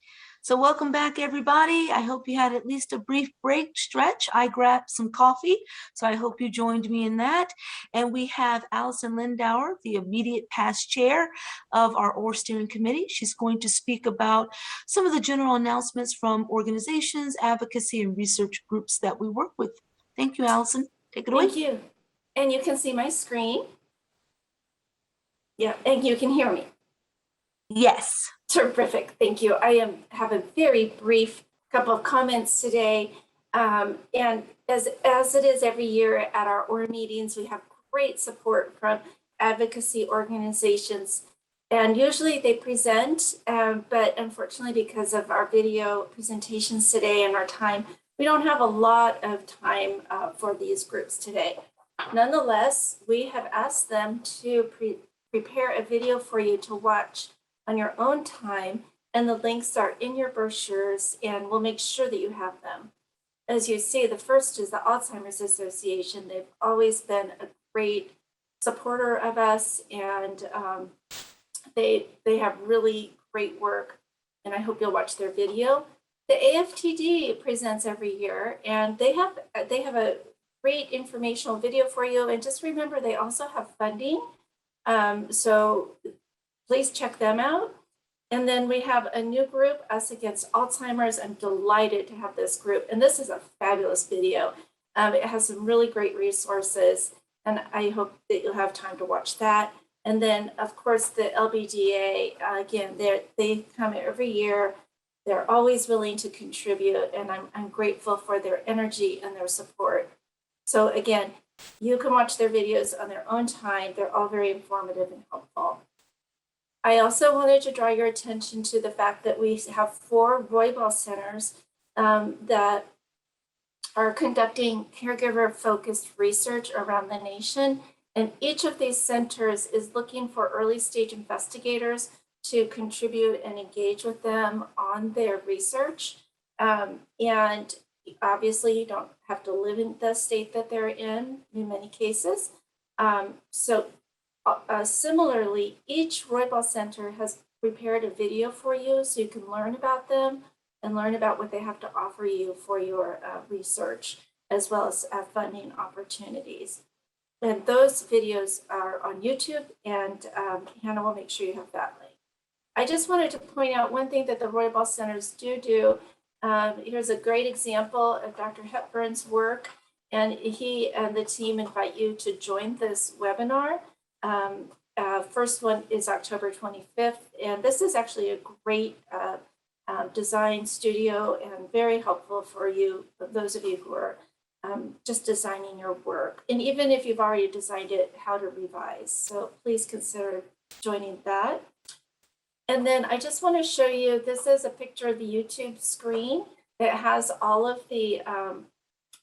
[SPEAKER 2] So welcome back, everybody. I hope you had at least a brief break stretch. I grabbed some coffee, so I hope you joined me in that. And we have Allison Lindauer, the immediate past chair of our OR steering committee. She's going to speak about some of the general announcements from organizations, advocacy, and research groups that we work with. Thank you, Allison. Take it away.
[SPEAKER 8] Thank you. And you can see my screen. Yeah, and you can hear me.
[SPEAKER 2] Yes.
[SPEAKER 8] Terrific, thank you. I have a very brief couple of comments today. And as it is every year at our OR meetings, we have great support from advocacy organizations. And usually they present, but unfortunately because of our video presentations today and our time, we don't have a lot of time for these groups today. Nonetheless, we have asked them to prepare a video for you to watch on your own time, and the links are in your brochures, and we'll make sure that you have them. As you see, the first is the Alzheimer's Association. They've always been a great supporter of us, and they have really great work, and I hope you'll watch their video. The AFTD presents every year, and they have a great informational video for you. And just remember, they also have funding, so please check them out. And then we have a new group, Us Against Alzheimer's. I'm delighted to have this group. And this is a fabulous video. It has some really great resources, and I hope that you'll have time to watch that. And then, of course, the LBDA, again, they come every year. They're always willing to contribute, and I'm grateful for their energy and their support. So again, you can watch their videos on their own time. They're all very informative and helpful. I also wanted to draw your attention to the fact that we have 4 Roybal centers that are conducting caregiver-focused research around the nation. And each of these centers is looking for early-stage investigators to contribute and engage with them on their research. And obviously, you don't have to live in the state that they're in many cases. Similarly, each Roybal Center has prepared a video for you so you can learn about them and learn about what they have to offer you for your research, as well as funding opportunities. And those videos are on YouTube, and Hannah will make sure you have that link. I just wanted to point out one thing that the Roybal Centers do. Here's a great example of Dr. Hepburn's work, and he and the team invite you to join this webinar. First one is October 25th, and this is actually a great design studio and very helpful for you, those of you who are just designing your work. And even if you've already designed it, how to revise. So please consider joining that. And then I just want to show you, this is a picture of the YouTube screen that has all of the,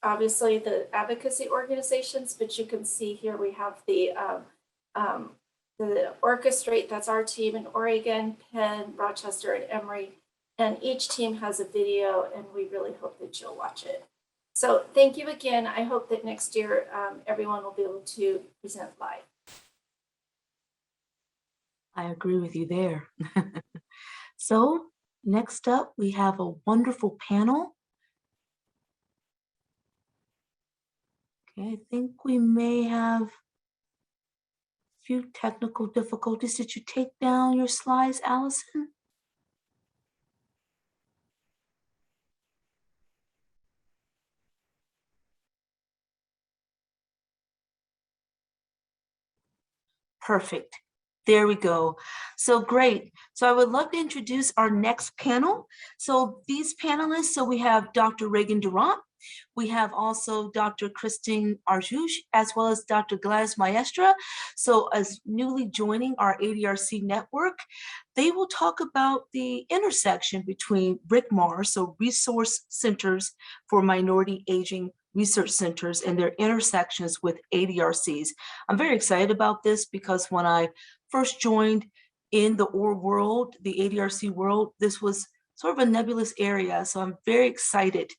[SPEAKER 8] obviously the advocacy organizations, but you can see here we have the Orchestrate, that's our team in Oregon, Penn, Rochester, and Emory. And each team has a video, and we really hope that you'll watch it. So thank you again. I hope that next year everyone will be able to present live.
[SPEAKER 2] I agree with you there. So next up, we have a wonderful panel. Okay, I think we may have a few technical difficulties. Did you take down your slides, Allison? Perfect. There we go. So great. So I would love to introduce our next panel. So these panelists, so we have Dr. Reagan Durant. We have also Dr. Christine Arjouche, as well as Dr. Gladys Maestra. So as newly joining our ADRC network, they will talk about the intersection between RICMAR, so Resource Centers for Minority Aging Research Centers, and their intersections with ADRCs. I'm very excited about this because when I first joined in the OR world, the ADRC world, this was sort of a nebulous area. So I'm very excited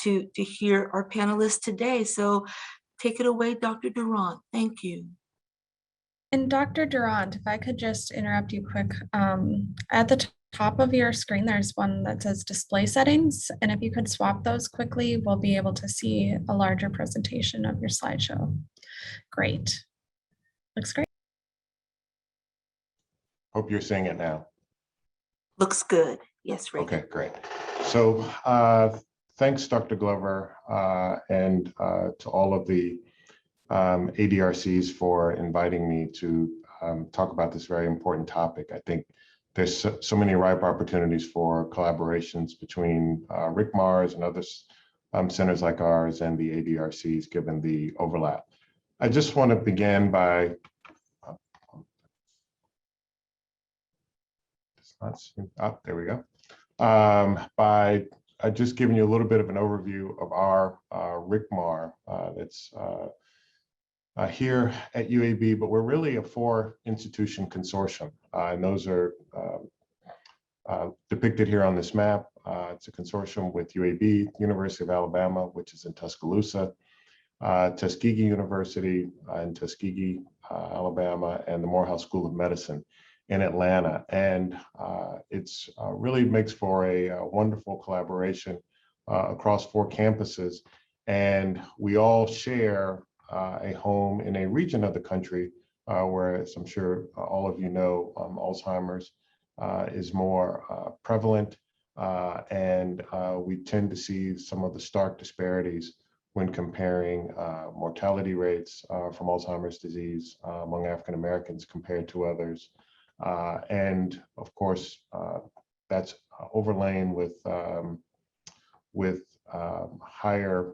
[SPEAKER 2] to hear our panelists today. So take it away, Dr. Durant. Thank you.
[SPEAKER 1] And Dr. Durant, if I could just interrupt you quick, at the top of your screen, there's one that says display settings. And if you could swap those quickly, we'll be able to see a larger presentation of your slideshow. Great. Looks great.
[SPEAKER 9] Hope you're seeing it now.
[SPEAKER 2] Looks good. Yes, Ray.
[SPEAKER 9] Okay, great. So thanks, Dr. Glover, and to all of the ADRCs for inviting me to talk about this very important topic. I think there's so many ripe opportunities for collaborations between RICMARs and other centers like ours and the ADRCs, given the overlap. I just want to begin by there we go. By just giving you a little bit of an overview of our RICMAR that's here at UAB, but we're really a 4-institution consortium, and those are depicted here on this map. It's a consortium with UAB, University of Alabama, which is in Tuscaloosa, Tuskegee University in Tuskegee, Alabama, and the Morehouse School of Medicine in Atlanta. And it's really makes for a wonderful collaboration across 4 campuses. And we all share a home in a region of the country where, as I'm sure all of you know, Alzheimer's is more prevalent. And we tend to see some of the stark disparities when comparing mortality rates from Alzheimer's disease among African Americans compared to others. And of course, that's overlain with higher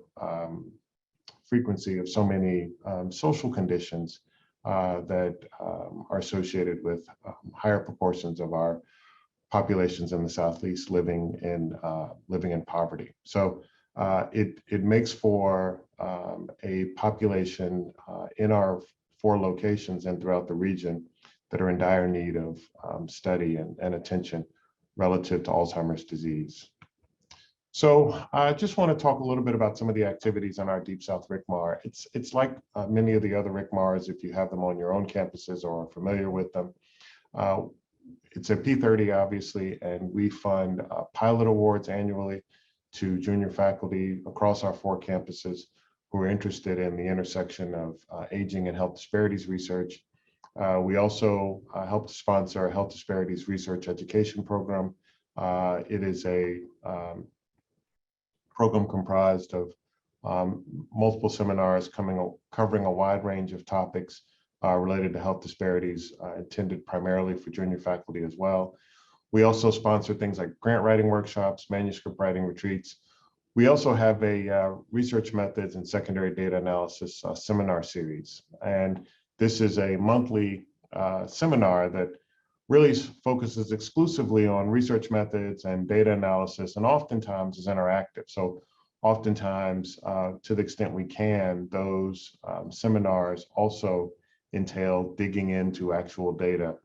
[SPEAKER 9] frequency of so many social conditions that are associated with higher proportions of our populations in the Southeast living in poverty. So it makes for a population in our 4 locations and throughout the region that are in dire need of study and attention relative to Alzheimer's disease. So I just want to talk a little bit about some of the activities on our Deep South RICMAR. It's like many of the other RICMARs, if you have them on your own campuses or are familiar with them. It's a P30, obviously, and we fund pilot awards annually to junior faculty across our 4 campuses who are interested in the intersection of aging and health disparities research. We also help to sponsor a health disparities research education program. It is a program comprised of multiple seminars covering a wide range of topics related to health disparities, intended primarily for junior faculty as well. We also sponsor things like grant writing workshops, manuscript writing retreats. We also have a research methods and secondary data analysis seminar series. And this is a monthly seminar that really focuses exclusively on research methods and data analysis, and oftentimes is interactive. So oftentimes, to the extent we can, those seminars also entail digging into actual data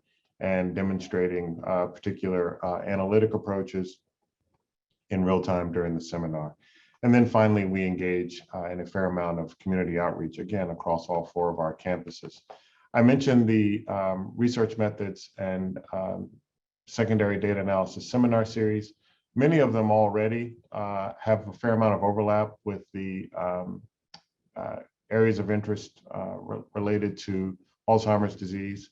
[SPEAKER 9] and demonstrating particular analytic approaches in real time during the seminar. And then finally, we engage in a fair amount of community outreach, again, across all 4 of our campuses. I mentioned the research methods and secondary data analysis seminar series. Many of them already have a fair amount of overlap with the areas of interest related to Alzheimer's disease.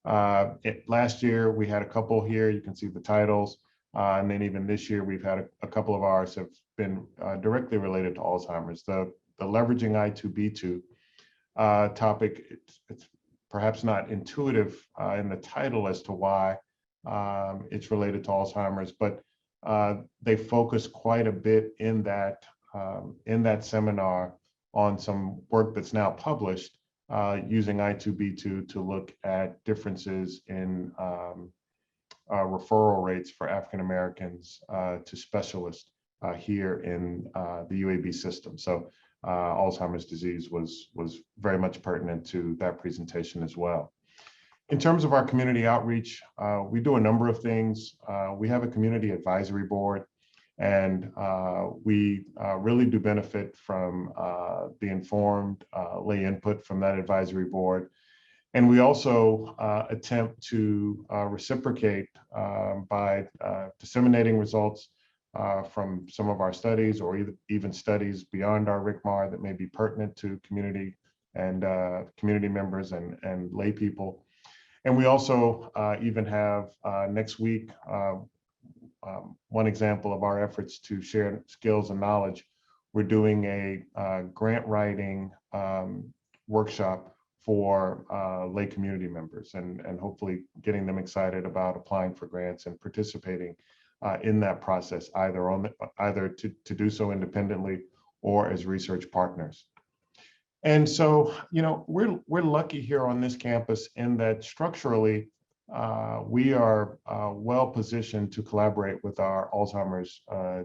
[SPEAKER 9] Last year, we had a couple here. You can see the titles. And then even this year, we've had a couple of ours have been directly related to Alzheimer's. The leveraging I2B2 topic, it's perhaps not intuitive in the title as to why it's related to Alzheimer's, but they focus quite a bit in that seminar on some work that's now published using I2B2 to look at differences in referral rates for African Americans to specialists here in the UAB system. So Alzheimer's disease was very much pertinent to that presentation as well. In terms of our community outreach, we do a number of things. We have a community advisory board, and we really do benefit from the informed lay input from that advisory board. And we also attempt to reciprocate by disseminating results from some of our studies, or even studies beyond our RICMAR that may be pertinent to community and community members and lay people. And we also even have next week one example of our efforts to share skills and knowledge. We're doing a grant writing workshop for lay community members, and hopefully getting them excited about applying for grants and participating in that process, either to do so independently or as research partners. And so, you know, we're lucky here on this campus in that structurally we are well positioned to collaborate with our Alzheimer's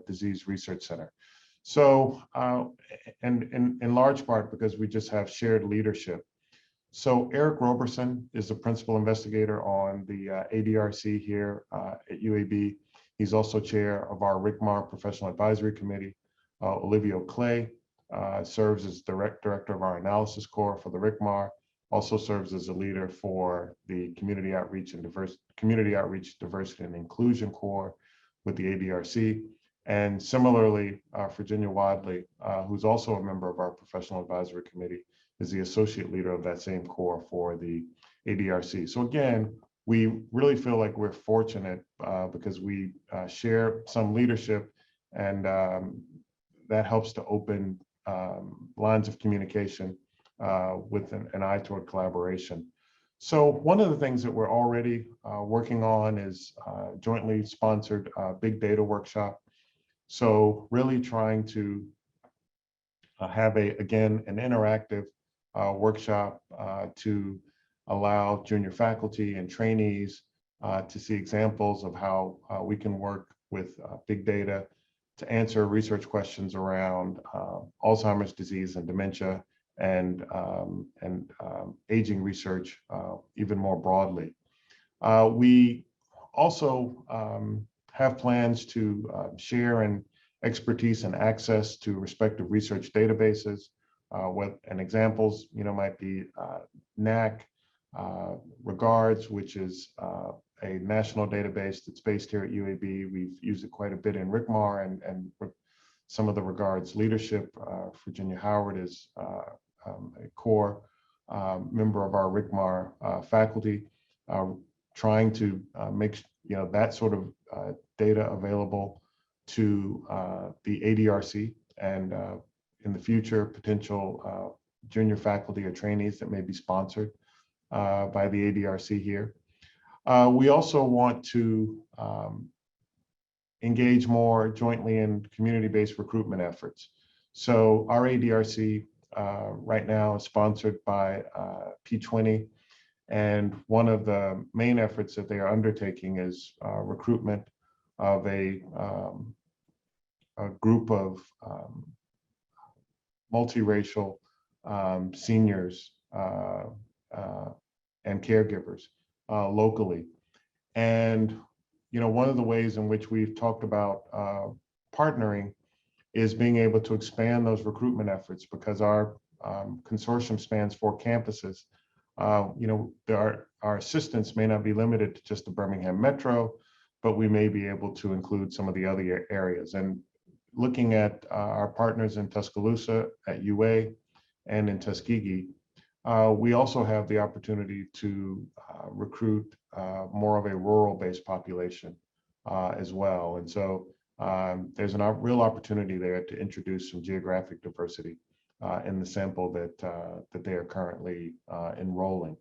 [SPEAKER 9] Disease Research Center. So, and in large part because we just have shared leadership. So Eric Roberson is the principal investigator on the ADRC here at UAB. He's also chair of our RICMAR Professional Advisory Committee. Olivia Clay serves as director of our analysis core for the RICMAR, also serves as a leader for the Community Outreach, Diversity and Inclusion Core with the ADRC. And similarly, Virginia Wadley, who's also a member of our Professional Advisory Committee, is the associate leader of that same core for the ADRC. So again, we really feel like we're fortunate because we share some leadership, and that helps to open lines of communication with an eye toward collaboration. So one of the things that we're already working on is jointly sponsored big data workshop. So really trying to have again, an interactive workshop to allow junior faculty and trainees to see examples of how we can work with big data to answer research questions around Alzheimer's disease and dementia and aging research even more broadly. We also have plans to share an expertise and access to respective research databases. And examples, you know, might be NACC, Regards, which is a national database that's based here at UAB. We've used it quite a bit in RICMAR and some of the Regards leadership. Virginia Howard is a core member of our RICMAR faculty, trying to make that sort of data available to the ADRC and in the future potential junior faculty or trainees that may be sponsored by the ADRC here. We also want to engage more jointly in community-based recruitment efforts. So our ADRC right now is sponsored by P20, and one of the main efforts that they are undertaking is recruitment of a group of multiracial seniors and caregivers locally. And one of the ways in which we've talked about partnering is being able to expand those recruitment efforts, because our consortium spans 4 campuses. Our assistance may not be limited to just the Birmingham Metro, but we may be able to include some of the other areas. And looking at our partners in Tuscaloosa, at UA, and in Tuskegee, we also have the opportunity to recruit more of a rural-based population as well. And so there's a real opportunity there to introduce some geographic diversity in the sample that they are currently enrolling.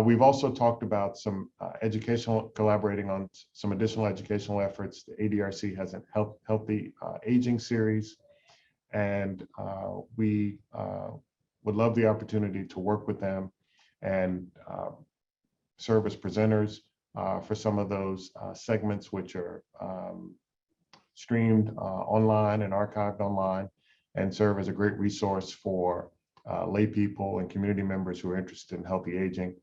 [SPEAKER 9] We've also talked about some collaborating on some additional educational efforts. The ADRC has a healthy aging series, and we would love the opportunity to work with them and serve as presenters for some of those segments which are streamed online and archived online, and serve as a great resource for lay people and community members who are interested in healthy aging.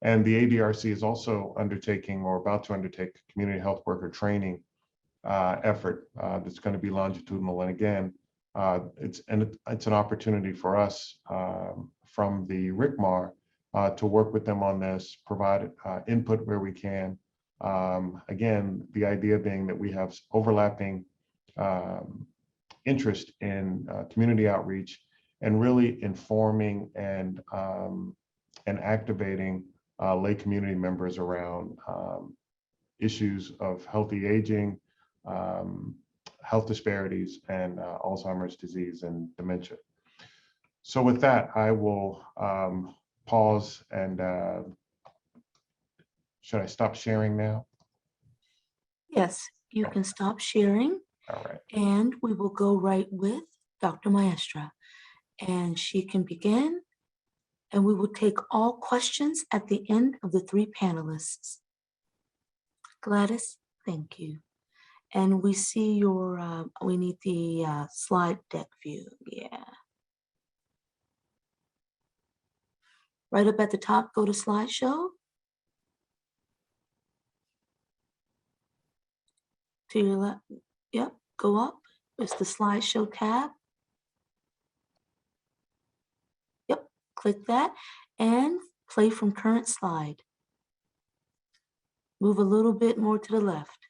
[SPEAKER 9] And the ADRC is also undertaking or about to undertake a community health worker training effort that's going to be longitudinal. And again, it's an opportunity for us from the RICMAR to work with them on this, provide input where we can. Again, the idea being that we have overlapping interest in community outreach and really informing and activating lay community members around issues of healthy aging, health disparities, and Alzheimer's disease and dementia. So with that, I will pause and should I stop sharing now?
[SPEAKER 2] Yes, you can stop sharing.
[SPEAKER 9] All right.
[SPEAKER 2] And we will go right with Dr. Maestra, and she can begin, and we will take all questions at the end of the three panelists. Gladys, thank you. And we see your, we need the slide deck view, yeah. Right up at the top, go to slideshow. To your left, yep, go up, it's the slideshow tab. Yep, click that and play from current slide. Move a little bit more to the left.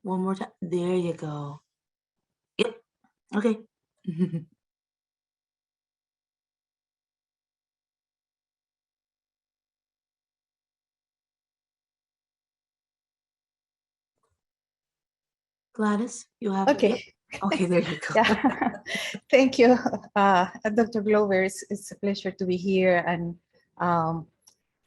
[SPEAKER 2] One more time, there you go. Yep, okay. Gladys, you have it.
[SPEAKER 10] Okay.
[SPEAKER 2] Yep. Okay, there you go.
[SPEAKER 10] Yeah. Thank you, Dr. Glover. It's a pleasure to be here, and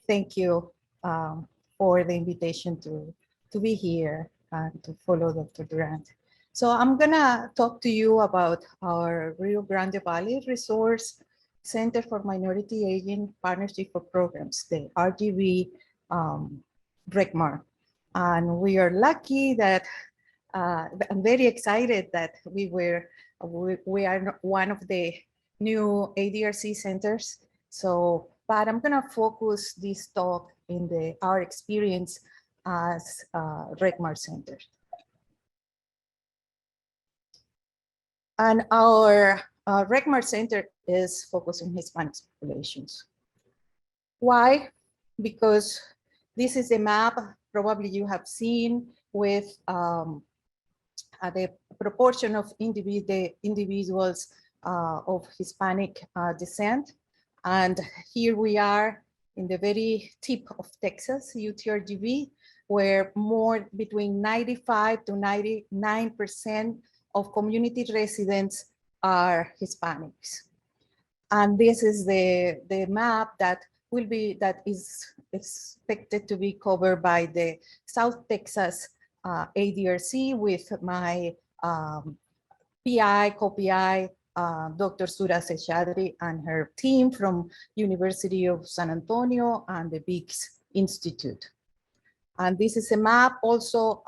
[SPEAKER 10] thank you for the invitation to be here and to follow Dr. Durant. So I'm gonna talk to you about our Rio Grande Valley Resource Center for Minority Aging Partnership for Programs, the RGV RECMAR. And we are lucky that I'm very excited that we are one of the new ADRC centers. So, but I'm gonna focus this talk in our experience as RECMAR Center. And our RECMAR Center is focused on Hispanic populations. Why? Because this is a map probably you have seen with the proportion of individuals of Hispanic descent. And here we are in the very tip of Texas, UTRGV, where between 95 to 99% of community residents are Hispanics. And this is the map that is expected to be covered by the South Texas ADRC with my PI, co-PI, Dr. Sura Seshadri and her team from University of San Antonio and the Biggs Institute. And this is a map also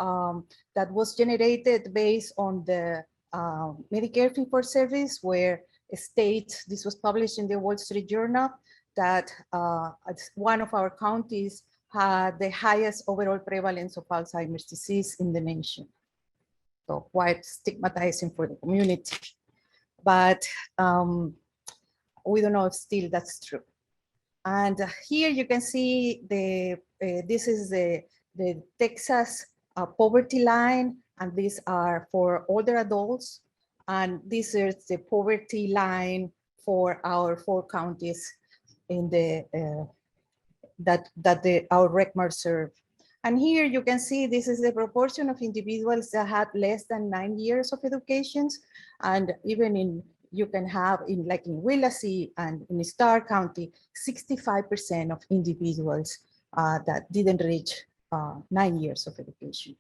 [SPEAKER 10] that was generated based on the Medicare fee-for-service, where states, this was published in the Wall Street Journal, that one of our counties had the highest overall prevalence of Alzheimer's disease in the nation. So quite stigmatizing for the community. But we don't know if still that's true. And here you can see this is the Texas poverty line, and these are for older adults. And this is the poverty line for our 4 counties in the our RECMAR serve. And here you can see this is the proportion of individuals that had less than 9 years of education. And even you can have in like in Willacy and in Starr County, 65% of individuals that didn't reach 9 years of education.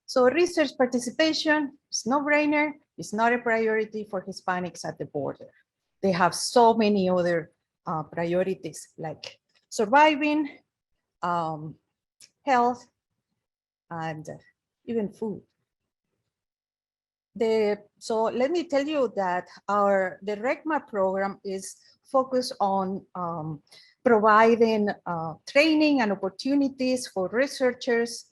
[SPEAKER 10] So research participation is no-brainer. It's not a priority for Hispanics at the border. They have so many other priorities like surviving, health, and even food. So let me tell you that the RECMA program is focused on providing training and opportunities for researchers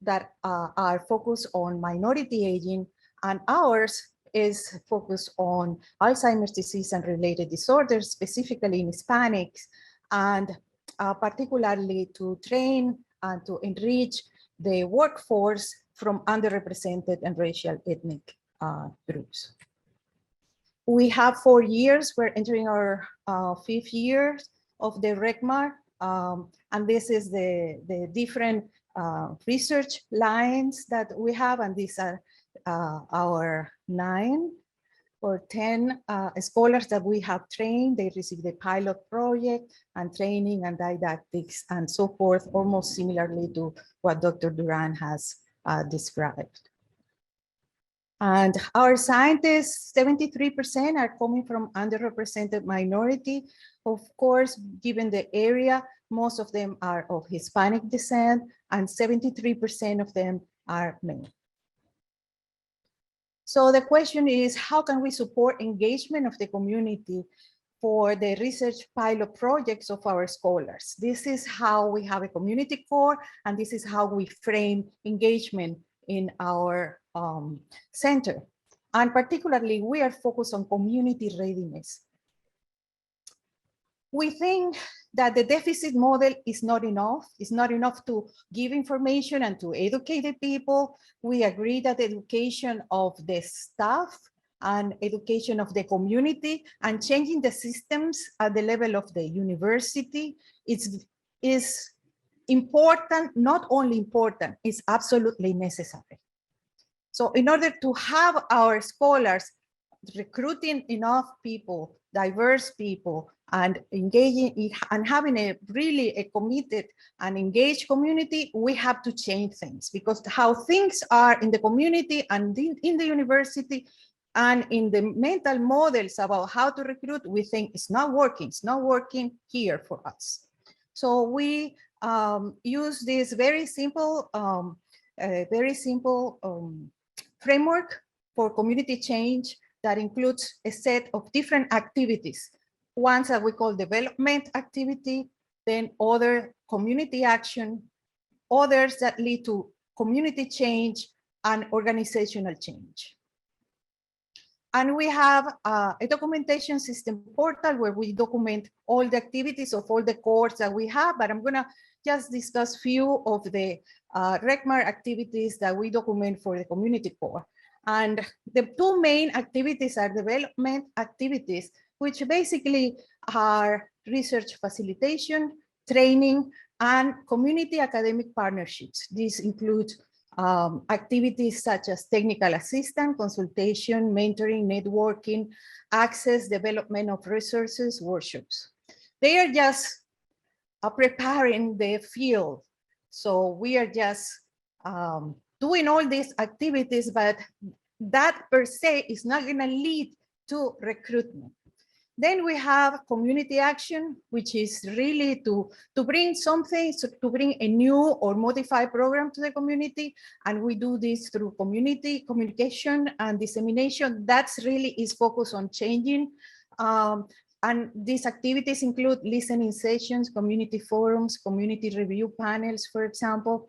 [SPEAKER 10] that are focused on minority aging, and ours is focused on Alzheimer's disease and related disorders, specifically in Hispanics, and particularly to train and to enrich the workforce from underrepresented and racial ethnic groups. We have 4 years, we're entering our 5th year of the RECMA, and this is the different research lines that we have, and these are our 9 or 10 scholars that we have trained. They received the pilot project and training and didactics and so forth, almost similarly to what Dr. Duran has described. And our scientists, 73% are coming from underrepresented minority. Of course, given the area, most of them are of Hispanic descent, and 73% of them are men. So the question is, how can we support engagement of the community for the research pilot projects of our scholars? This is how we have a community core, and this is how we frame engagement in our center. And particularly, we are focused on community readiness. We think that the deficit model is not enough. It's not enough to give information and to educate the people. We agree that education of the staff and education of the community and changing the systems at the level of the university is important, not only important, it's absolutely necessary. So in order to have our scholars recruiting enough people, diverse people, and engaging and having a committed and engaged community, we have to change things, because how things are in the community and in the university and in the mental models about how to recruit, we think it's not working. It's not working here for us. So we use this very simple framework for community change that includes a set of different activities. Ones that we call development activity, then other community action, others that lead to community change and organizational change. And we have a documentation system portal where we document all the activities of all the cores that we have, but I'm gonna just discuss few of the RECMA activities that we document for the community core. And the two main activities are development activities, which basically are research facilitation, training, and community academic partnerships. These include activities such as technical assistance, consultation, mentoring, networking, access, development of resources, workshops. They are just preparing the field. So we are just doing all these activities, but that per se is not gonna lead to recruitment. Then we have community action, which is really to bring something, so to bring a new or modified program to the community. And we do this through community communication and dissemination. That's really is focused on changing. And these activities include listening sessions, community forums, community review panels, for example,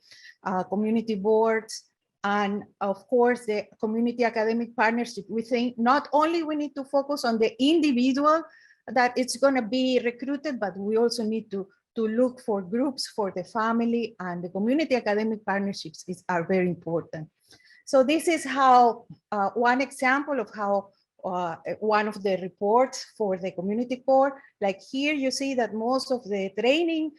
[SPEAKER 10] community boards, and of course, the community academic partnership. We think not only we need to focus on the individual that it's going to be recruited, but we also need to look for groups for the family, and the community academic partnerships are very important. So this is how one example of how one of the reports for the community core, like here you see that most of the training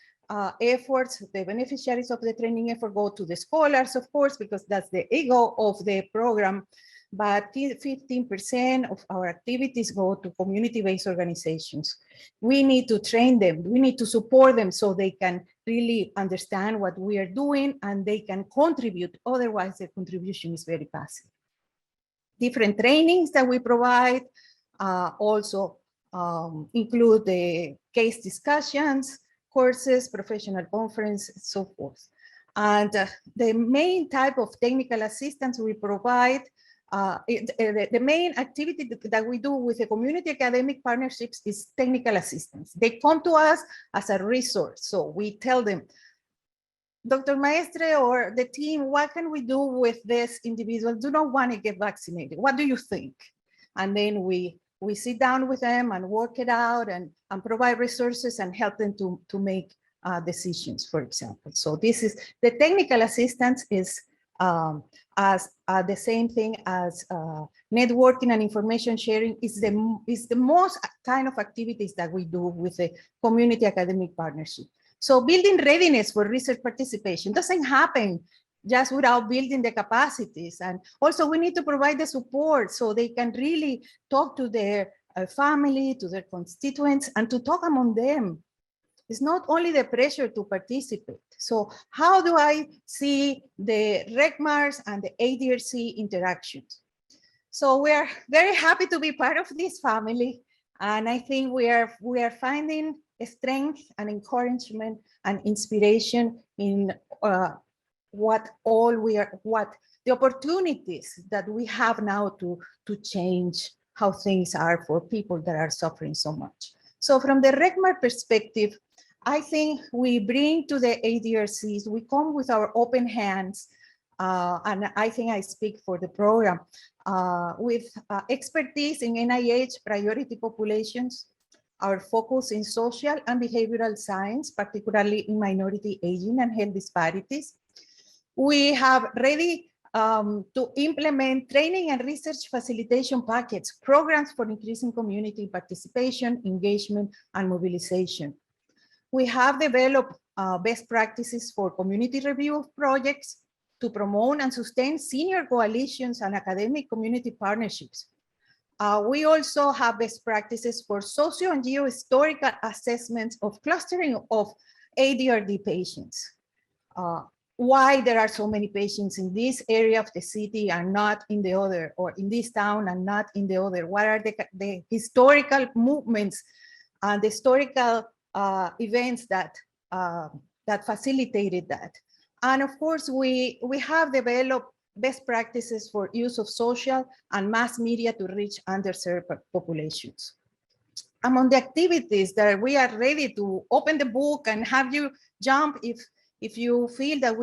[SPEAKER 10] efforts, the beneficiaries of the training effort go to the scholars, of course, because that's the ego of the program. but 15% of our activities go to community-based organizations. We need to train them. We need to support them so they can really understand what we are doing and they can contribute. Otherwise, their contribution is very passive. Different trainings that we provide also include the case discussions, courses, professional conference, so forth. And the main type of technical assistance we provide, the main activity that we do with the community academic partnerships is technical assistance. They come to us as a resource. So we tell them, Dr. Maestre or the team, what can we do with this individual? Do not want to get vaccinated. What do you think? And then we sit down with them and work it out and provide resources and help them to make decisions, for example. So this is the technical assistance is as the same thing as networking and information sharing is the most kind of activities that we do with the community academic partnership. So building readiness for research participation doesn't happen just without building the capacities. And also we need to provide the support so they can really talk to their family, to their constituents, and to talk among them. It's not only the pressure to participate. So how do I see the RECMARS and the ADRC interactions? So we are very happy to be part of this family. And I think we are finding strength and encouragement and inspiration in what the opportunities that we have now to change how things are for people that are suffering so much. So from the RECMAR perspective, I think we bring to the ADRCs, we come with our open hands, and I think I speak for the program, with expertise in NIH priority populations, our focus in social and behavioral science, particularly in minority aging and health disparities. We have ready to implement training and research facilitation packets, programs for increasing community participation, engagement, and mobilization. We have developed best practices for community review of projects to promote and sustain senior coalitions and academic community partnerships. We also have best practices for socio and geohistorical assessments of clustering of ADRD patients. Why there are so many patients in this area of the city and not in the other, or in this town and not in the other? What are the historical movements and the historical events that facilitated that? And of course, we have developed best practices for use of social and mass media to reach underserved populations. Among the activities that we are ready to open the book and have you jump if you feel that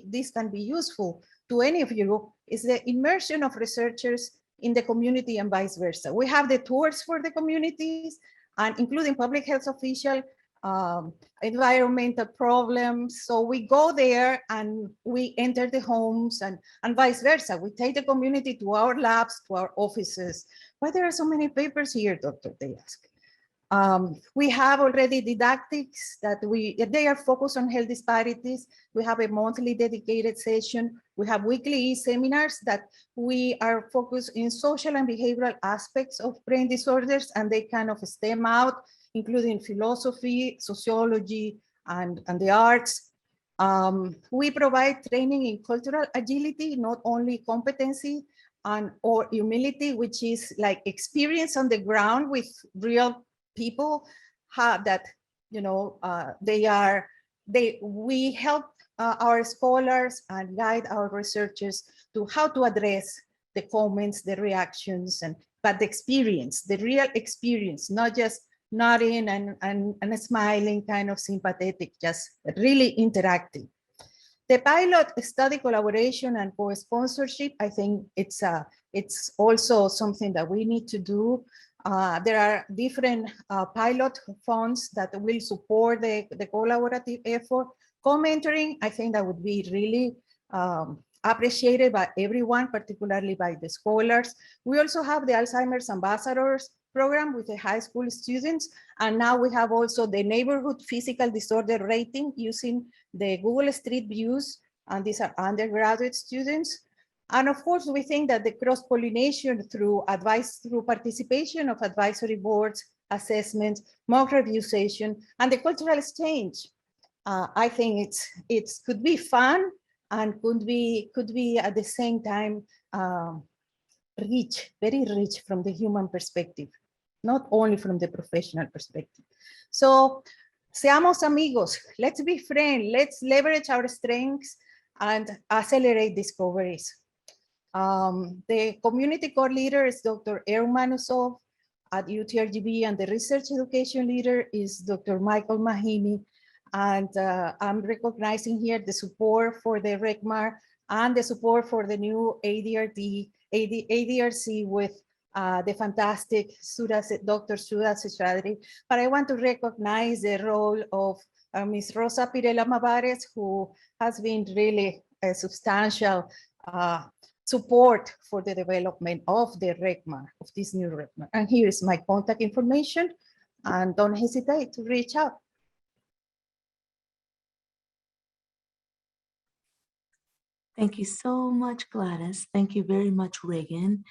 [SPEAKER 10] this can be useful to any of you, is the immersion of researchers in the community and vice versa. We have the tours for the communities and including public health official, environmental problems. So we go there and we enter the homes and vice versa. We take the community to our labs, to our offices. Why there are so many papers here, doctor, they ask. We have already didactics that they are focused on health disparities. We have a monthly dedicated session. We have weekly seminars that we are focused in social and behavioral aspects of brain disorders, and they kind of stem out, including philosophy, sociology, and the arts. We provide training in cultural agility, not only competency or humility, which is like experience on the ground with real people that, we help our scholars and guide our researchers to how to address the comments, the reactions, but the experience, the real experience, not just nodding and smiling, kind of sympathetic, just really interacting. The pilot study collaboration and co-sponsorship, I think it's also something that we need to do. There are different pilot funds that will support the collaborative effort. Co-mentoring, I think that would be really appreciated by everyone, particularly by the scholars. We also have the Alzheimer's Ambassadors program with the high school students. And now we have also the neighborhood physical disorder rating using the Google Street Views. And these are undergraduate students. And of course, we think that the cross-pollination through participation of advisory boards, assessments, mock review session, and the cultural exchange. I think it could be fun and could be at the same time rich, very rich from the human perspective, not only from the professional perspective. So, seamos amigos, let's be friends, let's leverage our strengths and accelerate discoveries. The community core leader is Dr. Irvine at UTRGV, and the research education leader is Dr. Michael Mahini. And I'm recognizing here the support for the RECMAR and the support for the new ADRC with the fantastic Dr. Sudha Seshadri. But I want to recognize the role of Ms. Rosa Pirela Mavares, who has been really a substantial support for the development of the RECMAR, of this new RECMAR. And here is my contact information, and don't hesitate to reach out.
[SPEAKER 2] Thank you so much, Gladys. Thank you very much, Reagan.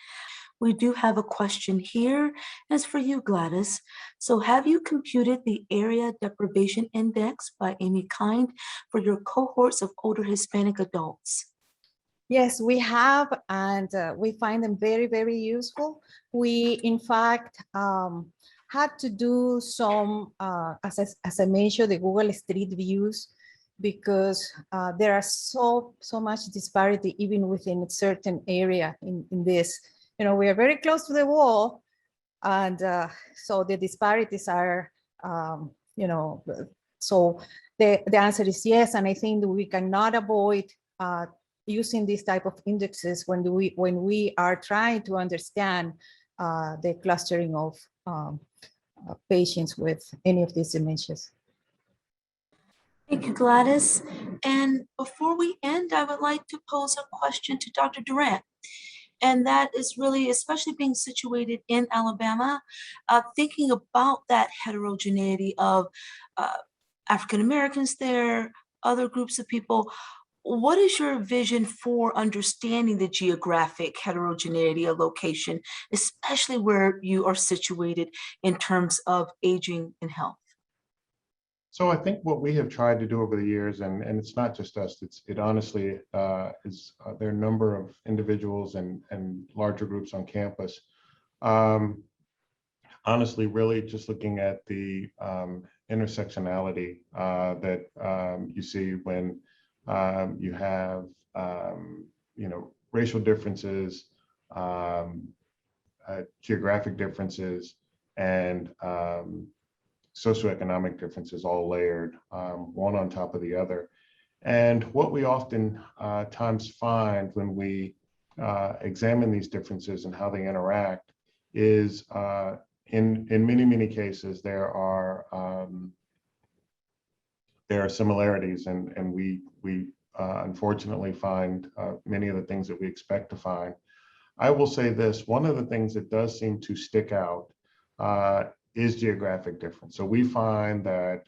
[SPEAKER 2] We do have a question here. It's for you, Gladys. So have you computed the area deprivation index by any kind for your cohorts of older Hispanic adults?
[SPEAKER 10] Yes, we have, and we find them very, very useful. We, in fact, had to do some, as I mentioned, the Google Street Views, because there are so much disparity even within a certain area in this. You know, we are very close to the wall, and so the disparities are, you know, so the answer is yes, and I think that we cannot avoid using these type of indexes when we are trying to understand the clustering of patients with any of these dementias.
[SPEAKER 2] Thank you, Gladys. And before we end, I would like to pose a question to Dr. Durant. And that is really, especially being situated in Alabama, thinking about that heterogeneity of African Americans there, other groups of people. What is your vision for understanding the geographic heterogeneity of location, especially where you are situated in terms of aging and health?
[SPEAKER 9] So I think what we have tried to do over the years, and it's not just us, it honestly is, there are a number of individuals and larger groups on campus. Honestly, really just looking at the intersectionality that you see when you have, you know, racial differences, geographic differences, and socioeconomic differences all layered, one on top of the other. And what we often times find when we examine these differences and how they interact is in many cases there are similarities, and we unfortunately find many of the things that we expect to find. I will say this, one of the things that does seem to stick out is geographic difference. So we find that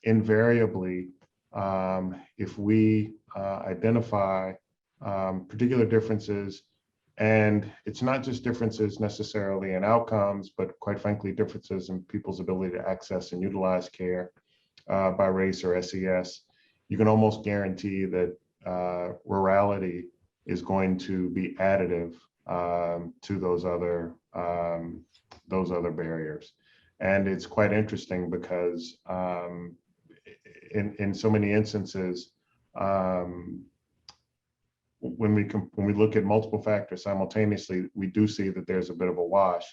[SPEAKER 9] invariably, if we identify particular differences, and it's not just differences necessarily in outcomes, but quite frankly, differences in people's ability to access and utilize care by race or SES, you can almost guarantee that rurality is going to be additive to those other barriers. And it's quite interesting because in so many instances, when we look at multiple factors simultaneously, we do see that there's a bit of a wash,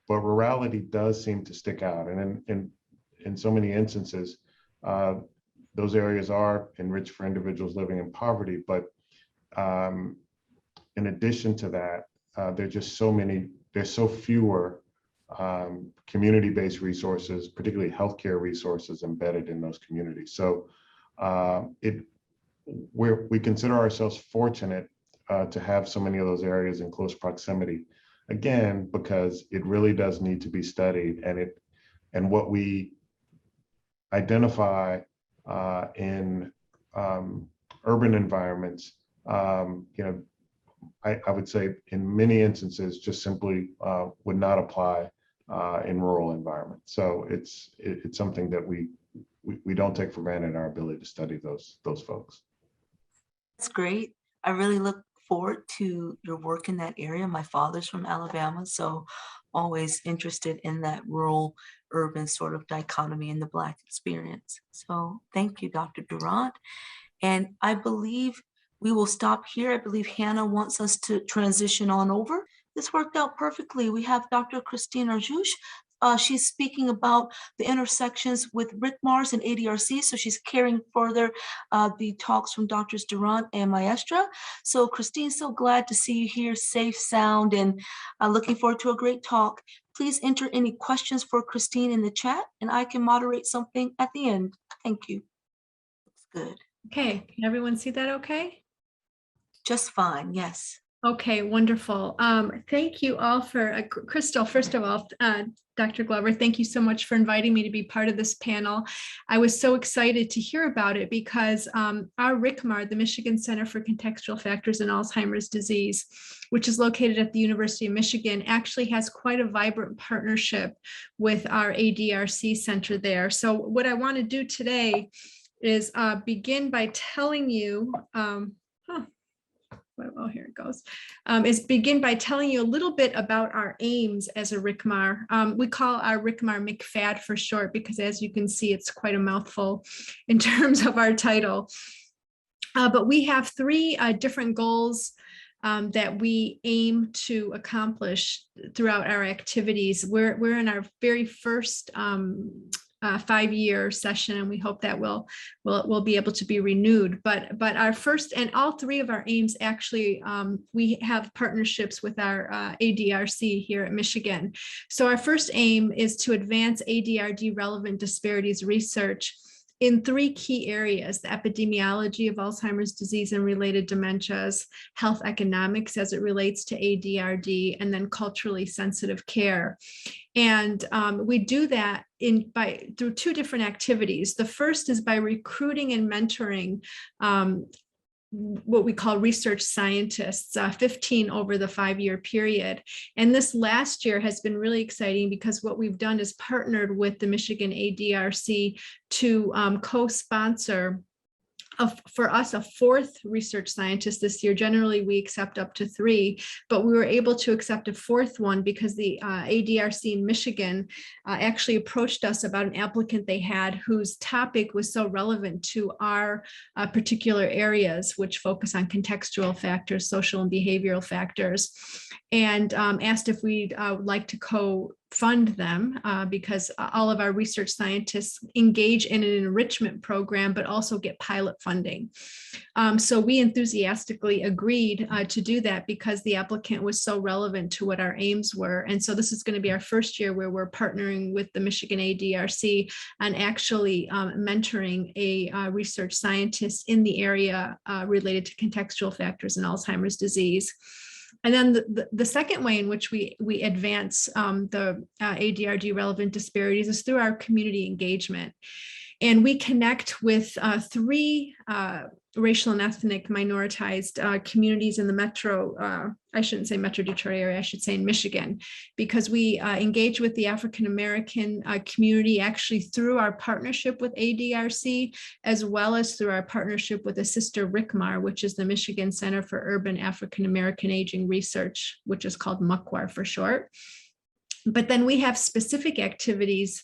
[SPEAKER 9] but rurality does seem to stick out. And in so many instances, those areas are enriched for individuals living in poverty, but in addition to that, there's so fewer community-based resources, particularly healthcare resources embedded in those communities. So we consider ourselves fortunate to have so many of those areas in close proximity, again, because it really does need to be studied, and what we identify in urban environments I would say in many instances just simply would not apply in rural environments. So it's something that we don't take for granted our ability to study those folks.
[SPEAKER 2] That's great. I really look forward to your work in that area. My father's from Alabama, so always interested in that rural urban sort of dichotomy in the Black experience. So thank you, Dr. Durant. And I believe we will stop here. I believe Hannah wants us to transition on over. This worked out perfectly. We have Dr. Christine Arjouche. She's speaking about the intersections with RICMARS and ADRC. So she's carrying further the talks from Drs. Durant and Maestra. So Christine, so glad to see you here, safe, sound, and looking forward to a great talk. Please enter any questions for Christine in the chat and I can moderate something at the end. Thank you. Looks good.
[SPEAKER 11] Okay, can everyone see that okay?
[SPEAKER 2] Just fine, yes.
[SPEAKER 11] Okay, wonderful. Thank you all for, Crystal, first of all, Dr. Glover, thank you so much for inviting me to be part of this panel. I was so excited to hear about it because our RICMAR, the Michigan Center for Contextual Factors in Alzheimer's Disease, which is located at the University of Michigan, actually has quite a vibrant partnership with our ADRC center there. So what I want to do today is begin by telling you, well, here it goes, is begin by telling you a little bit about our aims as a RICMAR. We call our RICMAR MCFAD for short, because as you can see, it's quite a mouthful in terms of our title. But we have three different goals that we aim to accomplish throughout our activities. We're in our very first 5-year session, and we hope that will be able to be renewed. But our first, and all three of our aims actually, we have partnerships with our ADRC here at Michigan. So our first aim is to advance ADRD relevant disparities research in three key areas: the epidemiology of Alzheimer's disease and related dementias, health economics as it relates to ADRD, and then culturally sensitive care. And we do that through two different activities. The first is by recruiting and mentoring what we call research scientists, 15 over the 5-year period. And this last year has been really exciting because what we've done is partnered with the Michigan ADRC to co-sponsor for us a 4th research scientist this year. Generally, we accept up to 3, but we were able to accept a 4th one because the ADRC in Michigan actually approached us about an applicant they had whose topic was so relevant to our particular areas, which focus on contextual factors, social and behavioral factors, and asked if we'd like to co-fund them because all of our research scientists engage in an enrichment program, but also get pilot funding. So we enthusiastically agreed to do that because the applicant was so relevant to what our aims were. And so this is going to be our first year where we're partnering with the Michigan ADRC and actually mentoring a research scientist in the area related to contextual factors in Alzheimer's disease. And then the second way in which we advance the ADRD relevant disparities is through our community engagement. And we connect with 3 racial and ethnic minoritized communities in the metro, I shouldn't say Metro Detroit area, I should say in Michigan, because we engage with the African-American community actually through our partnership with ADRC, as well as through our partnership with a sister RICMAR, which is the Michigan Center for Urban African-American Aging Research, which is called MUCWAR for short. But then we have specific activities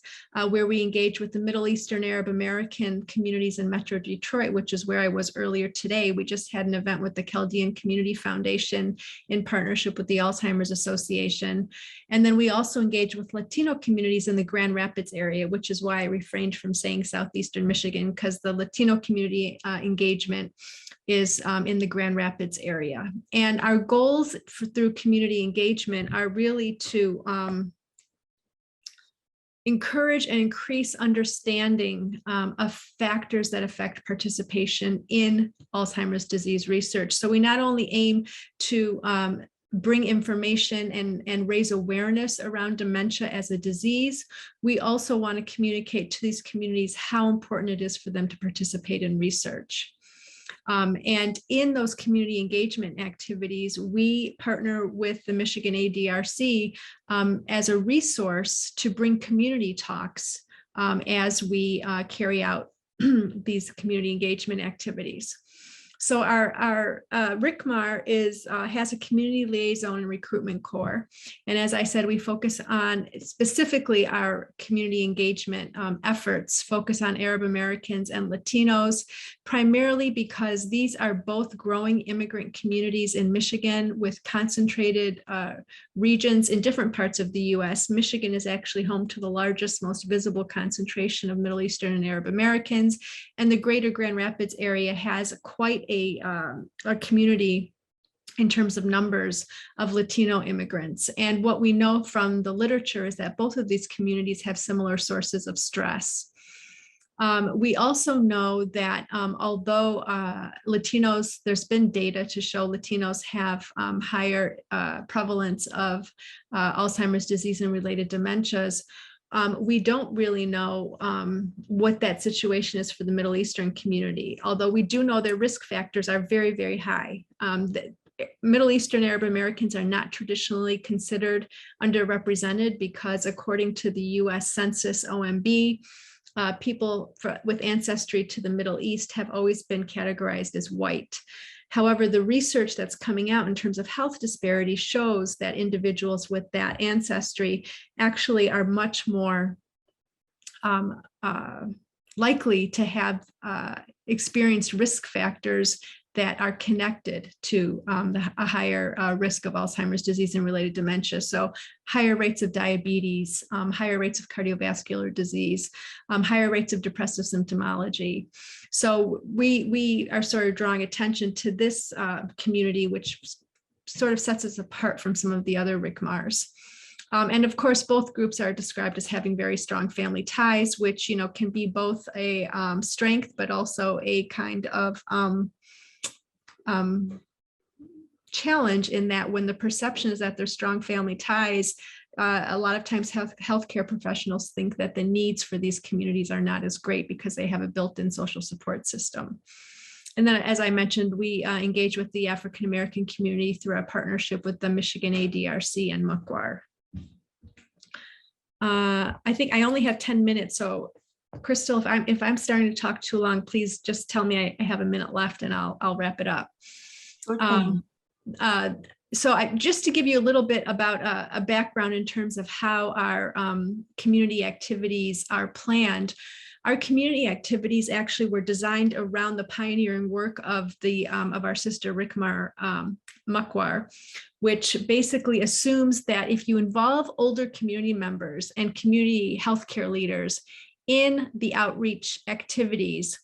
[SPEAKER 11] where we engage with the Middle Eastern Arab American communities in Metro Detroit, which is where I was earlier today. We just had an event with the Chaldean Community Foundation in partnership with the Alzheimer's Association. And then we also engage with Latino communities in the Grand Rapids area, which is why I refrained from saying Southeastern Michigan, because the Latino community engagement is in the Grand Rapids area. And our goals through community engagement are really to encourage and increase understanding of factors that affect participation in Alzheimer's disease research. So we not only aim to bring information and raise awareness around dementia as a disease, we also want to communicate to these communities how important it is for them to participate in research. And in those community engagement activities, we partner with the Michigan ADRC as a resource to bring community talks as we carry out these community engagement activities. So our RCMAR has a community liaison and recruitment core. And as I said, we focus on specifically our community engagement efforts, focus on Arab Americans and Latinos, primarily because these are both growing immigrant communities in Michigan with concentrated regions in different parts of the US. Michigan is actually home to the largest, most visible concentration of Middle Eastern and Arab Americans. And the greater Grand Rapids area has quite a community in terms of numbers of Latino immigrants. And what we know from the literature is that both of these communities have similar sources of stress. We also know that although Latinos, there's been data to show Latinos have higher prevalence of Alzheimer's disease and related dementias, we don't really know what that situation is for the Middle Eastern community, although we do know their risk factors are very, very high. The Middle Eastern Arab Americans are not traditionally considered underrepresented because according to the US Census OMB, people with ancestry to the Middle East have always been categorized as white. However, the research that's coming out in terms of health disparity shows that individuals with that ancestry actually are much more likely to have experienced risk factors that are connected to a higher risk of Alzheimer's disease and related dementia. So higher rates of diabetes, higher rates of cardiovascular disease, higher rates of depressive symptomology. So we are sort of drawing attention to this community, which sort of sets us apart from some of the other RCMARs. And of course, both groups are described as having very strong family ties, which can be both a strength, but also a kind of challenge in that when the perception is that there's strong family ties, a lot of times healthcare professionals think that the needs for these communities are not as great because they have a built-in social support system. And then, as I mentioned, we engage with the African American community through our partnership with the Michigan ADRC and MUCWAR. I think I only have 10 minutes, so Crystal, if I'm starting to talk too long, please just tell me I have a minute left and I'll wrap it up. So just to give you a little bit about a background in terms of how our community activities are planned. Our community activities actually were designed around the pioneering work of our sister RCMAR, MUCWAR, which basically assumes that if you involve older community members and community healthcare leaders in the outreach activities,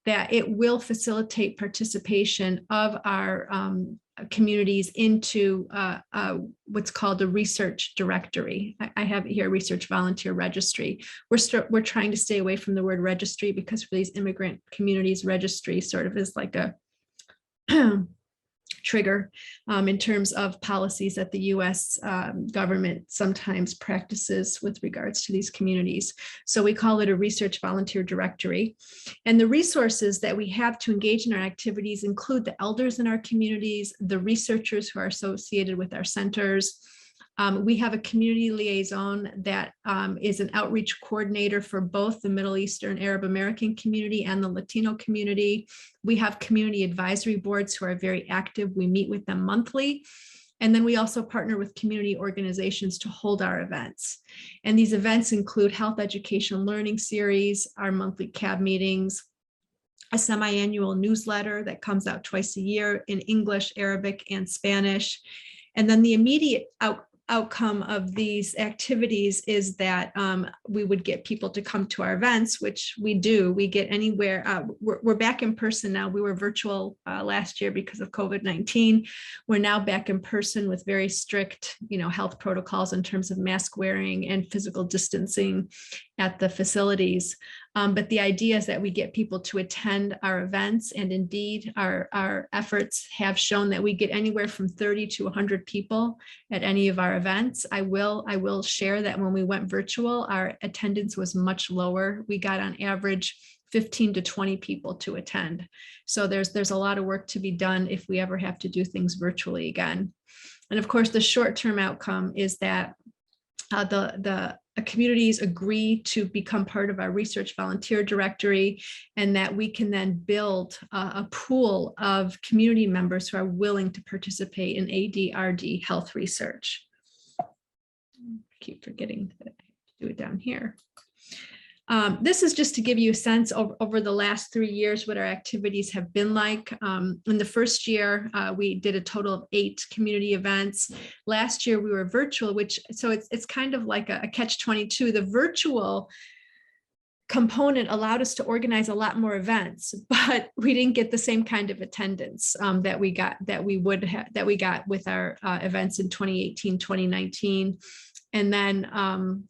[SPEAKER 11] that it will facilitate participation of our communities into what's called a research directory. I have here research volunteer registry. We're trying to stay away from the word registry because for these immigrant communities, registry sort of is like a trigger in terms of policies that the US government sometimes practices with regards to these communities. So we call it a research volunteer directory. And the resources that we have to engage in our activities include the elders in our communities, the researchers who are associated with our centers. We have a community liaison that is an outreach coordinator for both the Middle Eastern Arab American community and the Latino community. We have community advisory boards who are very active. We meet with them monthly. And then we also partner with community organizations to hold our events. And these events include health education learning series, our monthly CAB meetings, a semi-annual newsletter that comes out twice a year in English, Arabic, and Spanish. And then the immediate outcome of these activities is that we would get people to come to our events, which we do. We get anywhere. We're back in person now. We were virtual last year because of COVID-19. We're now back in person with very strict, health protocols in terms of mask wearing and physical distancing at the facilities. But the idea is that we get people to attend our events, and indeed our efforts have shown that we get anywhere from 30 to 100 people at any of our events. I will share that when we went virtual, our attendance was much lower. We got on average 15 to 20 people to attend. So there's a lot of work to be done if we ever have to do things virtually again. And of course, the short-term outcome is that the communities agree to become part of our research volunteer directory, and that we can then build a pool of community members who are willing to participate in ADRD health research. I keep forgetting that I have to do it down here. This is just to give you a sense over the last 3 years what our activities have been like. In the first year, we did a total of 8 community events. Last year we were virtual, so it's kind of like a catch-22. The virtual component allowed us to organize a lot more events, but we didn't get the same kind of attendance that we got with our events in 2018, 2019, and then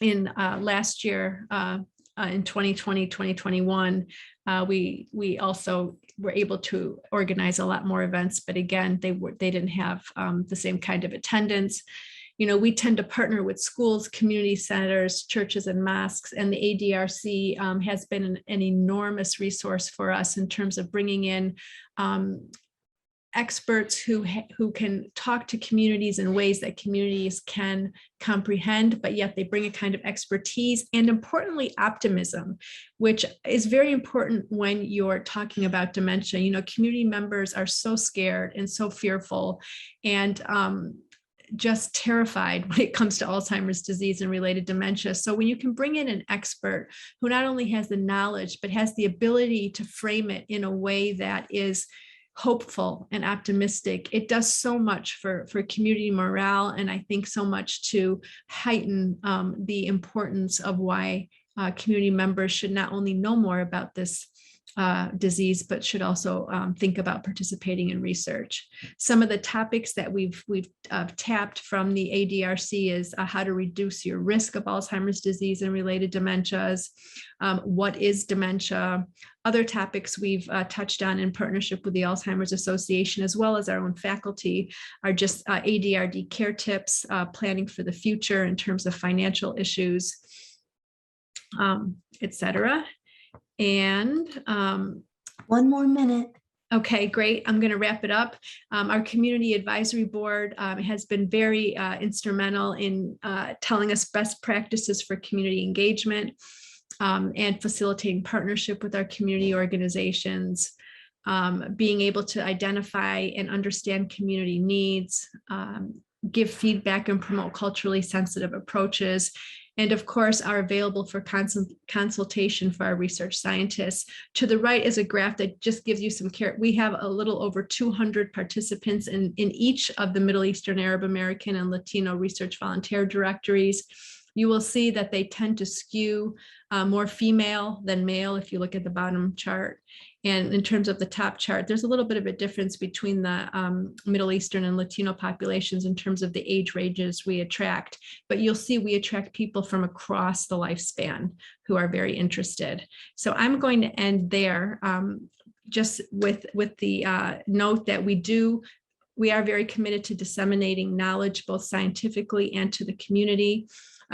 [SPEAKER 11] in last year, in 2020, 2021, we also were able to organize a lot more events, but again, they didn't have the same kind of attendance. You know, we tend to partner with schools, community centers, churches, and mosques, and the ADRC has been an enormous resource for us in terms of bringing in experts who can talk to communities in ways that communities can comprehend, but yet they bring a kind of expertise and, importantly, optimism, which is very important when you're talking about dementia. You know, community members are so scared and so fearful and just terrified when it comes to Alzheimer's disease and related dementia. So when you can bring in an expert who not only has the knowledge, but has the ability to frame it in a way that is hopeful and optimistic, it does so much for community morale, and I think so much to heighten the importance of why community members should not only know more about this disease, but should also think about participating in research. Some of the topics that we've tapped from the ADRC is how to reduce your risk of Alzheimer's disease and related dementias. What is dementia? Other topics we've touched on in partnership with the Alzheimer's Association, as well as our own faculty, are just ADRD care tips, planning for the future in terms of financial issues, etc. And
[SPEAKER 2] one more minute.
[SPEAKER 11] Okay, great. I'm going to wrap it up. Our community advisory board has been very instrumental in telling us best practices for community engagement and facilitating partnership with our community organizations, being able to identify and understand community needs, give feedback and promote culturally sensitive approaches, and of course are available for consultation for our research scientists. To the right is a graph that just gives you some care. We have a little over 200 participants in each of the Middle Eastern, Arab American, and Latino research volunteer directories. You will see that they tend to skew more female than male if you look at the bottom chart. And in terms of the top chart, there's a little bit of a difference between the Middle Eastern and Latino populations in terms of the age ranges we attract. But you'll see we attract people from across the lifespan who are very interested. So I'm going to end there just with the note that we are very committed to disseminating knowledge, both scientifically and to the community.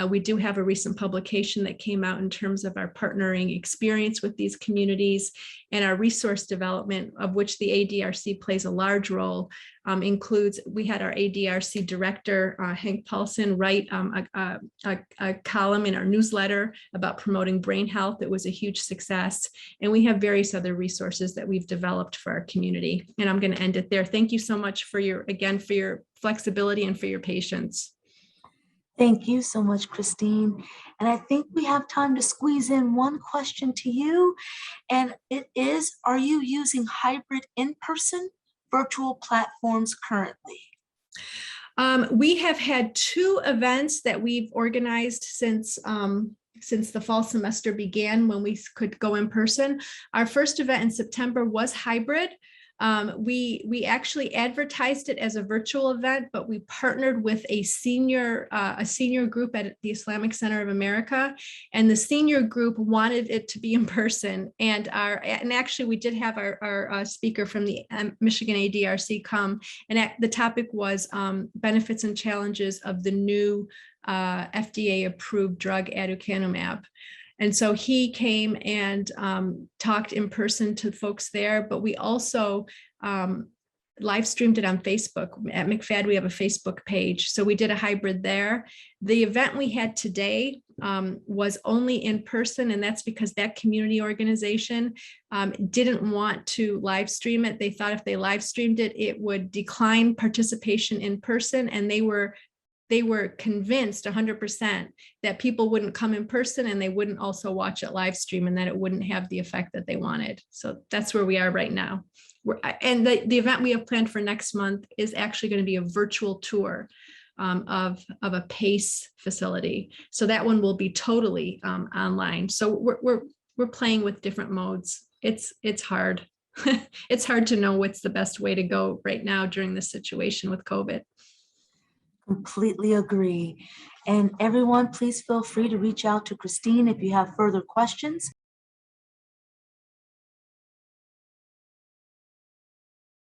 [SPEAKER 11] We do have a recent publication that came out in terms of our partnering experience with these communities, and our resource development, of which the ADRC plays a large role, includes, we had our ADRC director, Hank Paulson, write a column in our newsletter about promoting brain health. It was a huge success. And we have various other resources that we've developed for our community. And I'm going to end it there. Thank you so much for your flexibility and for your patience.
[SPEAKER 2] Thank you so much, Christine. And I think we have time to squeeze in one question to you. And it is, are you using hybrid in-person virtual platforms currently?
[SPEAKER 11] We have had 2 events that we've organized since the fall semester began, when we could go in person. Our first event in September was hybrid. We actually advertised it as a virtual event, but we partnered with a senior group at the Islamic Center of America, and the senior group wanted it to be in person. And actually we did have our speaker from the Michigan ADRC come, and the topic was benefits and challenges of the new FDA approved drug aducanumab. And so he came and talked in person to folks there, but we also live streamed it on Facebook. At McFadden, we have a Facebook page. So we did a hybrid there. The event we had today was only in person, and that's because that community organization didn't want to live stream it. They thought if they live streamed it, it would decline participation in person, and they were convinced 100% that people wouldn't come in person and they wouldn't also watch it live stream, and that it wouldn't have the effect that they wanted. So that's where we are right now. And the event we have planned for next month is actually going to be a virtual tour of a PACE facility. So that one will be totally online. So we're playing with different modes. It's hard. It's hard to know what's the best way to go right now during this situation with COVID.
[SPEAKER 2] Completely agree. And everyone, please feel free to reach out to Christine if you have further questions.